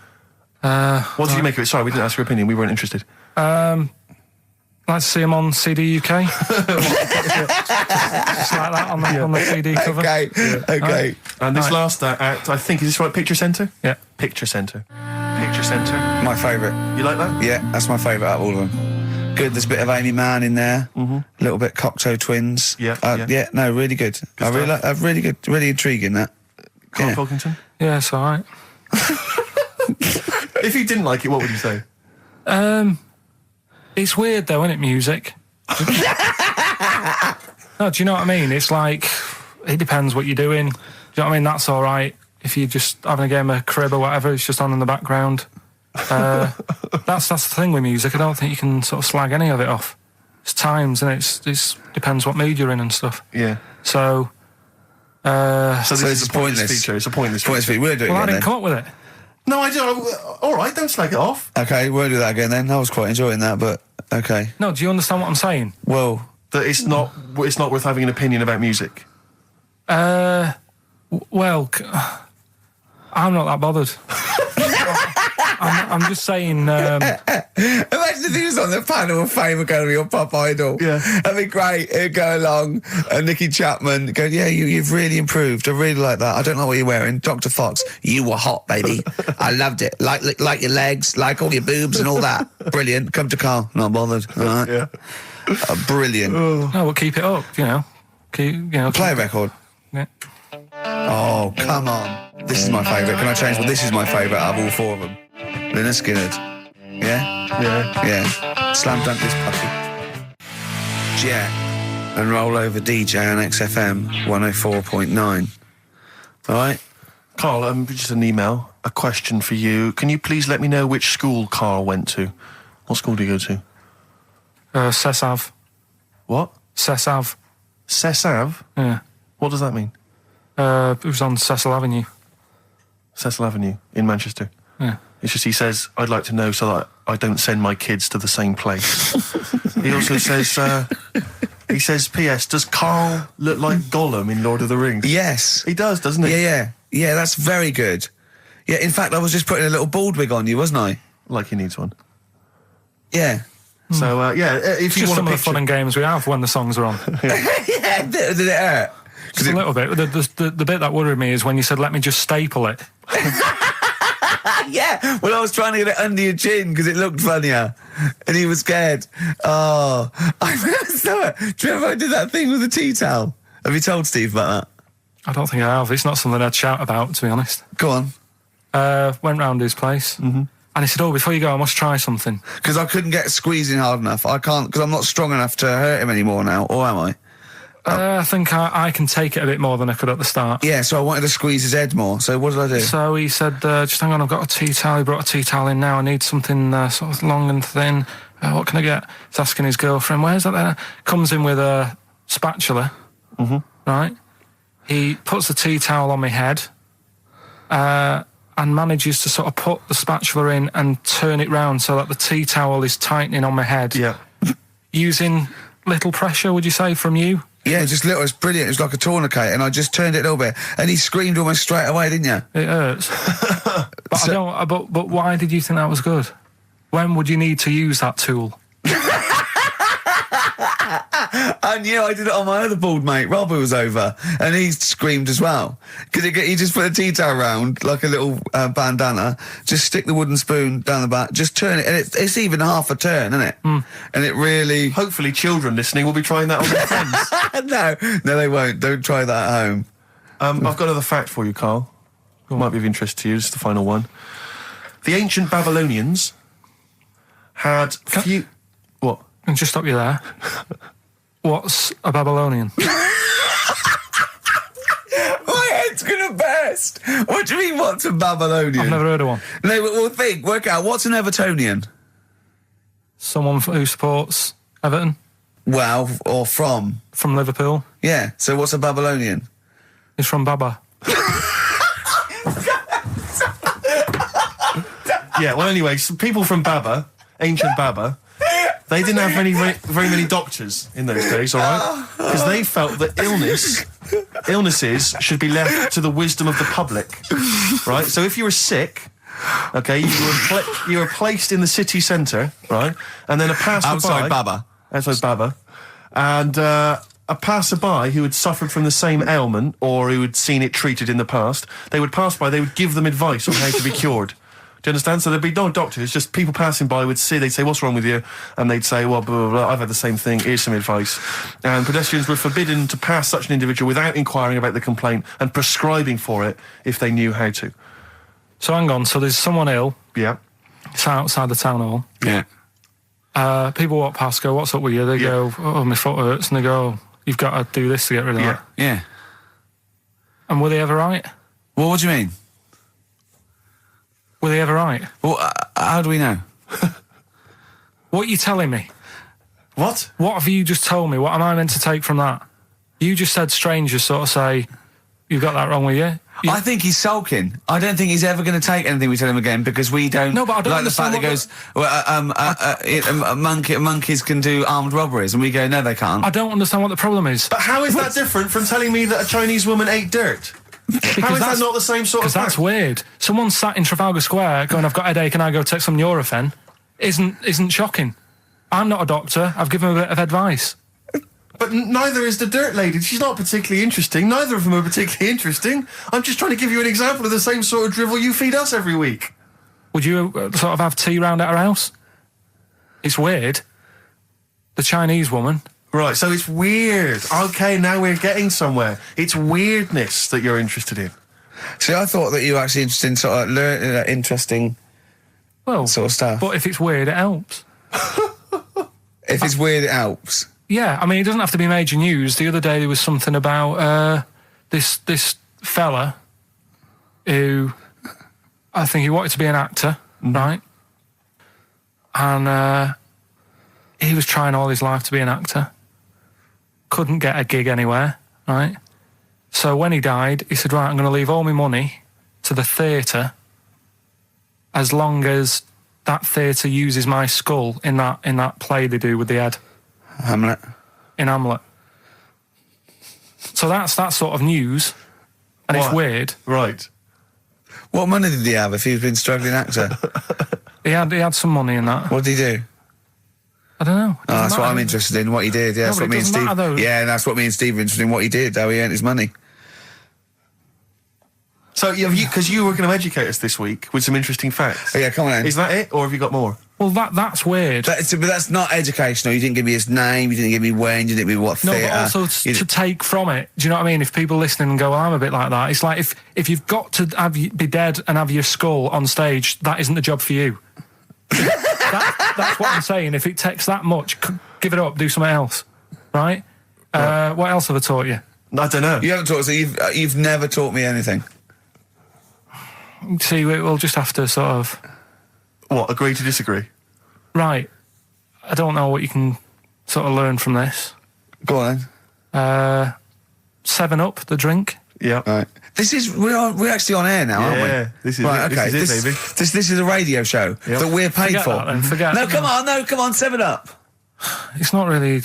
What did you make of it? Sorry, we didn't ask your opinion. We weren't interested. Like to see him on CD UK. Just like that on the CD cover. Okay, okay. And this last act, I think, is this right? Picture Centre? Yeah. Picture Centre. Picture Centre. My favourite. You like that? Yeah, that's my favourite out of all of them. Good, there's a bit of Amy Mann in there. A little bit Cocteau Twins. Yeah, no, really good. I really like, really good, really intriguing, that. Karl Pilkington? Yeah, it's all right. If you didn't like it, what would you say? It's weird, though, isn't it, music? No, do you know what I mean? It's like, it depends what you're doing. Do you know what I mean? That's all right. If you're just having a game of crib or whatever, it's just on in the background. That's the thing with music. I don't think you can sort of slag any of it off. It's times, and it depends what mood you're in and stuff. Yeah. So this is a pointless feature. It's a pointless feature. We'll do it again, I didn't come up with it. No, I don't. All right, don't slag it off. Okay, we'll do that again then. I was quite enjoying that, but okay. No, do you understand what I'm saying? Well, that it's not worth having an opinion about music. Well, I'm not that bothered. I'm just saying... Imagine if he was on the panel of Fame Academy or Pop Idol. Yeah. That'd be great. He'd go along, and Nicky Chapman go, yeah, you've really improved. I really like that. I don't know what you're wearing. Dr. Fox, you were hot, baby. I loved it. Like your legs, like all your boobs and all that. Brilliant. Come to Karl. Not bothered. All right. Yeah. Brilliant. No, we'll keep it up, you know. Play a record. Yeah. Oh, come on. This is my favourite. Can I change? Well, this is my favourite out of all 4 of them. Lynyrd Skynyrd. Yeah? Yeah. Slam dunk this puppy. Jet and roll over DJ on XFM 104.9. All right? Karl, just an email, a question for you. Can you please let me know which school Karl went to? What school do you go to? Cessav. What? Cessav. Cessav? Yeah. What does that mean? It was on Cecil Avenue. Cecil Avenue in Manchester? Yeah. It's just he says, I'd like to know so that I don't send my kids to the same place. He also says, P.S., does Karl look like Gollum in Lord of the Rings? Yes. He does, doesn't he? Yeah, that's very good. Yeah, in fact, I was just putting a little bald wig on you, wasn't I? Like he needs one. Yeah. So, if you just want some to of the fun and games we have when the songs are on. Yeah, Did it hurt? Just a little bit. The bit that worried me is when you said, let me just staple it. Yeah, well, I was trying to get it under your chin because it looked funnier, and he was scared. Oh, I saw it. Do you remember I did that thing with the tea towel? Have you told Steve about that? I don't think I have. It's not something I'd shout about, to be honest. Go on. Went round his place, and he said, "Oh, before you go, I must try something." Because I couldn't get squeezing hard enough. I can't, because I'm not strong enough to hurt him anymore now, or am I? I think I can take it a bit more than I could at the start. Yeah, so I wanted to squeeze his head more. So what did I do? So he said, just hang on, I've got a tea towel. He brought a tea towel in now. I need something sort of long and thin. What can I get? He's asking his girlfriend, where's that there? Comes in with a spatula, right? He puts the tea towel on my head and manages to sort of put the spatula in and turn it round so that the tea towel is tightening on my head. Yeah. Using little pressure, would you say, from you? Yeah, just little. It's brilliant. It was like a tourniquet, and I just turned it a little bit, and he screamed almost straight away, didn't you? It hurts. But why did you think that was good? When would you need to use that tool? I knew. I did it on my other bald mate, Rob, who was over, and he screamed as well. Because he just put a tea towel round, like a little bandana, just stick the wooden spoon down the back, just turn it, and it's even half a turn, isn't it? And it really... Hopefully children listening will be trying that on their friends. No, they won't. Don't try that at home. I've got another fact for you, Carl. It might be of interest to you. It's the final one. The ancient Babylonians had few... What? Can I just stop you there? What's a Babylonian? My head's gonna burst. What do you mean, what's a Babylonian? I've never heard of one. No, but we'll work out. What's an Evertonian? Someone who supports Everton. Well, or from? From Liverpool. Yeah, so what's a Babylonian? He's from Baba. Yeah, well, anyway, some people from Baba, ancient Baba, they didn't have very many doctors in those days, all right? Because they felt that illnesses should be left to the wisdom of the public, right? So if you were sick, okay, you were placed in the city centre, right? And then a passerby... Outside Baba. Outside Baba. And a passerby who had suffered from the same ailment or who had seen it treated in the past, they would pass by, they would give them advice on how to be cured. Do you understand? So there'd be no doctors, just people passing by would see, they'd say, what's wrong with you? And they'd say, well, blah, blah, blah, I've had the same thing, here's some advice. And pedestrians were forbidden to pass such an individual without inquiring about the complaint and prescribing for it if they knew how to. So hang on, so there's someone ill. Yeah. It's outside the town hall. Yeah. People walk past, go, what's up with you? They go, oh, my foot hurts. And they go, you've got to do this to get rid of that. Yeah. And were they ever right? Well, what do you mean? Were they ever right? Well, how do we know? What are you telling me? What? What have you just told me? What am I meant to take from that? You just said strangers sort of say, you've got that wrong with you. I think he's sulking. I don't think he's ever going to take anything we tell him again because we don't. No, but I don't like the fact that he goes, monkeys can do armed robberies, and we go, no, they can't. I don't understand what the problem is. But how is that different from telling me that a Chinese woman ate dirt? How is that not the same sort of fact? Because that's weird. Someone sat in Trafalgar Square going, I've got a headache, and I go take some Nurofen, isn't shocking. I'm not a doctor. I've given him a bit of advice. But neither is the dirt lady. She's not particularly interesting. Neither of them are particularly interesting. I'm just trying to give you an example of the same sort of drivel you feed us every week. Would you sort of have tea round at her house? It's weird. The Chinese woman. Right, so it's weird. Okay, now we're getting somewhere. It's weirdness that you're interested in. See, I thought that you were actually interested in sort of interesting sort of stuff. But if it's weird, it helps. If it's weird, it helps. Yeah, I mean, it doesn't have to be major news. The other day there was something about this fella who I think he wanted to be an actor, right? And he was trying all his life to be an actor. Couldn't get a gig anywhere, right? So when he died, he said, right, I'm going to leave all my money to the theatre as long as that theatre uses my skull in that play they do with the head. Hamlet. In Hamlet. So that's that sort of news, and it's weird. Right. What money did he have if he'd been struggling actor? He had some money in that. What did he do? I don't know. Oh, that's what I'm interested in, what he did. Yeah, that's what me and Steve. Yeah, that's what me and Steve are interested in, what he did, how he earned his money. So, because you were going to educate us this week with some interesting facts. Oh, yeah, come on then. Is that it, or have you got more? Well, that's weird. But that's not educational. You didn't give me his name, you didn't give me when, you didn't give me what theatre. No, but also to take from it. Do you know what I mean? If people listening and go, well, I'm a bit like that, it's like if you've got to be dead and have your skull on stage, that isn't the job for you. That's what I'm saying. If it takes that much, give it up, do something else. Right? What else have I taught you? I don't know. You haven't taught us, so you've never taught me anything. See, we'll just have to sort of... What, agree to disagree? Right. I don't know what you can sort of learn from this. Go on then. 7 Up, the drink. Yeah. Right. We're actually on air now, aren't we? Yeah, this is right, it. Okay. This is it, baby. This is a radio show that we're paid Forget for. That, then. Forget no, come on, 7 Up. It's not really...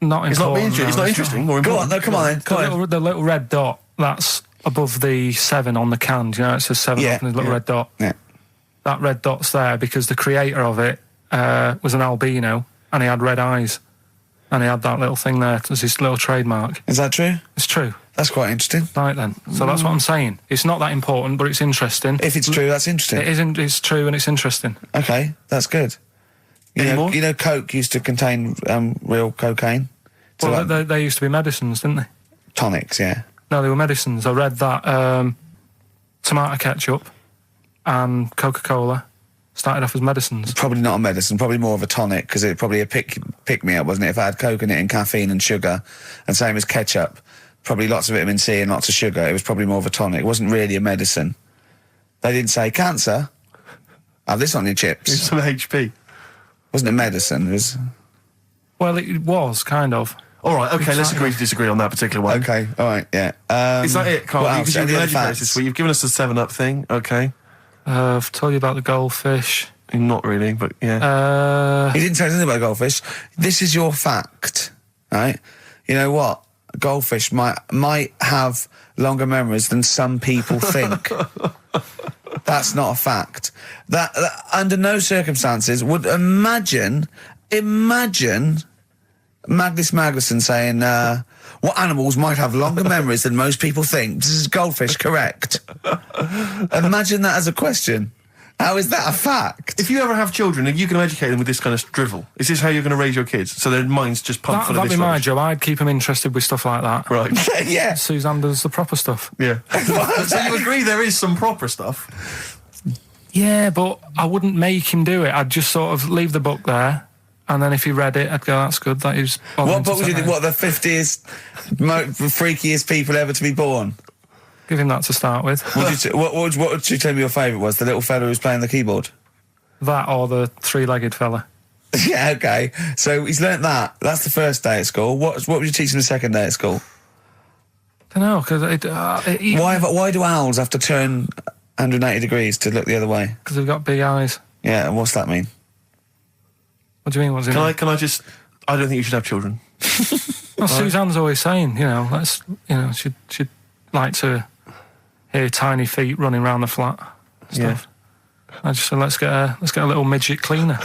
Not important. It's not interesting. More Go important. on, no, come on then. The little red dot, that's above the 7 on the can. Do you know, it says 7 Up and there's a little red dot. Yeah. That red dot's there because the creator of it was an albino and he had red eyes. And he had that little thing there as his little trademark. Is that true? It's true. That's quite interesting. Right then. So that's what I'm saying. It's not that important, but it's interesting. If it's true, that's interesting. It isn't. It's true and it's interesting. Okay, that's good. You know, Coke used to contain real cocaine. So well, they used to be medicines, didn't they? Tonics, yeah. No, they were medicines. I read that tomato ketchup and Coca-Cola started off as medicines. Probably not a medicine, probably more of a tonic, because it probably a pick-me-up, wasn't it? If I had Coke in it and caffeine and sugar, and same as ketchup, probably lots of vitamin C and lots of sugar, it was probably more of a tonic. It wasn't really a medicine. They didn't say, cancer, have this on your chips. It's some HP. Wasn't a medicine, it was... Well, it was, kind of. All right, okay, let's agree to disagree on that particular one. Okay, all right, yeah. Is that it, Carl? What else? You've Any other facts? this week. You've given us the 7-Up thing, okay. I've told you about the goldfish. Not really, but yeah. You didn't tell us anything about goldfish. This is your fact, right? You know what? Goldfish might have longer memories than some people think. That's not a fact. That under no circumstances would imagine Magnus Magnuson saying, what animals might have longer memories than most people think? This is goldfish correct. Imagine that as a question. How is that a fact? If you ever have children, are you going to educate them with this kind of drivel? Is this how you're going to raise your kids? So their minds just pump full of this That'd be my rubbish? job. I'd keep them interested with stuff like that. Right. Yeah. Suzanne does the proper stuff. Yeah. So you agree there is some proper stuff? Yeah, but I wouldn't make him do it. I'd just sort of leave the book there, and then if he read it, I'd go, that's good. That is... What book would you think? What, the 50th freakiest people ever to be born? Give him that to start with. What would you tell me your favourite was? The little fella who was playing the keyboard? That or the three-legged fella. Yeah, okay. So he's learnt that. That's the first day at school. What would you teach him the second day at school? I don't know, because... Why do owls have to turn 180 degrees to look the other way? Because they've got big eyes. Yeah, and what's that mean? What do you mean, what's it mean? Can I just... I don't think you should have children. Well, Suzanne's always saying, she'd like to hear tiny feet running around the flat stuff. Yeah. I just said, let's get a little midget cleaner.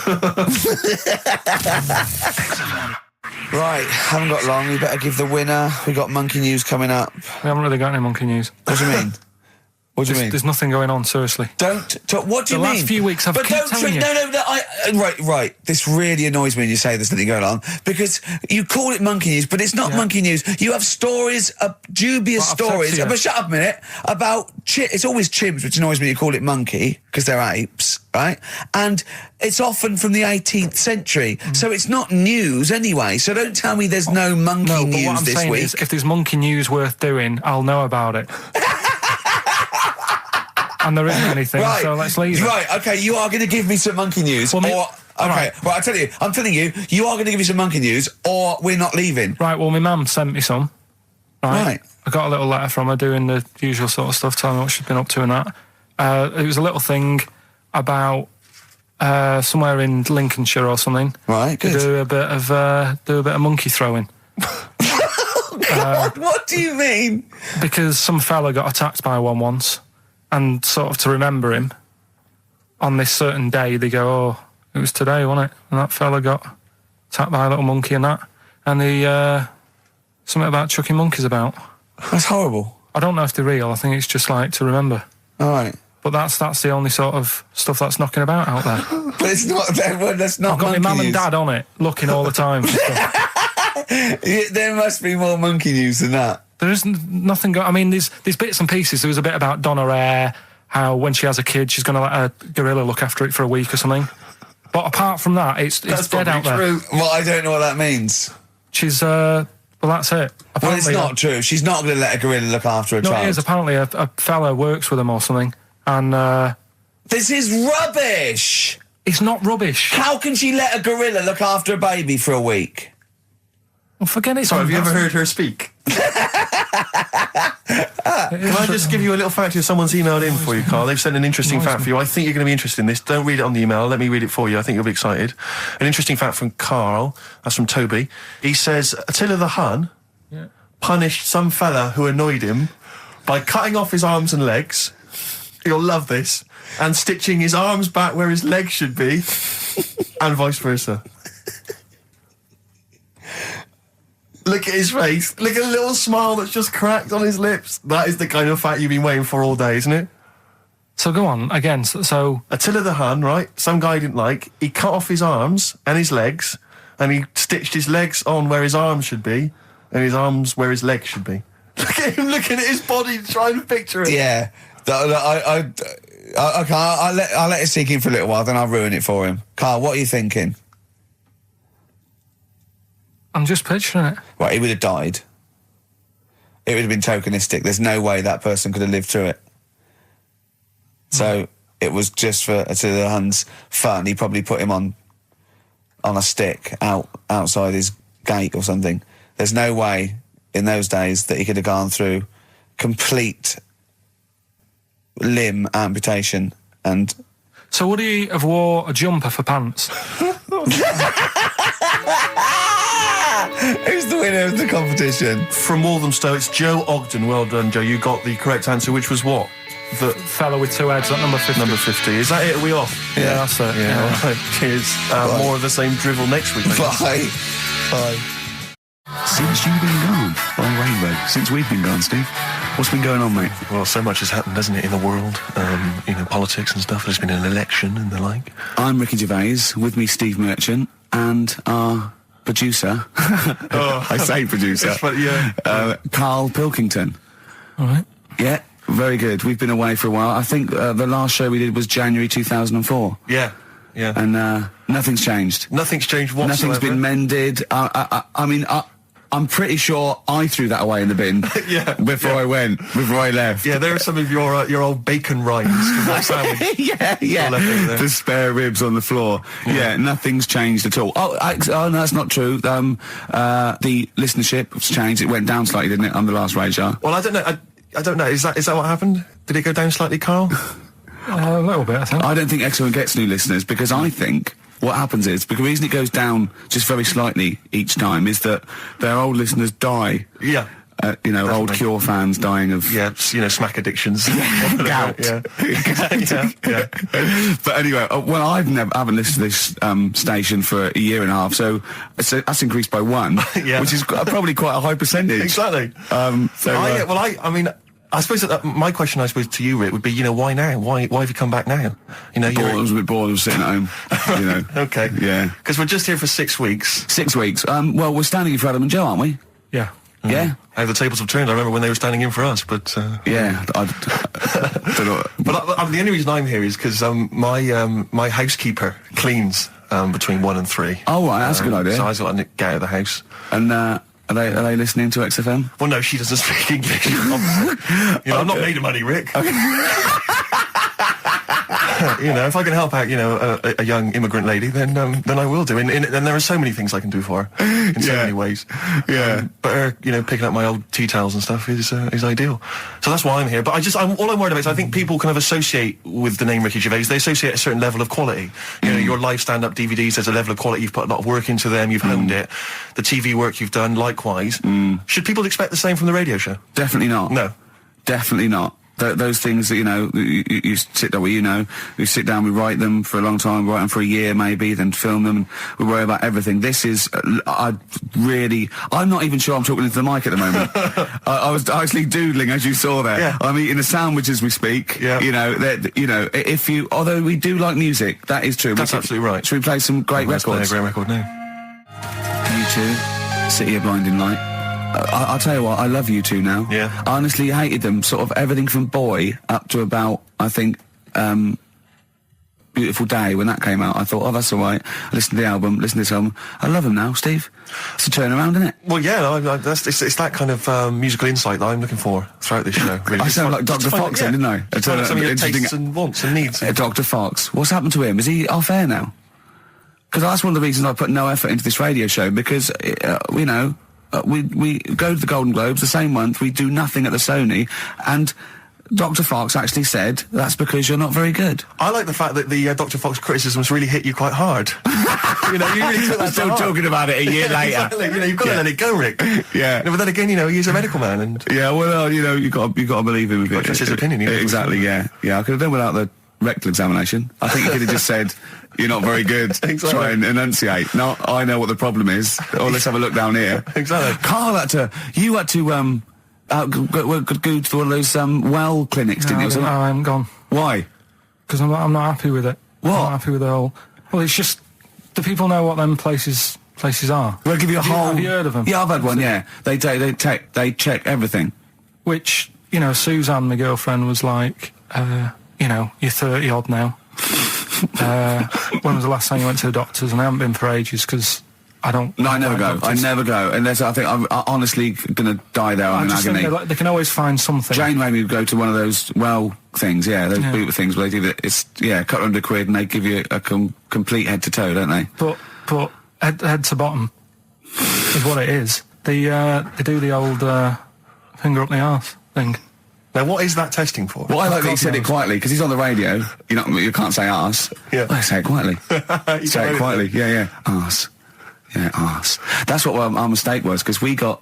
Right, haven't got long. We better give the winner. We got monkey news coming up. We haven't really got any monkey news. What do you mean? What do you mean? There's nothing going on, seriously. What do you mean? The last few weeks I've kept telling you. No, right. This really annoys me when you say there's nothing going on, because you call it monkey news, but it's not monkey news. You have stories, dubious stories. But shut up a minute. About it's always chimps, which annoys me. You call it monkey because they're apes, right? And it's often from the 18th century, so it's not news anyway. So don't tell me there's no monkey news what I'm this saying week. Is, if there's monkey news worth doing, I'll know about it. And there isn't anything, so let's leave it. Right, okay, you are going to give me some monkey news, right, I tell you, I'm telling you, you are going to give me some monkey news, or we're not leaving. Right, well, my mum sent me some. Right. I got a little letter from her doing the usual sort of stuff, telling me what she'd been up to and that. It was a little thing about somewhere in Lincolnshire or something. Right, good. Do a bit of monkey throwing. God, what do you mean? Because some fella got attacked by one once. And sort of to remember him, on this certain day, they go, oh, it was today, wasn't it? And that fella got attacked by a little monkey and that. And the, something about chucking monkeys about. That's horrible. I don't know if they're real. I think it's just like to remember. All right. But that's the only sort of stuff that's knocking about out there. But it's not. That's not. I've got my mum and dad on it, looking all the time. For stuff. There must be more monkey news than that. There isn't nothing. I mean, there's bits and pieces. There was a bit about Donna Rare, how when she has a kid, she's going to let a gorilla look after it for a week or something. But apart from that, it's dead out there. Well, I don't know what that means. She's well, that's it. Apparently, well, it's not true. She's not going to let a gorilla look after a child. No, it is. Apparently, a fella works with them or something, and this is rubbish. It's not rubbish. How can she let a gorilla look after a baby for a week? Well, forget it. Sorry, have you ever heard her speak? Can I just give you a little fact here? Someone's emailed in for you, Carl. They've sent an interesting fact for you. I think you're going to be interested in this. Don't read it on the email. Let me read it for you. I think you'll be excited. An interesting fact from Carl. That's from Toby. He says, Attila the Hun punished some fella who annoyed him by cutting off his arms and legs. You'll love this. And stitching his arms back where his legs should be. And vice versa. Look at his face. Look at a little smile that's just cracked on his lips. That is the kind of fact you've been waiting for all day, isn't it? So go on, again, so... Attila the Hun, right? Some guy he didn't like. He cut off his arms and his legs, and he stitched his legs on where his arms should be, and his arms where his legs should be. Look at him looking at his body, trying to picture it. Yeah. I'll let it sink in for a little while, then I'll ruin it for him. Carl, what are you thinking? I'm just picturing it. Right, he would have died. It would have been tokenistic. There's no way that person could have lived through it. So it was just for Attila the Hun's fun. He probably put him on a stick outside his gate or something. There's no way in those days that he could have gone through complete limb amputation and... So would he have wore a jumper for pants? Who's the winner of the competition? From Walthamstow, it's Joe Ogden. Well done, Joe. You got the correct answer, which was what? The fella with two heads at number 50. Number 50. Is that it? Are we off? Yeah, that's it. Yeah. All right. Cheers. More of the same drivel next week. Bye. Bye. Since you've been gone on Rainbow, since we've been gone, Steve, what's been going on, mate? Well, so much has happened, hasn't it, in the world? Politics and stuff. There's been an election and the like. I'm Ricky Gervais. With me, Steve Merchant, and our producer. I say producer. Karl Pilkington. All right. Yeah, very good. We've been away for a while. I think the last show we did was January 2004. Yeah. Yeah. And nothing's changed. Nothing's changed whatsoever. Nothing's been mended. I'm pretty sure I threw that away in the bin before I left. Yeah, there are some of your old bacon rinds from that sandwich. yeah. The spare ribs on the floor. Yeah, nothing's changed at all. Oh, no, that's not true. The listenership's changed. It went down slightly, didn't it, on the last radio? Well, I don't know. I don't know. Is that what happened? Did it go down slightly, Carl? A little bit, I think. I don't think XFM gets new listeners because I think what happens is, because the reason it goes down just very slightly each time is that their old listeners die. Yeah. Definitely. Old Cure fans dying of... Yeah, smack addictions. Gout. Yeah. But anyway, I haven't listened to this station for a year and a half, so that's increased by 1, which is probably quite a high percentage. Exactly. I suppose my question, to you, Rick, would be, why now? Why have you come back now? I was a bit bored of sitting at home. Okay. Yeah. Because we're just here for 6 weeks. 6 weeks. Well, we're standing in for Adam and Joe, aren't we? Yeah. Yeah. How the tables have turned. I remember when they were standing in for us, but... Yeah. I don't know. But the only reason I'm here is because my housekeeper cleans between 1 and 3. Oh, right, that's a good idea. So I was got to get out of the house. And, Are they listening to XFM? Well, no, she doesn't speak English. I'm not made of money, Rick. Okay. If I can help out, a young immigrant lady, then I will do. And there are so many things I can do for her in so many ways. Yeah. But her, picking up my old tea towels and stuff is ideal. So that's why I'm here. But all I'm worried about is I think people kind of associate with the name Ricky Gervais. They associate a certain level of quality. Your live stand-up DVDs, there's a level of quality. You've put a lot of work into them. You've honed it. The TV work you've done, likewise. Should people expect the same from the radio show? Definitely not. No. Definitely not. those things that, you know, you sit down, well, you know, we sit down, we write them for a long time, write them for a year maybe, then film them, and we worry about everything. This is, I'm not even sure I'm talking into the mic at the moment. I was actually doodling, as you saw there. Yeah. I'm eating a sandwich as we speak. Yeah. You know, although we do like music, that is true. That's absolutely right. Should we play some great records? Let's play a great record now. U2, City of Blinding Light. I'll tell you what, I love U2 now. Yeah. I honestly hated them, sort of everything from Boy up to about, I think, Beautiful Day, when that came out. I thought, oh, that's all right. I listened to the album, listened to this album. I love them now, Steve. It's a turnaround, isn't it? Well, yeah, it's that kind of musical insight that I'm looking for throughout this show. Really. I sound like Dr. Fox then, didn't I? Some of your tastes and wants and needs. Dr. Fox. What's happened to him? Is he off air now? Because that's one of the reasons I put no effort into this radio show, because, you know, we go to the Golden Globes the same month, we do nothing at the Sony, and Dr. Fox actually said, that's because you're not very good. I like the fact that the Dr. Fox criticisms really hit you quite hard. You know, you really took that still talking about it a year later. Exactly. You know, you've got to let it go, Rick. Yeah. But then again, you know, he's a medical man, and yeah, well, you know, you got to believe him. That's his opinion. Exactly. Yeah. Yeah. I could have done without the rectal examination. I think you could have just said, you're not very good. Exactly. Try and enunciate. No, I know what the problem is. Or let's have a look down here. Exactly. Carl had to go to one of those well clinics, didn't you? No, I haven't gone. Why? Because I'm not happy with it. What? I'm not happy with the whole. Well, it's just the people know what them places are. They'll give you a whole. Have you heard of them? Yeah, I've had one. Yeah, they check everything. Which, you know, Suzanne, my girlfriend, was like, you know, you're 30 odd now. When was the last time you went to the doctors? And I haven't been for ages because I don't. No, I never go. Doctors. I never go unless I think I'm honestly going to die there. I'm in agony. They can always find something. Jane made me go to one of those things. Yeah, those boot things where they do that. It's £100 and they give you a complete head to toe, don't they? But head to bottom is what it is. They do the old finger up the arse thing. Now, what is that testing for? Well, I like that he said it quietly, because he's on the radio. You can't say arse. Yeah. Well, say it quietly. Say it quietly. Yeah. Arse. Yeah, arse. That's what our mistake was, because we got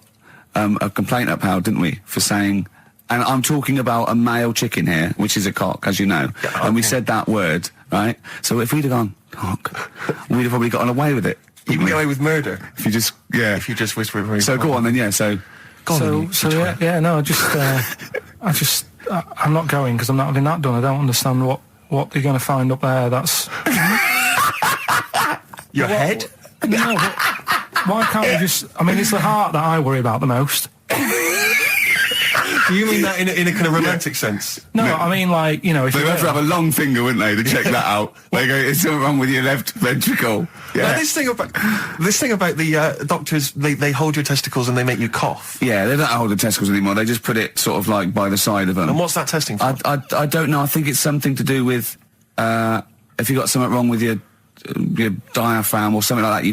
a complaint upheld, didn't we, for saying... And I'm talking about a male chicken here, which is a cock, as you know. Yeah, okay. And we said that word, right? So if we'd have gone, cock, we'd have probably gotten away with it. You can get away with murder. If you just... Yeah. If you just whisper it very So go on then, yeah, so... I'm not going because I'm not having that done. I don't understand what you're going to find up there. That's your head. No, but why can't you just? I mean, it's the heart that I worry about the most. You mean that in a kind of romantic sense? No, I mean, like, you know, if they have to have a long finger, wouldn't they, to check that out? They go, "It's something wrong with your left ventricle." Yeah. Now, this thing about the doctors, they hold your testicles and they make you cough. Yeah, they don't hold the testicles anymore. They just put it sort of like by the side of them. And what's that testing for? I don't know. I think it's something to do with if you got something wrong with your diaphragm or something like that.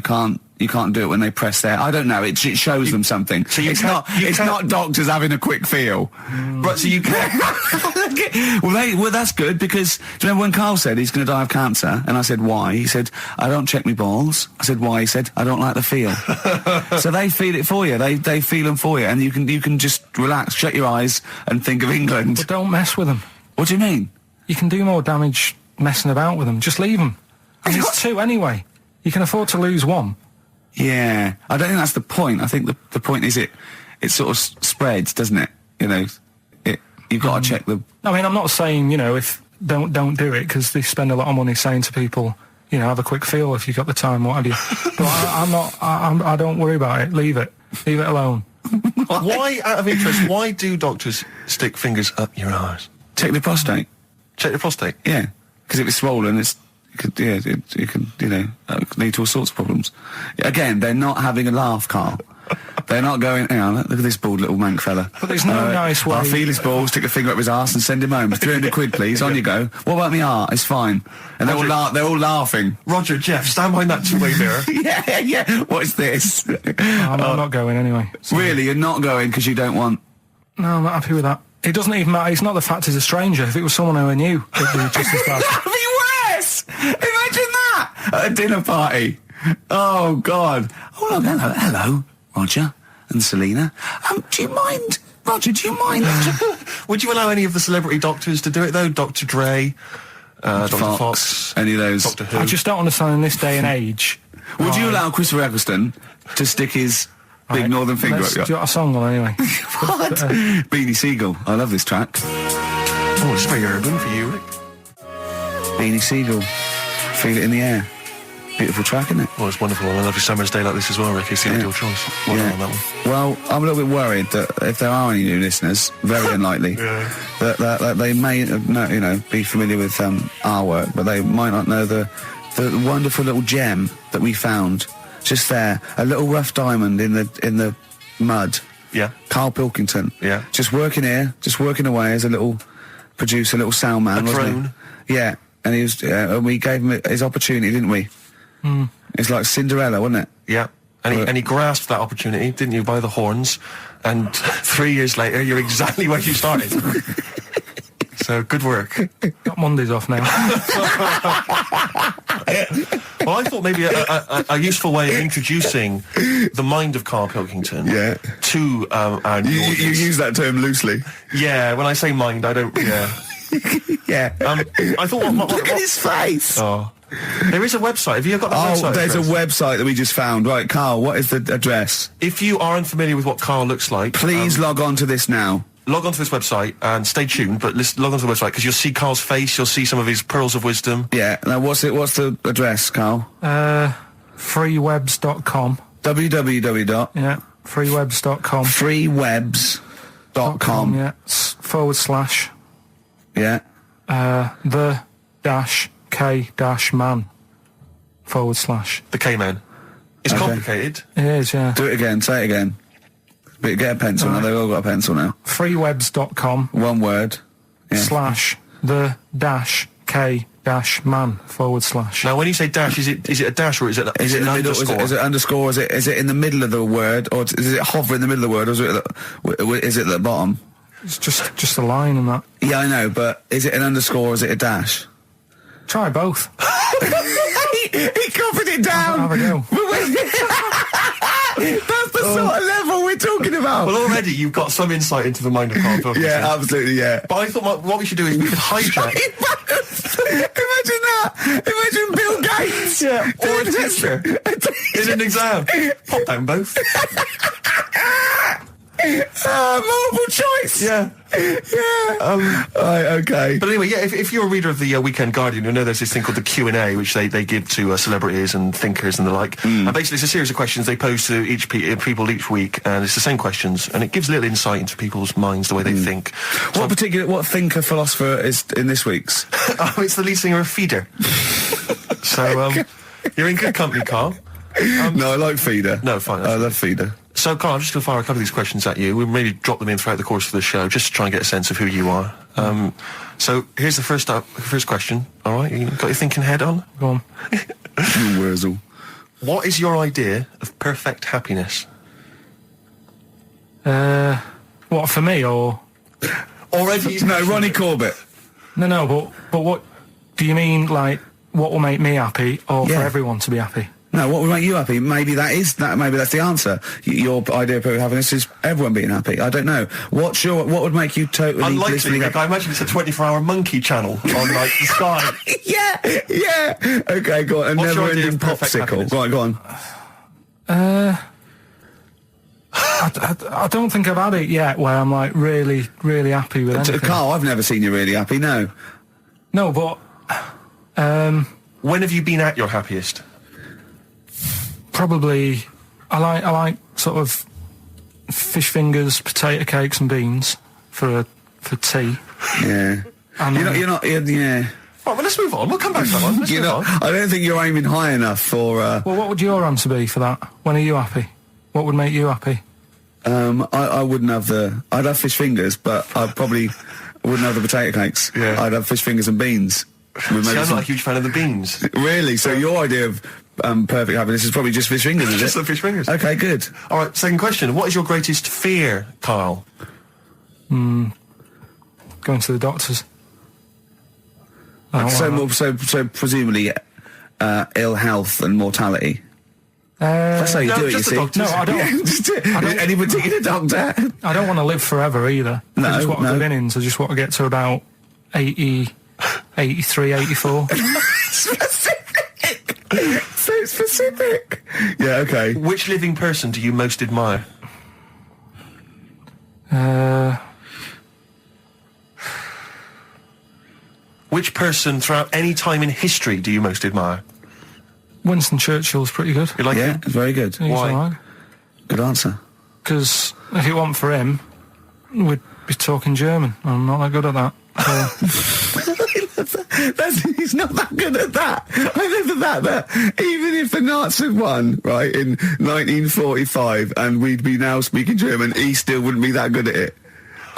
You can't do it when they press there. I don't know. It shows them something. So it's not doctors having a quick feel. Right, so you can. Well, that's good, because do you remember when Carl said he's going to die of cancer? And I said, why? He said, I don't check my balls. I said, why? He said, I don't like the feel. So they feel it for you. They feel them for you, and you can just relax, shut your eyes, and think of England. But don't mess with them. What do you mean? You can do more damage messing about with them. Just leave them. And there's two anyway. You can afford to lose one. Yeah, I don't think that's the point. I think the point is it sort of spreads, doesn't it? You know, you've got to check the... I mean, I'm not saying, you know, if don't do it, because they spend a lot of money saying to people, you know, have a quick feel if you've got the time, what have you. But I don't worry about it. Leave it alone. Why, out of interest, why do doctors stick fingers up your arse? Check the prostate. Check the prostate? Yeah, because if it's swollen, it could lead to all sorts of problems. Again, they're not having a laugh, Carl. They're not going, hang on, look at this bald little mank fella. But there's no nice way. I'll feel his balls, stick a finger up his arse and send him home. 300 quid, please, on you go. What about me art? It's fine. And they're all laughing. Roger, Jeff, stand behind that two-way mirror. yeah. What's this? I'm not going anyway. So. Really? You're not going because you don't want... No, I'm not happy with that. It doesn't even matter. It's not the fact he's a stranger. If it was someone who I knew, it'd be just as bad. That'd be worse! Imagine that! At a dinner party. Oh, God. Oh, hello, Roger and Selena. Do you mind Roger, do you mind? Would you allow any of the celebrity doctors to do it, though? Dr. Dre, Dr. Fox, any of those? Doctor Who? I just don't understand in this day and age. Would you allow Christopher Eccleston to stick his big northern finger up your... Do you got a song on anyway? What? Beanie Siegel. I love this track. Oh, it's very urban for you, Rick. Beanie Siegel. Feel it in the air. Beautiful track, isn't it? Well, it's wonderful on a lovely summer's day like this as well, Rick. It's the ideal choice. Well done on that one. Well, I'm a little bit worried that if there are any new listeners, very unlikely, that they may be familiar with our work, but they might not know the wonderful little gem that we found just there, a little rough diamond in the mud. Yeah. Karl Pilkington. Yeah. Just working here, just working away as a little producer, a little sound man, wasn't he? Yeah. And he was, and we gave him his opportunity, didn't we? Mm. It's like Cinderella, wasn't it? Yeah. And he grasped that opportunity, didn't you, by the horns? And 3 years later, you're exactly where you started. So, good work. Got Mondays off now. Well, I thought maybe a useful way of introducing the mind of Karl Pilkington to our new audience. You use that term loosely. Yeah, when I say mind, I don't... Yeah. Yeah. I thought... Look at his face! Oh. There is a website. Have you got the website? Oh, there's address? a website that we just found. Right, Karl, what is the address? If you are unfamiliar with what Karl looks like... Please log on to this now. Log on to this website and stay tuned, but log on to the website because you'll see Karl's face, you'll see some of his pearls of wisdom. Yeah. Now, what's the address, Karl? Freewebs.com. www. Yeah, freewebs.com. Freewebs.com. Yeah, / Yeah. the K-man / The K-man. It's complicated. It is, yeah. Do it again. Say it again. But get a pencil now. They've all got a pencil now. Freewebs.com. One word. Yeah. / the K-man / Now, when you say dash, is it a dash or is it an underscore? Is it underscore? Is it in the middle of the word, or is it hover in the middle of the word, or is it at the bottom? It's just a line and that. Yeah, I know, but is it an underscore or is it a dash? Try both. He covered it down. Have a go. That's the sort of level we're talking about. Well, already you've got some insight into the mind of Karl Pilkington. Yeah, absolutely, yeah. But I thought what we should do is we could hijack... Imagine that! Imagine Bill Gates! Yeah, or a teacher in an exam. Pop down both. Multiple choice! Yeah. Yeah. Right, okay. But anyway, yeah, if you're a reader of the Weekend Guardian, you'll know there's this thing called the Q&A, which they give to celebrities and thinkers and the like. And basically it's a series of questions they pose to people each week, and it's the same questions, and it gives a little insight into people's minds, the way they think. So What thinker, philosopher is in this week's? It's the lead singer of Feeder. So, you're in good company, Karl. No, I like Feeder. No, fine. I love Feeder. So, Karl, I'm just going to fire a couple of these questions at you. We'll maybe drop them in throughout the course of the show, just to try and get a sense of who you are. So, here's the first question. All right, you got your thinking head on? Go on. You Wurzel. What is your idea of perfect happiness? What, for me, or...? Already? No, Ronnie Corbett. No, but what do you mean, like, what will make me happy, or for everyone to be happy? No, what would make you happy? Maybe that's the answer. Your idea of perfect happiness is everyone being happy. I don't know. What would make you totally... Unlikely, Rick. I imagine it's a 24-hour monkey channel on, like, the sky. Yeah. Okay, go on. A never-ending popsicle. Go on. I don't think I've had it yet where I'm, like, really, really happy with anything. Carl, I've never seen you really happy, no. No, but... when have you been at your happiest? Probably, I like sort of fish fingers, potato cakes and beans for tea. Yeah. And you're not. Yeah. Right, well, let's move on. We'll come back to that one. Let's move on. I don't think you're aiming high enough for... Well, what would your answer be for that? When are you happy? What would make you happy? I wouldn't have I'd have fish fingers, but I probably wouldn't have the potato cakes. Yeah. I'd have fish fingers and beans. See, I'm not a huge fan of the beans. Really? So your idea of perfect happiness is probably just fish fingers, is it? Just the fish fingers. Okay, good. All right, second question. What is your greatest fear, Karl? Going to the doctors. So presumably ill health and mortality. That's how you do it, you just see. the doctors. No, I don't. Any particular doctor? I don't want to live forever either. No, I just want no. good innings. I just want to get to about 80, 83, 84. Specific! So specific! Yeah, okay. Which living person do you most admire? Which person throughout any time in history do you most admire? Winston Churchill's pretty good. You like Yeah, him? it's very good. He's Why? alright. Good answer. Because if it wasn't for him, we'd be talking German. I'm not that good at that. He's not that good at that. I love that even if the Nazis won, right, in 1945, and we'd be now speaking German, he still wouldn't be that good at it.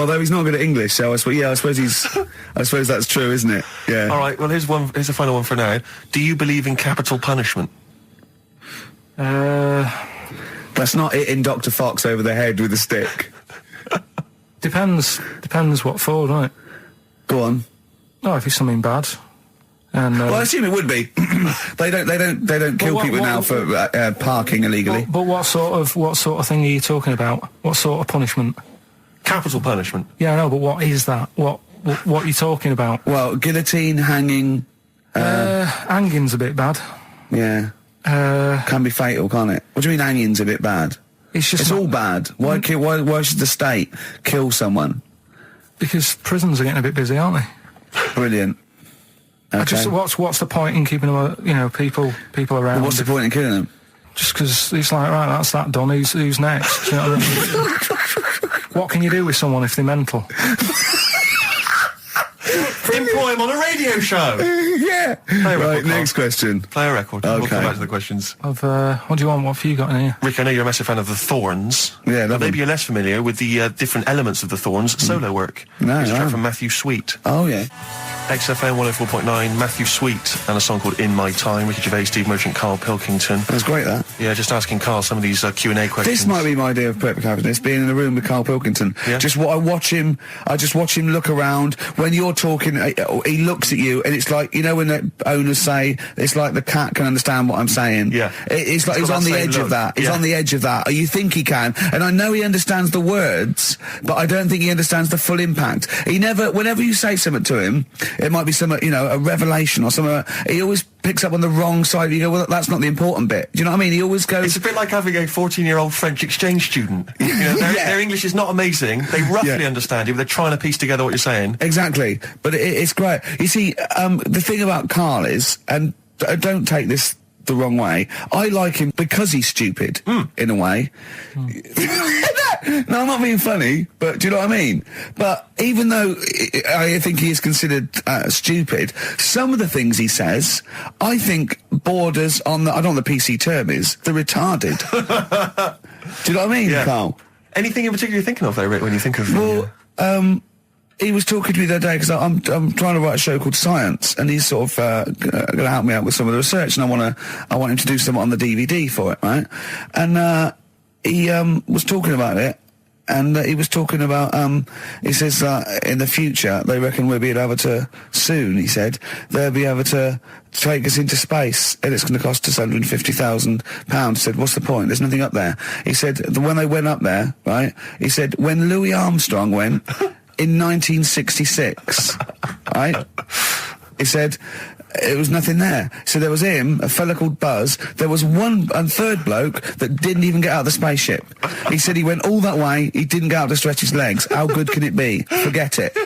Although he's not good at English, so I suppose that's true, isn't it? Yeah. All right. Well, here's the final one for now. Do you believe in capital punishment? That's not hitting Dr. Fox over the head with a stick. Depends what for, right? Go on. Oh, if it's something bad. And Well, I assume it would be. they don't kill people now for parking illegally. But what sort of thing are you talking about? What sort of punishment? Capital punishment. Yeah, I know, but what is that? What are you talking about? Well, guillotine, hanging. Hanging's a bit bad. Yeah. Can be fatal, can't it? What do you mean hanging's a bit bad? It's all bad. Why should the state kill someone? Because prisons are getting a bit busy, aren't they? Brilliant. Okay. What's the point in keeping them, people around? Well, what's the point in killing them? Just because it's like, right, that's that done. Who's next? Do you know what I mean? What can you do with someone if they're mental? Employ him on a radio show. Yeah. Right, next question. Play a record. Okay. We'll come back to the questions. What do you want? What have you got in here? Rick, I know you're a massive fan of the Thorns. Yeah, but maybe you're less familiar with the different elements of the Thorns' solo work. No, Here's a track no. from Matthew Sweet. Oh, yeah. XFM 104.9, Matthew Sweet, and a song called In My Time. Ricky Gervais, Steve Merchant, Karl Pilkington. That's great, that. Yeah, just asking Karl some of these Q&A questions. This might be my idea of perfect happiness, being in a room with Karl Pilkington. Yeah. I just watch him look around. When you're talking, he looks at you, and it's like, you know when the owners say, it's like the cat can understand what I'm saying? Yeah. It's like he's on the edge of that. He's on the edge of that. You think he can, and I know he understands the words, but I don't think he understands the full impact. Whenever you say something to him, it might be something, a revelation or something, he always picks up on the wrong side. You go, well, that's not the important bit. Do you know what I mean? He always goes... It's a bit like having a 14-year-old French exchange student. Their English is not amazing. They roughly understand you, but they're trying to piece together what you're saying. Exactly. But it's great. You see, the thing about Karl is, and don't take this the wrong way, I like him because he's stupid, in a way. No, I'm not being funny, but do you know what I mean? But even though I think he is considered stupid, some of the things he says, I think borders on I don't know what the PC term is, the retarded. Do you know what I mean, Karl? Anything in particular you're thinking of, though, Rick, when you think of... Well, he was talking to me the other day because I'm trying to write a show called Science, and he's sort of going to help me out with some of the research, and I want him to do something on the DVD for it, right? And he was talking about it, and he was talking about he says that in the future they reckon we'll be able to soon. He said they'll be able to take us into space, and it's going to cost us £150,000. He said, what's the point? There's nothing up there. He said when they went up there, right? He said when Louis Armstrong went. In 1966, right? He said it was nothing there. So there was him, a fella called Buzz. There was one and third bloke that didn't even get out of the spaceship. He said he went all that way. He didn't get out to stretch his legs. How good can it be? Forget it.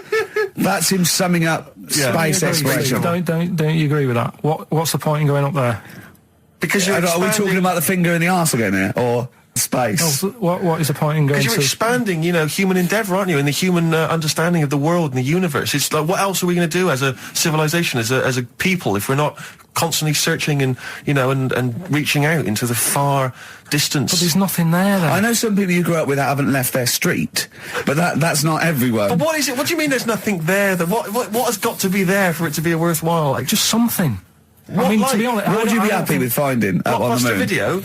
That's him summing up space exploration. Don't you agree with that? What's the point in going up there? Because are we talking about the finger in the arse again here, or space? Oh, what is the point in going? Because you're expanding, human endeavour, aren't you? And the human understanding of the world and the universe. It's like, what else are we going to do as a civilization, as a people, if we're not constantly searching and and reaching out into the far distance? But there's nothing there. Then. I know some people you grew up with that haven't left their street, but that's not everyone. But what is it? What do you mean? There's nothing there? What has got to be there for it to be a worthwhile? Like, just something. I mean, to be honest, what would you be happy with finding up on the moon? A video?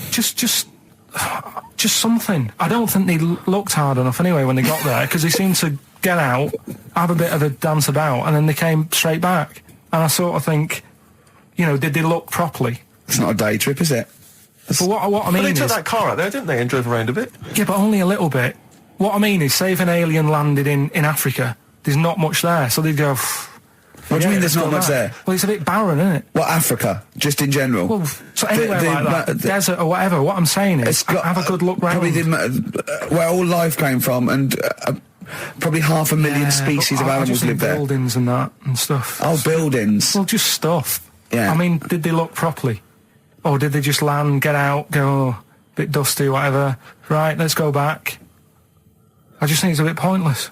Just something. I don't think they looked hard enough anyway when they got there, because they seemed to get out, have a bit of a dance about, and then they came straight back. And I sort of think, did they look properly? It's not a day trip, is it? But what I mean they is... took that car out there, didn't they, and drove around a bit? Yeah, but only a little bit. What I mean is, say if an alien landed in Africa, there's not much there, so they'd go... What do you mean there's not much there? Well, it's a bit barren, isn't it? What, Africa? Just in general? Well, so anywhere like that, desert or whatever, what I'm saying is, have a good look round. Probably where all life came from, and probably 500,000 species of animals live there. Buildings and that, and stuff. Oh, buildings. Well, just stuff. Yeah. I mean, did they look properly? Or did they just land, get out, go, oh, bit dusty, whatever, right, let's go back? I just think it's a bit pointless.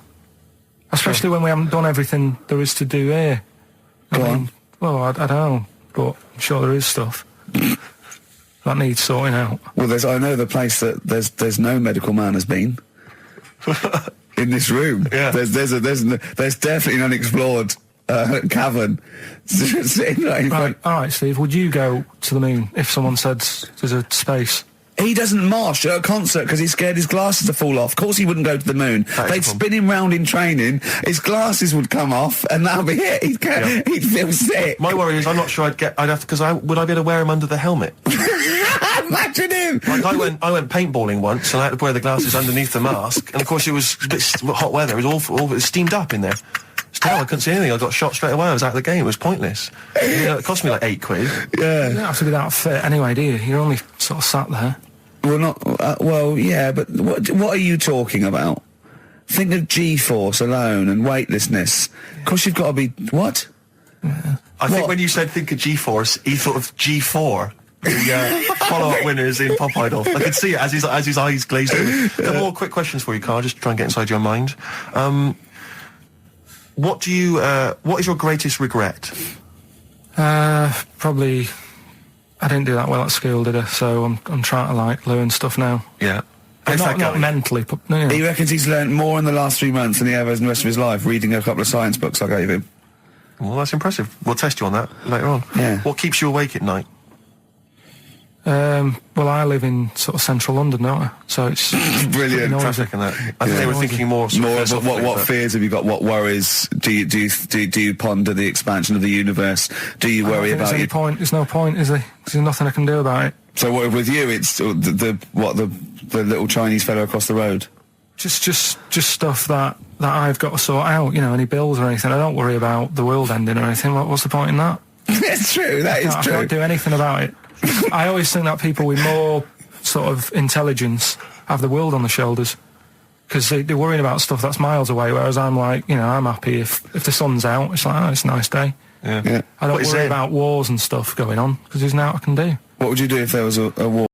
Especially when we haven't done everything there is to do here. I mean, well, I don't know, but I'm sure there is stuff that needs sorting out. Well, I know the place that there's no medical man has been in this room. Yeah. There's definitely an unexplored cavern sitting right in front. All right, Steve. Would you go to the moon if someone said there's a space? He doesn't march at a concert because he's scared his glasses to fall off. Of course he wouldn't go to the moon. They'd spin him round in training, his glasses would come off, and that'll be it. He'd feel sick. My worry is I'm not sure would I be able to wear him under the helmet? Imagine him! Like I went paintballing once, and I had to wear the glasses underneath the mask, and of course it was a bit hot weather, it was awful, it was steamed up in there. It's terrible, I couldn't see anything, I got shot straight away, I was out of the game, it was pointless. It cost me like £8. Yeah. You don't have to be that fit anyway, do you? You're only sort of sat there. Well, yeah, but what are you talking about? Think of G-force alone and weightlessness. Of course you've got to be... What? Yeah. I think when you said think of G-force, he thought of G4. The follow-up winners in Pop Idol. I could see it as his eyes glazed over. A couple more quick questions for you, Carl, just to try and get inside your mind. What is your greatest regret? Probably... I didn't do that well at school, did I? So I'm trying to learn stuff now. Yeah. Not mentally, but yeah. He reckons he's learned more in the last 3 months than he ever has in the rest of his life, reading a couple of science books I gave him. Well, that's impressive. We'll test you on that later on. Yeah. What keeps you awake at night? Well, I live in sort of central London, don't I? So it's brilliant traffic and that. I think they were thinking more of what fears have you got? What worries do you ponder the expansion of the universe? Do you worry about it? There's no point, is there? There's nothing I can do about it. So what, with you, it's the little Chinese fellow across the road? Just stuff that I've got to sort out. You know, any bills or anything. I don't worry about the world ending or anything. What's the point in that? It's true. That is true. I can't do anything about it. I always think that people with more sort of intelligence have the world on their shoulders because they're worrying about stuff that's miles away, whereas I'm like, you know, I'm happy if the sun's out, it's like, oh, it's a nice day. Yeah. I don't worry about wars and stuff going on because there's nothing I can do. What would you do if there was a war?